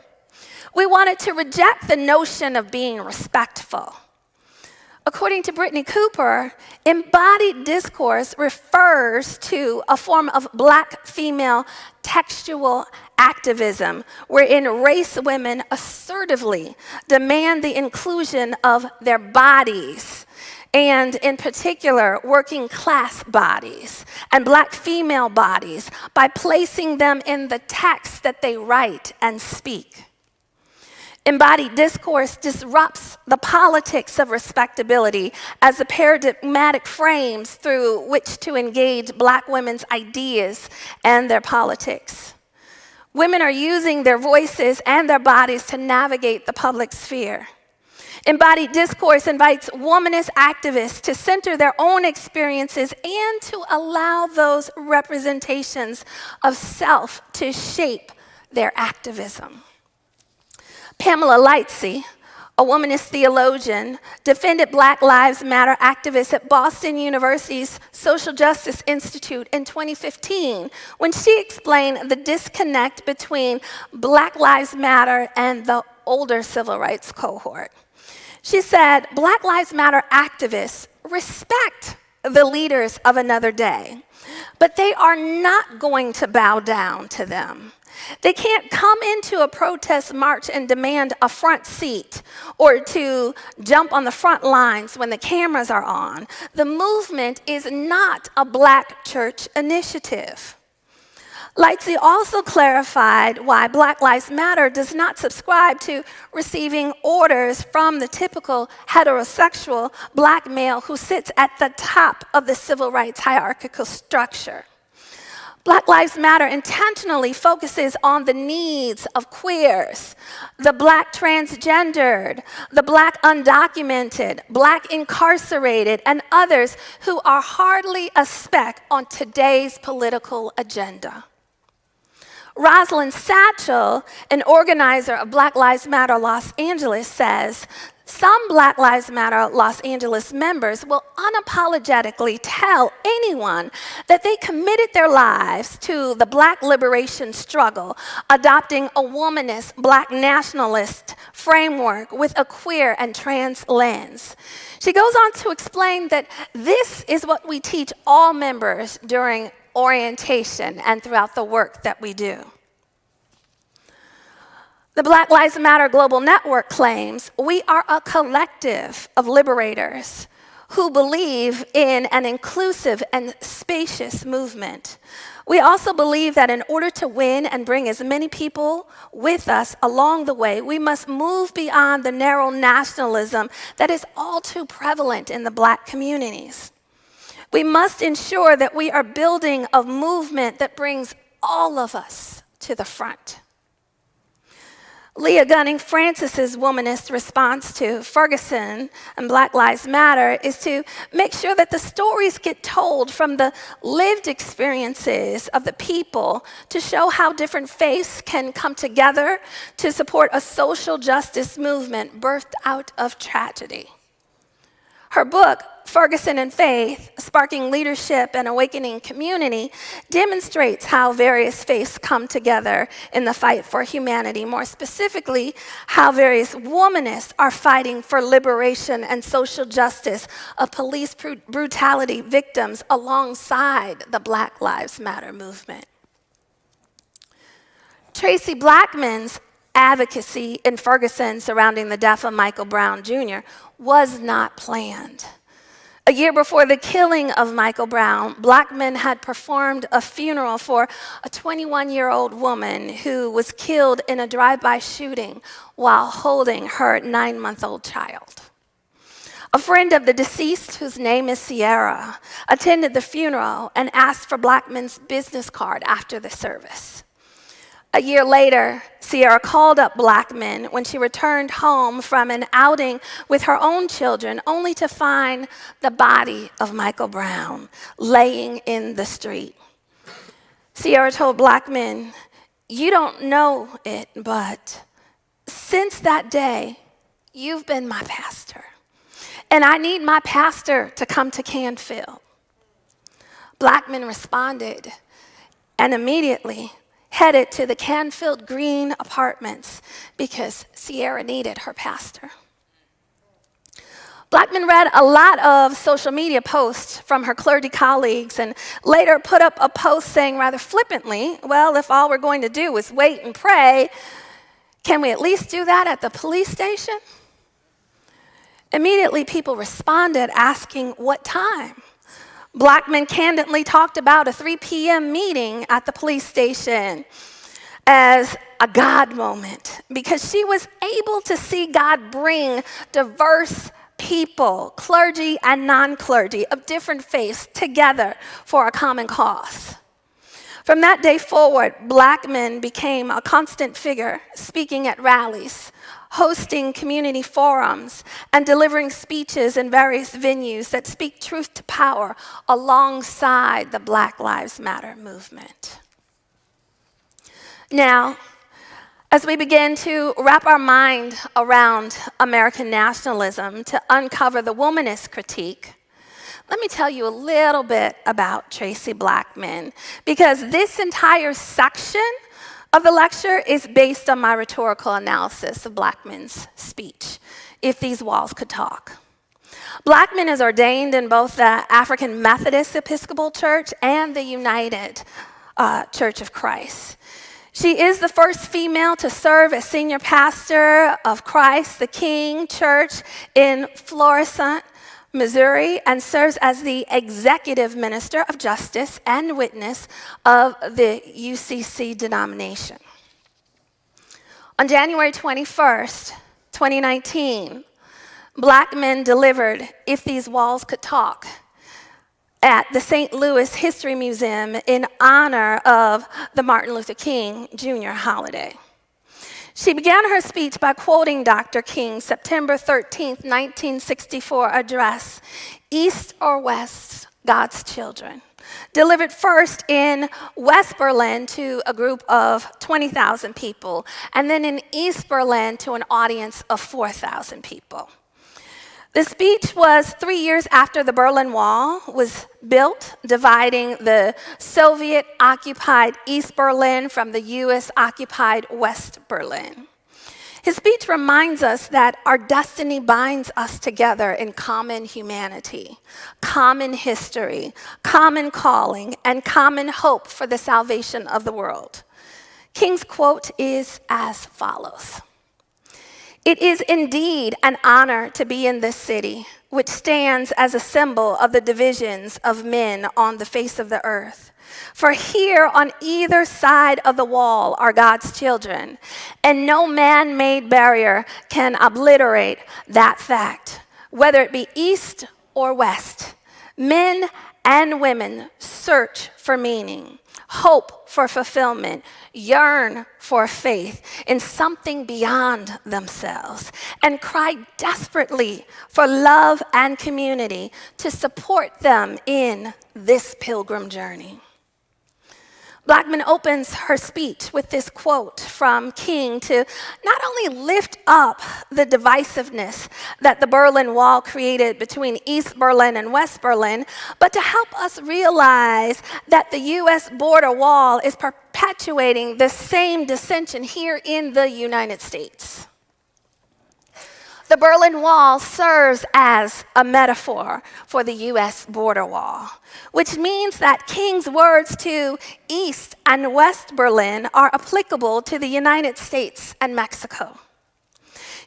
We wanted to reject the notion of being respectful. According to Brittany Cooper, embodied discourse refers to a form of Black female textual activism wherein race women assertively demand the inclusion of their bodies, and in particular, working class bodies and Black female bodies, by placing them in the text that they write and speak. Embodied discourse disrupts the politics of respectability as the paradigmatic frames through which to engage Black women's ideas and their politics. Women are using their voices and their bodies to navigate the public sphere. Embodied discourse invites womanist activists to center their own experiences and to allow those representations of self to shape their activism. Pamela Lightsey, a womanist theologian, defended Black Lives Matter activists at Boston University's Social Justice Institute in 2015 when she explained the disconnect between Black Lives Matter and the older civil rights cohort. She said, Black Lives Matter activists respect the leaders of another day, but they are not going to bow down to them. They can't come into a protest march and demand a front seat or to jump on the front lines when the cameras are on. The movement is not a Black church initiative. Lightsey also clarified why Black Lives Matter does not subscribe to receiving orders from the typical heterosexual Black male who sits at the top of the civil rights hierarchical structure. Black Lives Matter intentionally focuses on the needs of queers, the Black transgendered, the Black undocumented, Black incarcerated, and others who are hardly a speck on today's political agenda. Rosalind Satchel, an organizer of Black Lives Matter Los Angeles, says, some Black Lives Matter Los Angeles members will unapologetically tell anyone that they committed their lives to the Black liberation struggle, adopting a womanist Black nationalist framework with a queer and trans lens. She goes on to explain that this is what we teach all members during orientation and throughout the work that we do. The Black Lives Matter Global Network claims we are a collective of liberators who believe in an inclusive and spacious movement. We also believe that in order to win and bring as many people with us along the way, we must move beyond the narrow nationalism that is all too prevalent in the Black communities. We must ensure that we are building a movement that brings all of us to the front. Leah Gunning Francis's womanist response to Ferguson and Black Lives Matter is to make sure that the stories get told from the lived experiences of the people to show how different faiths can come together to support a social justice movement birthed out of tragedy. Her book, Ferguson and Faith, Sparking Leadership and Awakening Community, demonstrates how various faiths come together in the fight for humanity. More specifically, how various womanists are fighting for liberation and social justice of police brutality victims alongside the Black Lives Matter movement. Tracy Blackman's advocacy in Ferguson surrounding the death of Michael Brown Jr. was not planned. A year before the killing of Michael Brown, Blackman had performed a funeral for a 21-year-old woman who was killed in a drive-by shooting while holding her 9-month-old child. A friend of the deceased, whose name is Sierra, attended the funeral and asked for Blackman's business card after the service. A year later, Sierra called up Blackman when she returned home from an outing with her own children, only to find the body of Michael Brown laying in the street. Sierra told Blackman, "You don't know it, but since that day, you've been my pastor, and I need my pastor to come to Canfield." Blackman responded and immediately headed to the Canfield Green Apartments because Sierra needed her pastor. Blackman read a lot of social media posts from her clergy colleagues and later put up a post saying rather flippantly, well, if all we're going to do is wait and pray, can we at least do that at the police station? Immediately, people responded asking what time. Blackman candidly talked about a 3 p.m. meeting at the police station as a God moment because she was able to see God bring diverse people, clergy and non-clergy of different faiths together for a common cause. From that day forward, Blackman became a constant figure, speaking at rallies, hosting community forums, and delivering speeches in various venues that speak truth to power alongside the Black Lives Matter movement. Now, as we begin to wrap our mind around American nationalism to uncover the womanist critique, let me tell you a little bit about Tracy Blackman, because this entire section of the lecture is based on my rhetorical analysis of Blackman's speech, If These Walls Could Talk. Blackman is ordained in both the African Methodist Episcopal Church and the United Church of Christ. She is the first female to serve as senior pastor of Christ the King Church in Florissant, Missouri, and serves as the executive minister of justice and witness of the UCC denomination. On January 21st, 2019, Blackman delivered If These Walls Could Talk at the St. Louis History Museum in honor of the Martin Luther King Jr. holiday. She began her speech by quoting Dr. King's September 13, 1964 address, East or West, God's Children, delivered first in West Berlin to a group of 20,000 people, and then in East Berlin to an audience of 4,000 people. The speech was 3 years after the Berlin Wall was built, dividing the Soviet-occupied East Berlin from the US-occupied West Berlin. His speech reminds us that our destiny binds us together in common humanity, common history, common calling, and common hope for the salvation of the world. King's quote is as follows. It is indeed an honor to be in this city, which stands as a symbol of the divisions of men on the face of the earth. For here on either side of the wall are God's children, and no man-made barrier can obliterate that fact. Whether it be east or west, men and women search for meaning, hope for fulfillment, yearn for faith in something beyond themselves, and cry desperately for love and community to support them in this pilgrim journey. Blackman opens her speech with this quote from King to not only lift up the divisiveness that the Berlin Wall created between East Berlin and West Berlin, but to help us realize that the U.S. border wall is perpetuating the same dissension here in the United States. The Berlin Wall serves as a metaphor for the U.S. border wall, which means that King's words to East and West Berlin are applicable to the United States and Mexico.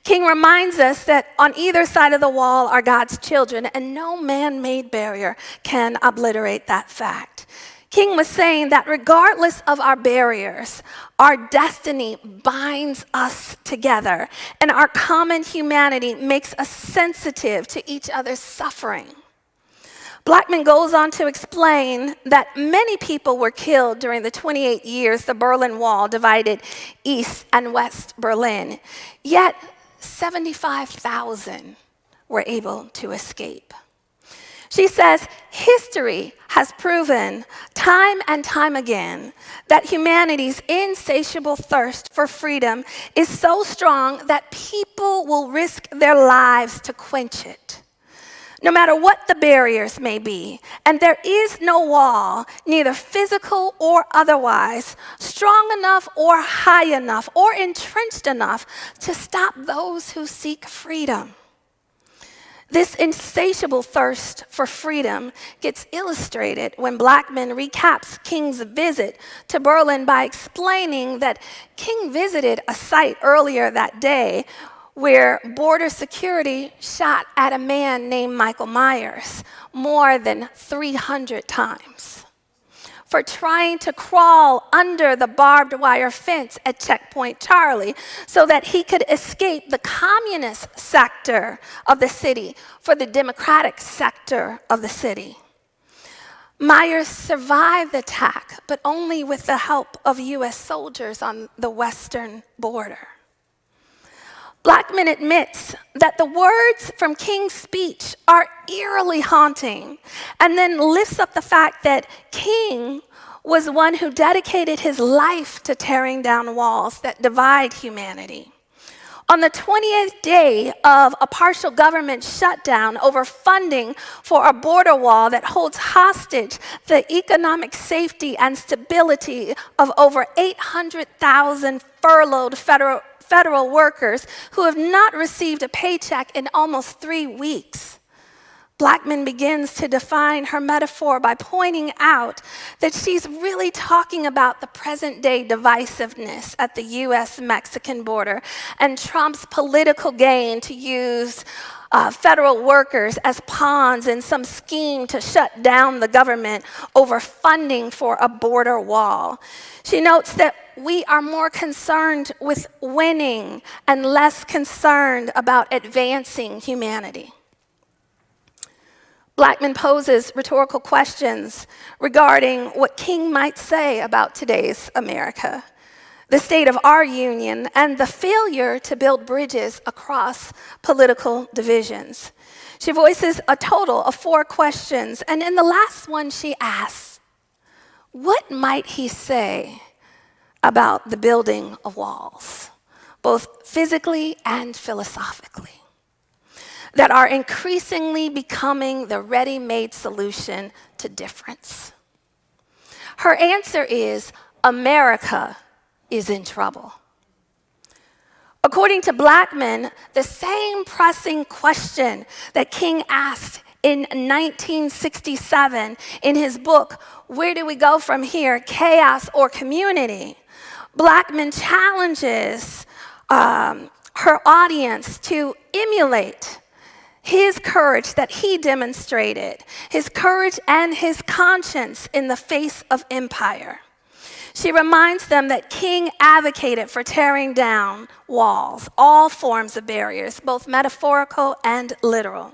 King reminds us that on either side of the wall are God's children, and no man-made barrier can obliterate that fact. King was saying that regardless of our barriers, our destiny binds us together, and our common humanity makes us sensitive to each other's suffering. Blackman goes on to explain that many people were killed during the 28 years the Berlin Wall divided East and West Berlin, yet 75,000 were able to escape. She says, history has proven time and time again that humanity's insatiable thirst for freedom is so strong that people will risk their lives to quench it, no matter what the barriers may be. And there is no wall, neither physical or otherwise, strong enough or high enough or entrenched enough to stop those who seek freedom. This insatiable thirst for freedom gets illustrated when Blackman recaps King's visit to Berlin by explaining that King visited a site earlier that day where border security shot at a man named Michael Myers more than 300 times for trying to crawl under the barbed wire fence at Checkpoint Charlie so that he could escape the communist sector of the city for the democratic sector of the city. Myers survived the attack, but only with the help of U.S. soldiers on the western border. Blackman admits that the words from King's speech are eerily haunting, and then lifts up the fact that King was one who dedicated his life to tearing down walls that divide humanity. On the 20th day of a partial government shutdown over funding for a border wall that holds hostage the economic safety and stability of over 800,000 furloughed federal workers who have not received a paycheck in almost 3 weeks, Blackman begins to define her metaphor by pointing out that she's really talking about the present-day divisiveness at the U.S.-Mexican border and Trump's political gain to use federal workers as pawns in some scheme to shut down the government over funding for a border wall. She notes that we are more concerned with winning and less concerned about advancing humanity. Blackman poses rhetorical questions regarding what King might say about today's America, the state of our union, and the failure to build bridges across political divisions. She voices a total of 4 questions, and in the last one she asks, what might he say about the building of walls, both physically and philosophically, that are increasingly becoming the ready-made solution to difference? Her answer is, America is in trouble. According to Blackman, the same pressing question that King asked in 1967 in his book, Where Do We Go From Here, Chaos or Community? Blackman challenges her audience to emulate his courage that he demonstrated, his courage and his conscience in the face of empire. She reminds them that King advocated for tearing down walls, all forms of barriers, both metaphorical and literal.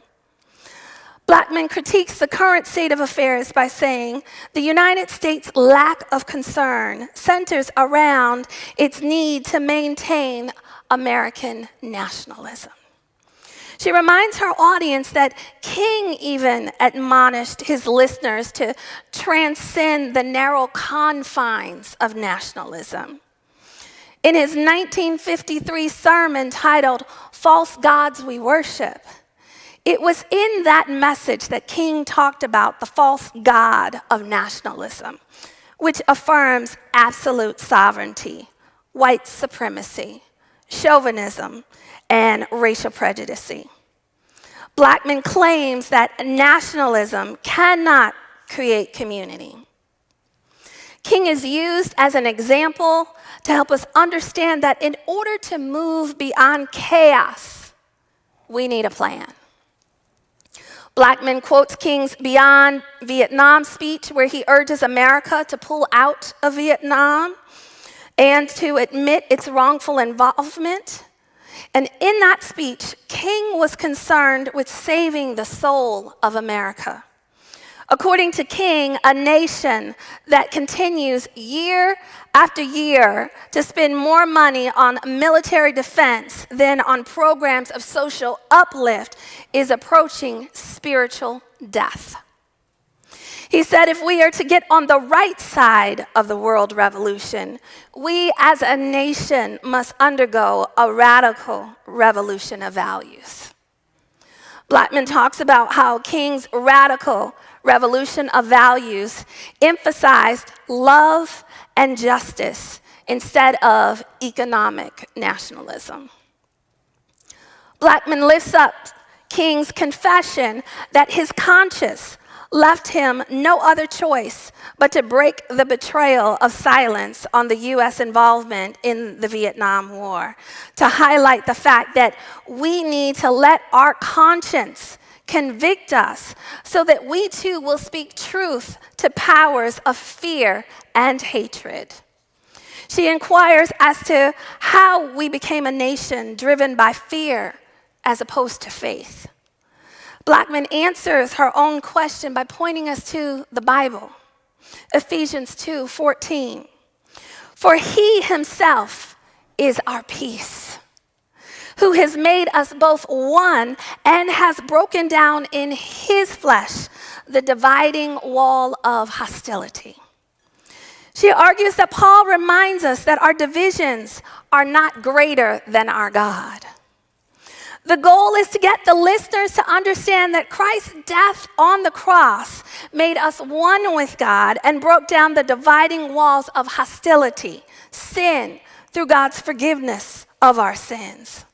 Blackman critiques the current state of affairs by saying the United States' lack of concern centers around its need to maintain American nationalism. She reminds her audience that King even admonished his listeners to transcend the narrow confines of nationalism. In his 1953 sermon titled, False Gods We Worship, it was in that message that King talked about the false god of nationalism, which affirms absolute sovereignty, white supremacy, chauvinism, and racial prejudice. Blackman claims that nationalism cannot create community. King is used as an example to help us understand that in order to move beyond chaos, we need a plan. Blackman quotes King's Beyond Vietnam speech, where he urges America to pull out of Vietnam and to admit its wrongful involvement. And in that speech, King was concerned with saving the soul of America. According to King, a nation that continues year after year to spend more money on military defense than on programs of social uplift is approaching spiritual death. He said if we are to get on the right side of the world revolution, we as a nation must undergo a radical revolution of values. Blackman talks about how King's radical revolution of values emphasized love and justice instead of economic nationalism. Blackman lifts up King's confession that his conscience left him no other choice but to break the betrayal of silence on the U.S. involvement in the Vietnam War, to highlight the fact that we need to let our conscience convict us so that we too will speak truth to powers of fear and hatred. She inquires as to how we became a nation driven by fear as opposed to faith. Blackman answers her own question by pointing us to the Bible. Ephesians 2:14. For he himself is our peace, who has made us both one and has broken down in his flesh the dividing wall of hostility. She argues that Paul reminds us that our divisions are not greater than our God. The goal is to get the listeners to understand that Christ's death on the cross made us one with God and broke down the dividing walls of hostility, sin, through God's forgiveness of our sins.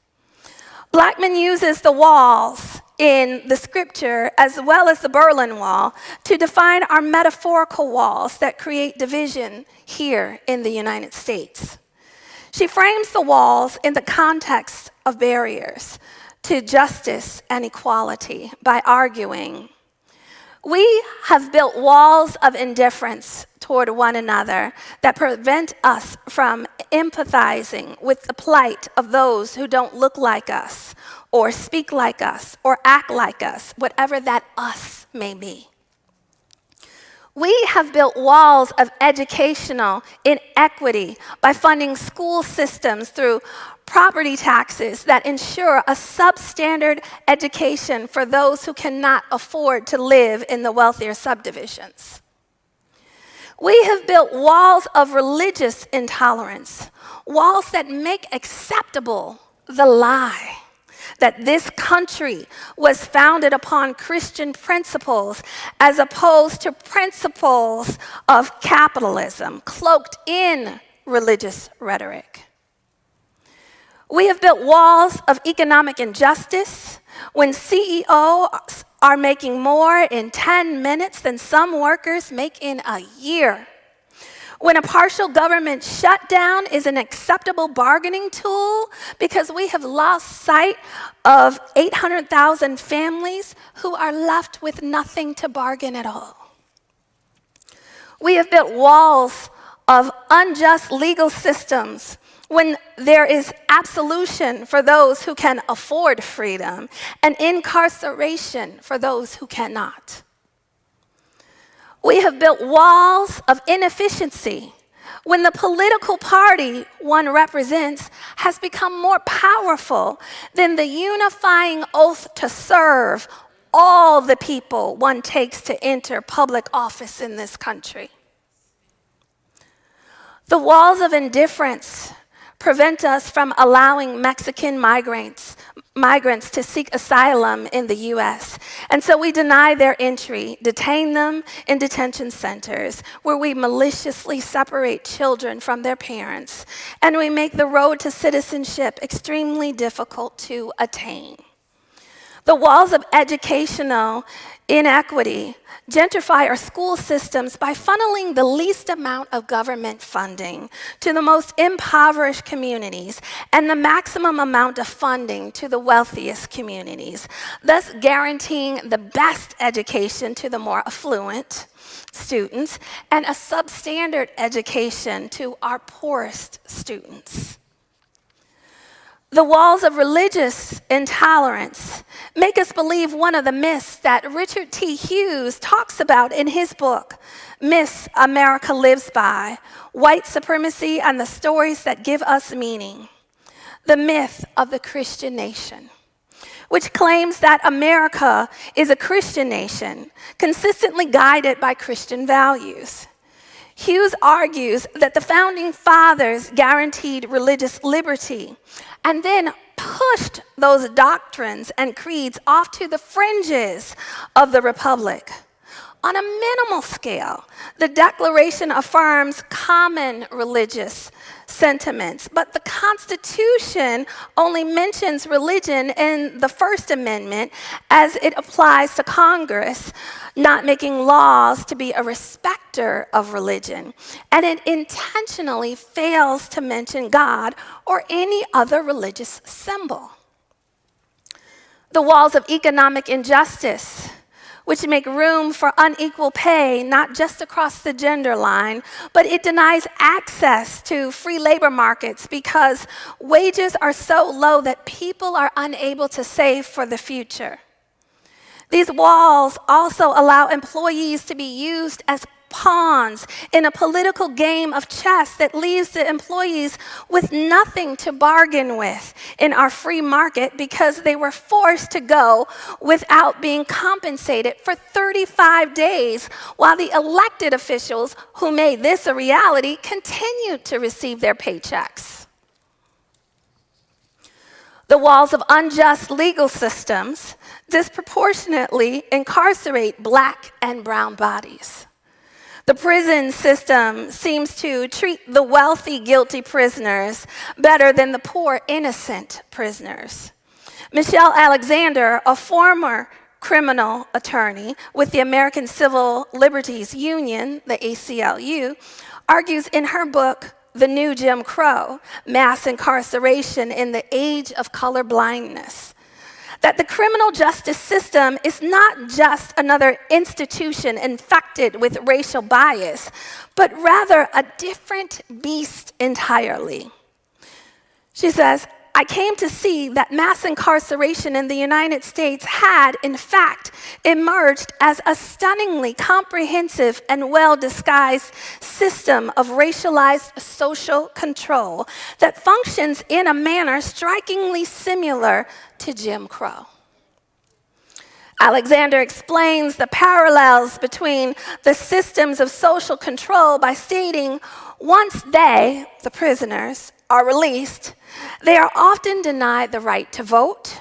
Blackman uses the walls in the scripture as well as the Berlin Wall to define our metaphorical walls that create division here in the United States. She frames the walls in the context of barriers to justice and equality by arguing, we have built walls of indifference toward one another that prevent us from empathizing with the plight of those who don't look like us or speak like us or act like us, whatever that us may be. We have built walls of educational inequity by funding school systems through property taxes that ensure a substandard education for those who cannot afford to live in the wealthier subdivisions. We have built walls of religious intolerance, walls that make acceptable the lie that this country was founded upon Christian principles as opposed to principles of capitalism cloaked in religious rhetoric. We have built walls of economic injustice when CEOs are making more in 10 minutes than some workers make in a year. When a partial government shutdown is an acceptable bargaining tool because we have lost sight of 800,000 families who are left with nothing to bargain at all. We have built walls of unjust legal systems when there is absolution for those who can afford freedom and incarceration for those who cannot. We have built walls of inefficiency when the political party one represents has become more powerful than the unifying oath to serve all the people one takes to enter public office in this country. The walls of indifference prevent us from allowing Mexican migrants to seek asylum in the U.S. And so we deny their entry, detain them in detention centers where we maliciously separate children from their parents, and we make the road to citizenship extremely difficult to attain. The walls of educational inequity gentrify our school systems by funneling the least amount of government funding to the most impoverished communities and the maximum amount of funding to the wealthiest communities, thus guaranteeing the best education to the more affluent students and a substandard education to our poorest students. The walls of religious intolerance make us believe one of the myths that Richard T. Hughes talks about in his book, Myths America Lives By, White Supremacy and the Stories That Give Us Meaning. The myth of the Christian nation, which claims that America is a Christian nation, consistently guided by Christian values. Hughes argues that the founding fathers guaranteed religious liberty and then pushed those doctrines and creeds off to the fringes of the republic, On a minimal scale, the Declaration affirms common religious sentiments, but the Constitution only mentions religion in the First Amendment as it applies to Congress, not making laws to be a respecter of religion. And it intentionally fails to mention God or any other religious symbol. The walls of economic injustice, which make room for unequal pay, not just across the gender line, but it denies access to free labor markets because wages are so low that people are unable to save for the future. These walls also allow employees to be used as pawns in a political game of chess that leaves the employees with nothing to bargain with in our free market because they were forced to go without being compensated for 35 days while the elected officials who made this a reality continued to receive their paychecks. The walls of unjust legal systems disproportionately incarcerate Black and brown bodies. The prison system seems to treat the wealthy, guilty prisoners better than the poor, innocent prisoners. Michelle Alexander, a former criminal attorney with the American Civil Liberties Union, the ACLU, argues in her book, The New Jim Crow, Mass Incarceration in the Age of Colorblindness, that the criminal justice system is not just another institution infected with racial bias, but rather a different beast entirely. She says, I came to see that mass incarceration in the United States had, in fact, emerged as a stunningly comprehensive and well-disguised system of racialized social control that functions in a manner strikingly similar to Jim Crow. Alexander explains the parallels between the systems of social control by stating, once they, the prisoners, are released, they are often denied the right to vote.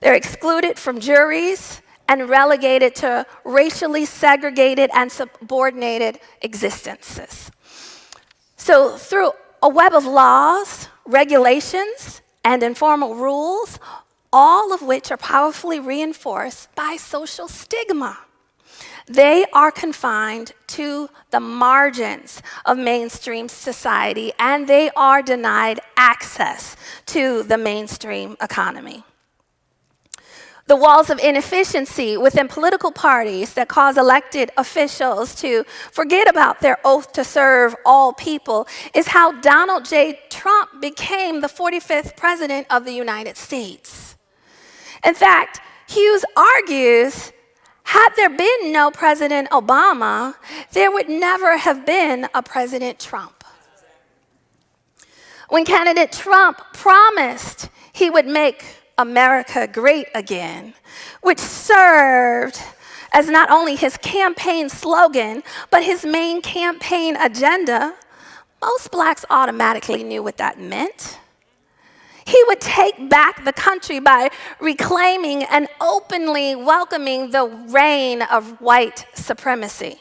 They're excluded from juries and relegated to racially segregated and subordinated existences. So through a web of laws, regulations, and informal rules, all of which are powerfully reinforced by social stigma, they are confined to the margins of mainstream society, and they are denied access to the mainstream economy. The walls of inefficiency within political parties that cause elected officials to forget about their oath to serve all people is how Donald J. Trump became the 45th president of the United States. In fact, Hughes argues, had there been no President Obama, there would never have been a President Trump. When candidate Trump promised he would make America great again, which served as not only his campaign slogan, but his main campaign agenda, most Blacks automatically knew what that meant. He would take back the country by reclaiming and openly welcoming the reign of white supremacy.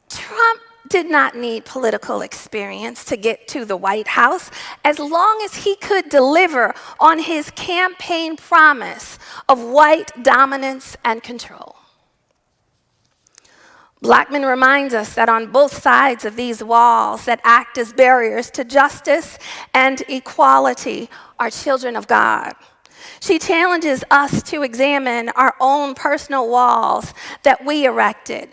Trump did not need political experience to get to the White House as long as he could deliver on his campaign promise of white dominance and control. Blackman reminds us that on both sides of these walls that act as barriers to justice and equality are children of God. She challenges us to examine our own personal walls that we erected,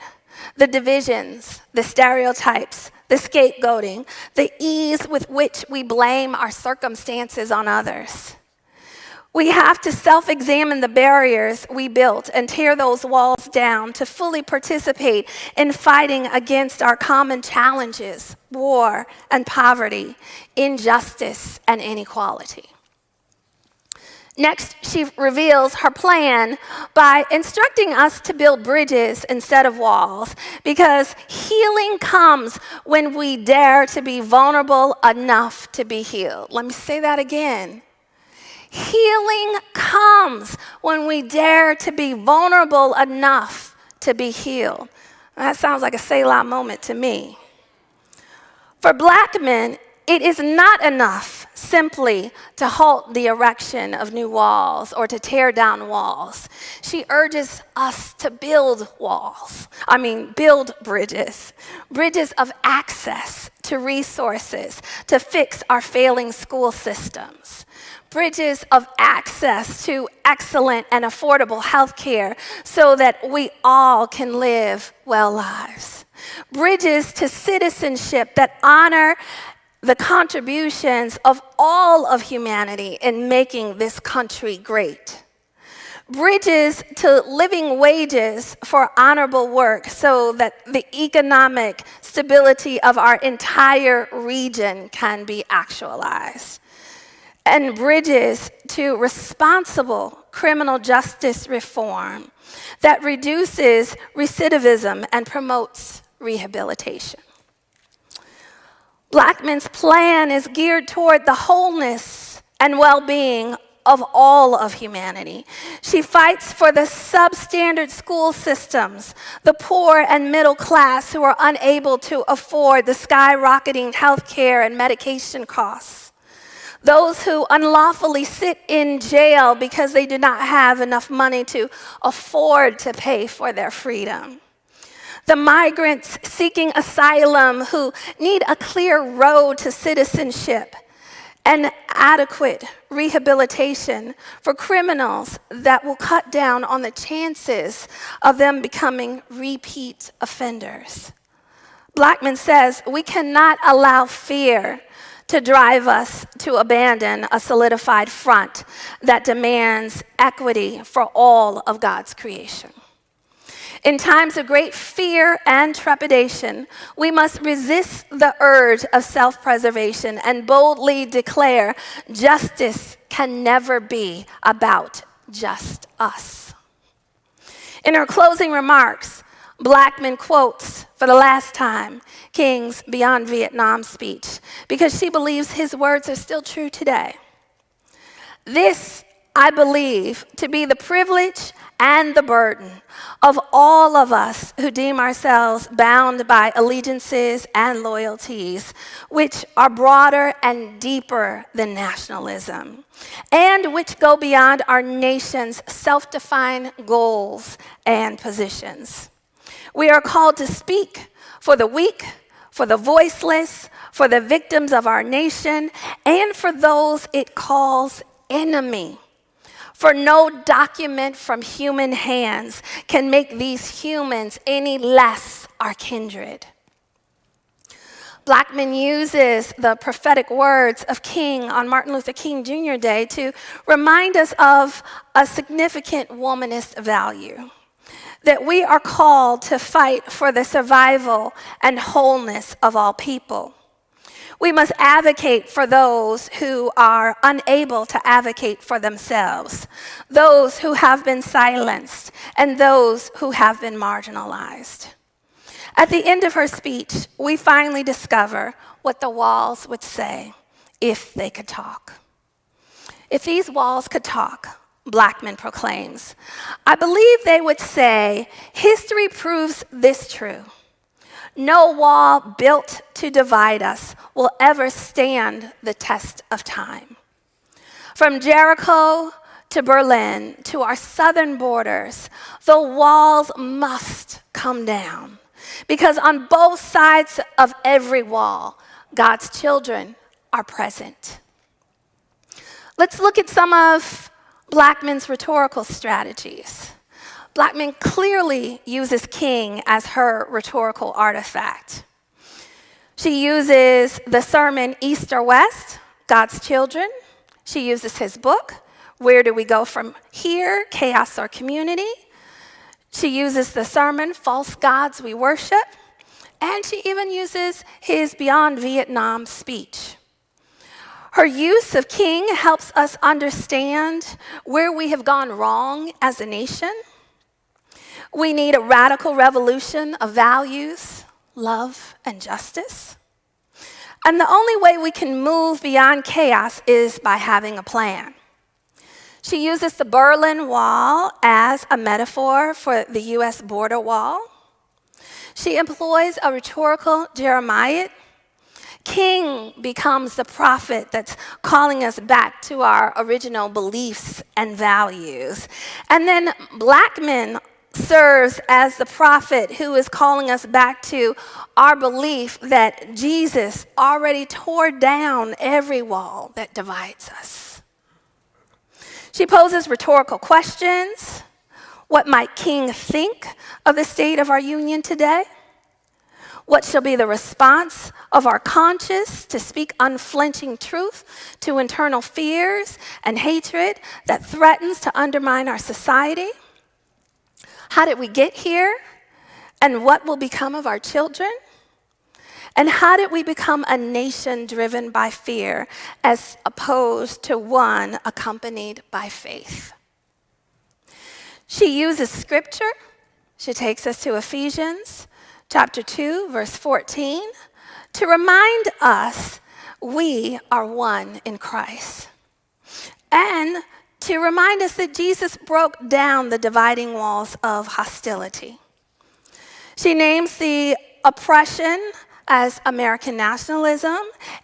the divisions, the stereotypes, the scapegoating, the ease with which we blame our circumstances on others. We have to self-examine the barriers we built and tear those walls down to fully participate in fighting against our common challenges, war and poverty, injustice and inequality. Next, she reveals her plan by instructing us to build bridges instead of walls, because healing comes when we dare to be vulnerable enough to be healed. Let me say that again. Healing comes when we dare to be vulnerable enough to be healed. That sounds like a Selah moment to me. For Black men, it is not enough simply to halt the erection of new walls or to tear down walls. She urges us to build build bridges, bridges of access to resources to fix our failing school systems, bridges of access to excellent and affordable health care so that we all can live well lives, bridges to citizenship that honor the contributions of all of humanity in making this country great. Bridges to living wages for honorable work so that the economic stability of our entire region can be actualized. And bridges to responsible criminal justice reform that reduces recidivism and promotes rehabilitation. Black men's plan is geared toward the wholeness and well-being of all of humanity. She fights for the substandard school systems, the poor and middle class who are unable to afford the skyrocketing health care and medication costs, those who unlawfully sit in jail because they do not have enough money to afford to pay for their freedom, the migrants seeking asylum who need a clear road to citizenship and adequate rehabilitation for criminals that will cut down on the chances of them becoming repeat offenders. Blackman says we cannot allow fear to drive us to abandon a solidified front that demands equity for all of God's creation. In times of great fear and trepidation, we must resist the urge of self-preservation and boldly declare justice can never be about just us. In her closing remarks, Blackman quotes, for the last time, King's Beyond Vietnam speech, because she believes his words are still true today. This, I believe, to be the privilege and the burden of all of us who deem ourselves bound by allegiances and loyalties, which are broader and deeper than nationalism, and which go beyond our nation's self-defined goals and positions. We are called to speak for the weak, for the voiceless, for the victims of our nation, and for those it calls enemy. For no document from human hands can make these humans any less our kindred. Blackman uses the prophetic words of King on Martin Luther King Jr. Day to remind us of a significant womanist value, that we are called to fight for the survival and wholeness of all people. We must advocate for those who are unable to advocate for themselves, those who have been silenced, and those who have been marginalized. At the end of her speech, we finally discover what the walls would say if they could talk. If these walls could talk, Blackman proclaims, I believe they would say, history proves this true. No wall built to divide us will ever stand the test of time. From Jericho to Berlin to our southern borders, the walls must come down, because on both sides of every wall, God's children are present. Let's look at some of Blackman's rhetorical strategies. Blackman clearly uses King as her rhetorical artifact. She uses the sermon East or West, God's Children. She uses his book, Where Do We Go From Here, Chaos or Community. She uses the sermon False Gods We Worship. And she even uses his Beyond Vietnam speech. Her use of King helps us understand where we have gone wrong as a nation. We need a radical revolution of values, love, and justice. And the only way we can move beyond chaos is by having a plan. She uses the Berlin Wall as a metaphor for the U.S. border wall. She employs a rhetorical Jeremiah. King becomes the prophet that's calling us back to our original beliefs and values. And then Blackman serves as the prophet who is calling us back to our belief that Jesus already tore down every wall that divides us. She poses rhetorical questions. What might King think of the state of our union today? What shall be the response of our conscience to speak unflinching truth to internal fears and hatred that threatens to undermine our society? How did we get here? And what will become of our children? And how did we become a nation driven by fear as opposed to one accompanied by faith? She uses scripture. She takes us to Ephesians chapter 2, verse 14, to remind us we are one in Christ. And to remind us that Jesus broke down the dividing walls of hostility. She names the oppression as American nationalism,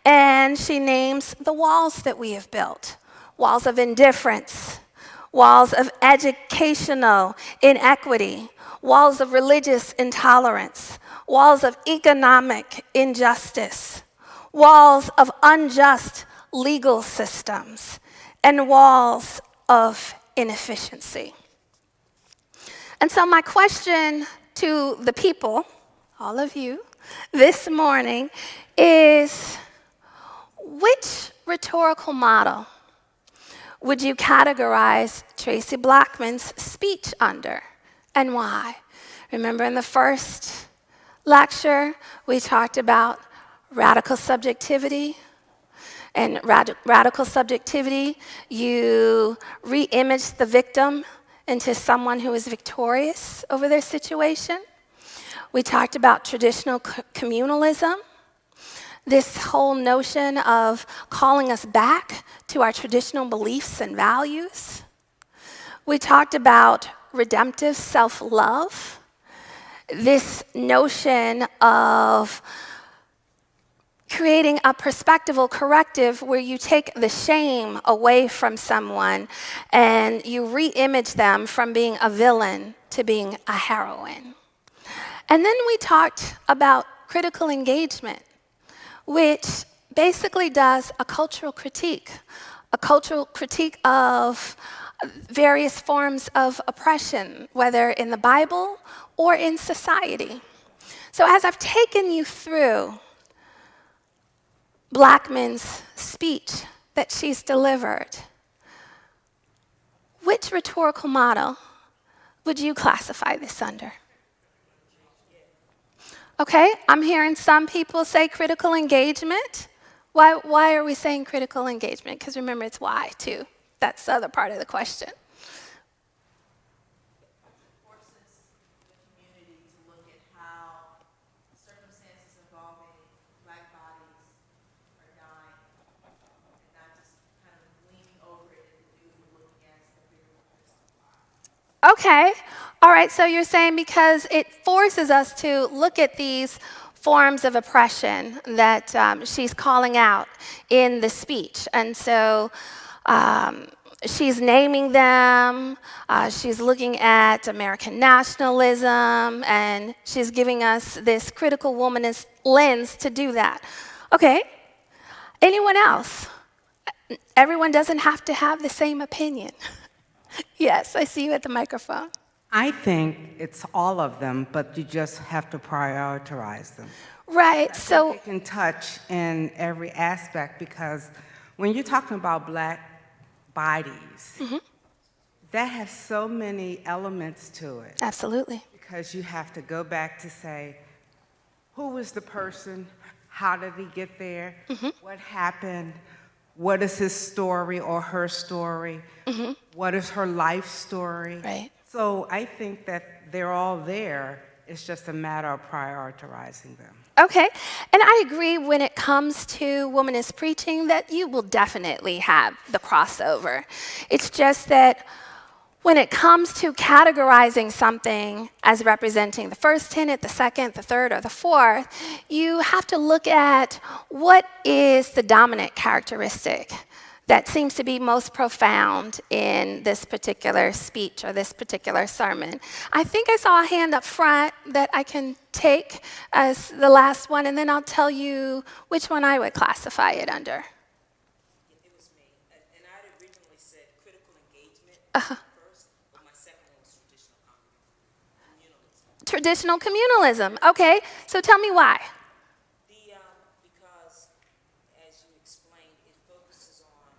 and she names the walls that we have built. Walls of indifference, walls of educational inequity, walls of religious intolerance, walls of economic injustice, walls of unjust legal systems, and walls of inefficiency. And so my question to the people, all of you, this morning is, which rhetorical model would you categorize Tracy Blackman's speech under, and why? Remember in the first lecture, we talked about radical subjectivity. And radical subjectivity, you re-image the victim into someone who is victorious over their situation. We talked about traditional communalism, this whole notion of calling us back to our traditional beliefs and values. We talked about redemptive self-love, this notion of creating a perspectival corrective where you take the shame away from someone and you re-image them from being a villain to being a heroine. And then we talked about critical engagement, which basically does a cultural critique of various forms of oppression, whether in the Bible or in society. So as I've taken you through Blackman's speech that she's delivered, which rhetorical model would you classify this under? Okay, I'm hearing some people say critical engagement. Why are we saying critical engagement? Because remember, it's why, too. That's the other part of the question. Okay, all right, so you're saying because it forces us to look at these forms of oppression that she's calling out in the speech. And so she's naming them, she's looking at American nationalism, and she's giving us this critical womanist lens to do that. Okay, anyone else? Everyone doesn't have to have the same opinion. Yes, I see you at the microphone.
I think it's all of them, but you just have to prioritize them.
Right, so
you can touch in every aspect, because when you're talking about Black bodies, that has so many elements to it.
Absolutely.
Because you have to go back to say, who was the person? How did he get there? What happened? What is his story or her story? What is her life story?
Right.
So I think that they're all there. It's just a matter of prioritizing them.
Okay, and I agree when it comes to womanist preaching that you will definitely have the crossover. It's just that when it comes to categorizing something as representing the first tenet, the second, the third, or the fourth, you have to look at what is the dominant characteristic that seems to be most profound in this particular speech or this particular sermon. I think I saw a hand up front that I can take as the last one, and then I'll tell you which one I would classify it under.
It was me, and I had originally said critical engagement first, but my second one was communalism.
Traditional communalism. Okay, so tell me why.
Because, as you explained, it focuses on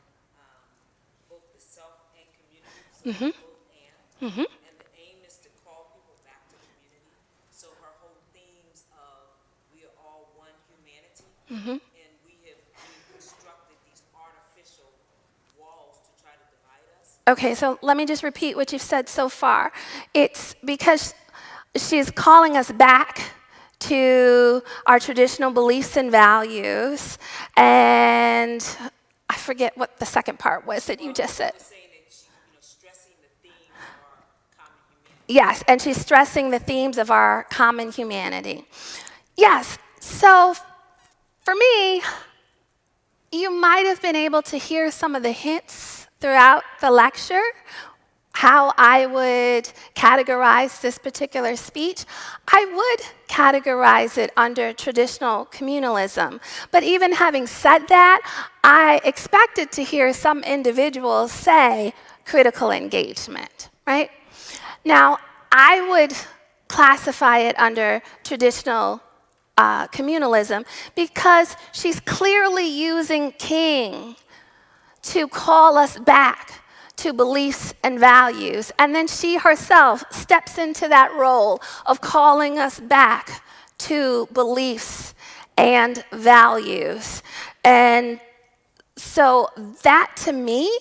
both the self and community, and the aim is to call people back to community. So her whole themes of we are all one humanity, and we have constructed these artificial walls to try to divide us.
Okay, so let me just repeat what you've said so far. It's because she's calling us back to our traditional beliefs and values, and I forget what the second part was that you just said. Yes, and she's stressing the themes of our common humanity. Yes, so for me, you might have been able to hear some of the hints throughout the lecture, how I would categorize this particular speech. I would categorize it under traditional communalism. But even having said that, I expected to hear some individuals say critical engagement, right? Now, I would classify it under traditional communalism because she's clearly using King to call us back to beliefs and values. And then she herself steps into that role of calling us back to beliefs and values. And so that, to me,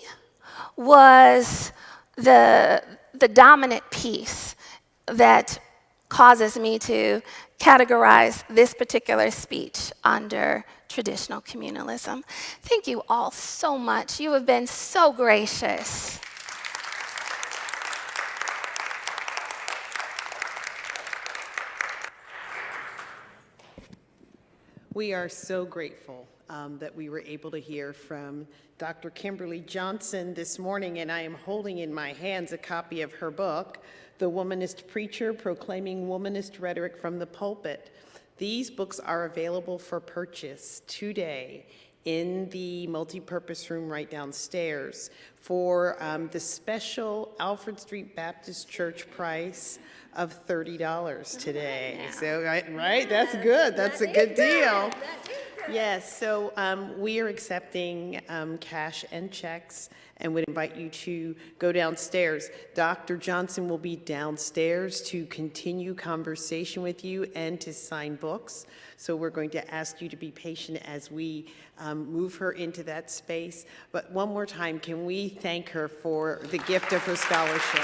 was the dominant piece that causes me to categorize this particular speech under traditional communalism. Thank you all so much. You have been so gracious.
We are so grateful that we were able to hear from Dr. Kimberly Johnson this morning, and I am holding in my hands a copy of her book, The Womanist Preacher, Proclaiming Womanist Rhetoric from the Pulpit. These books are available for purchase today in the multipurpose room right downstairs for the special Alfred Street Baptist Church price of $30 today. So, right? That's good. That's a good deal. Yes, so we are accepting cash and checks and would invite you to go downstairs. Dr. Johnson will be downstairs to continue conversation with you and to sign books. So we're going to ask you to be patient as we move her into that space. But one more time, can we thank her for the gift of her scholarship?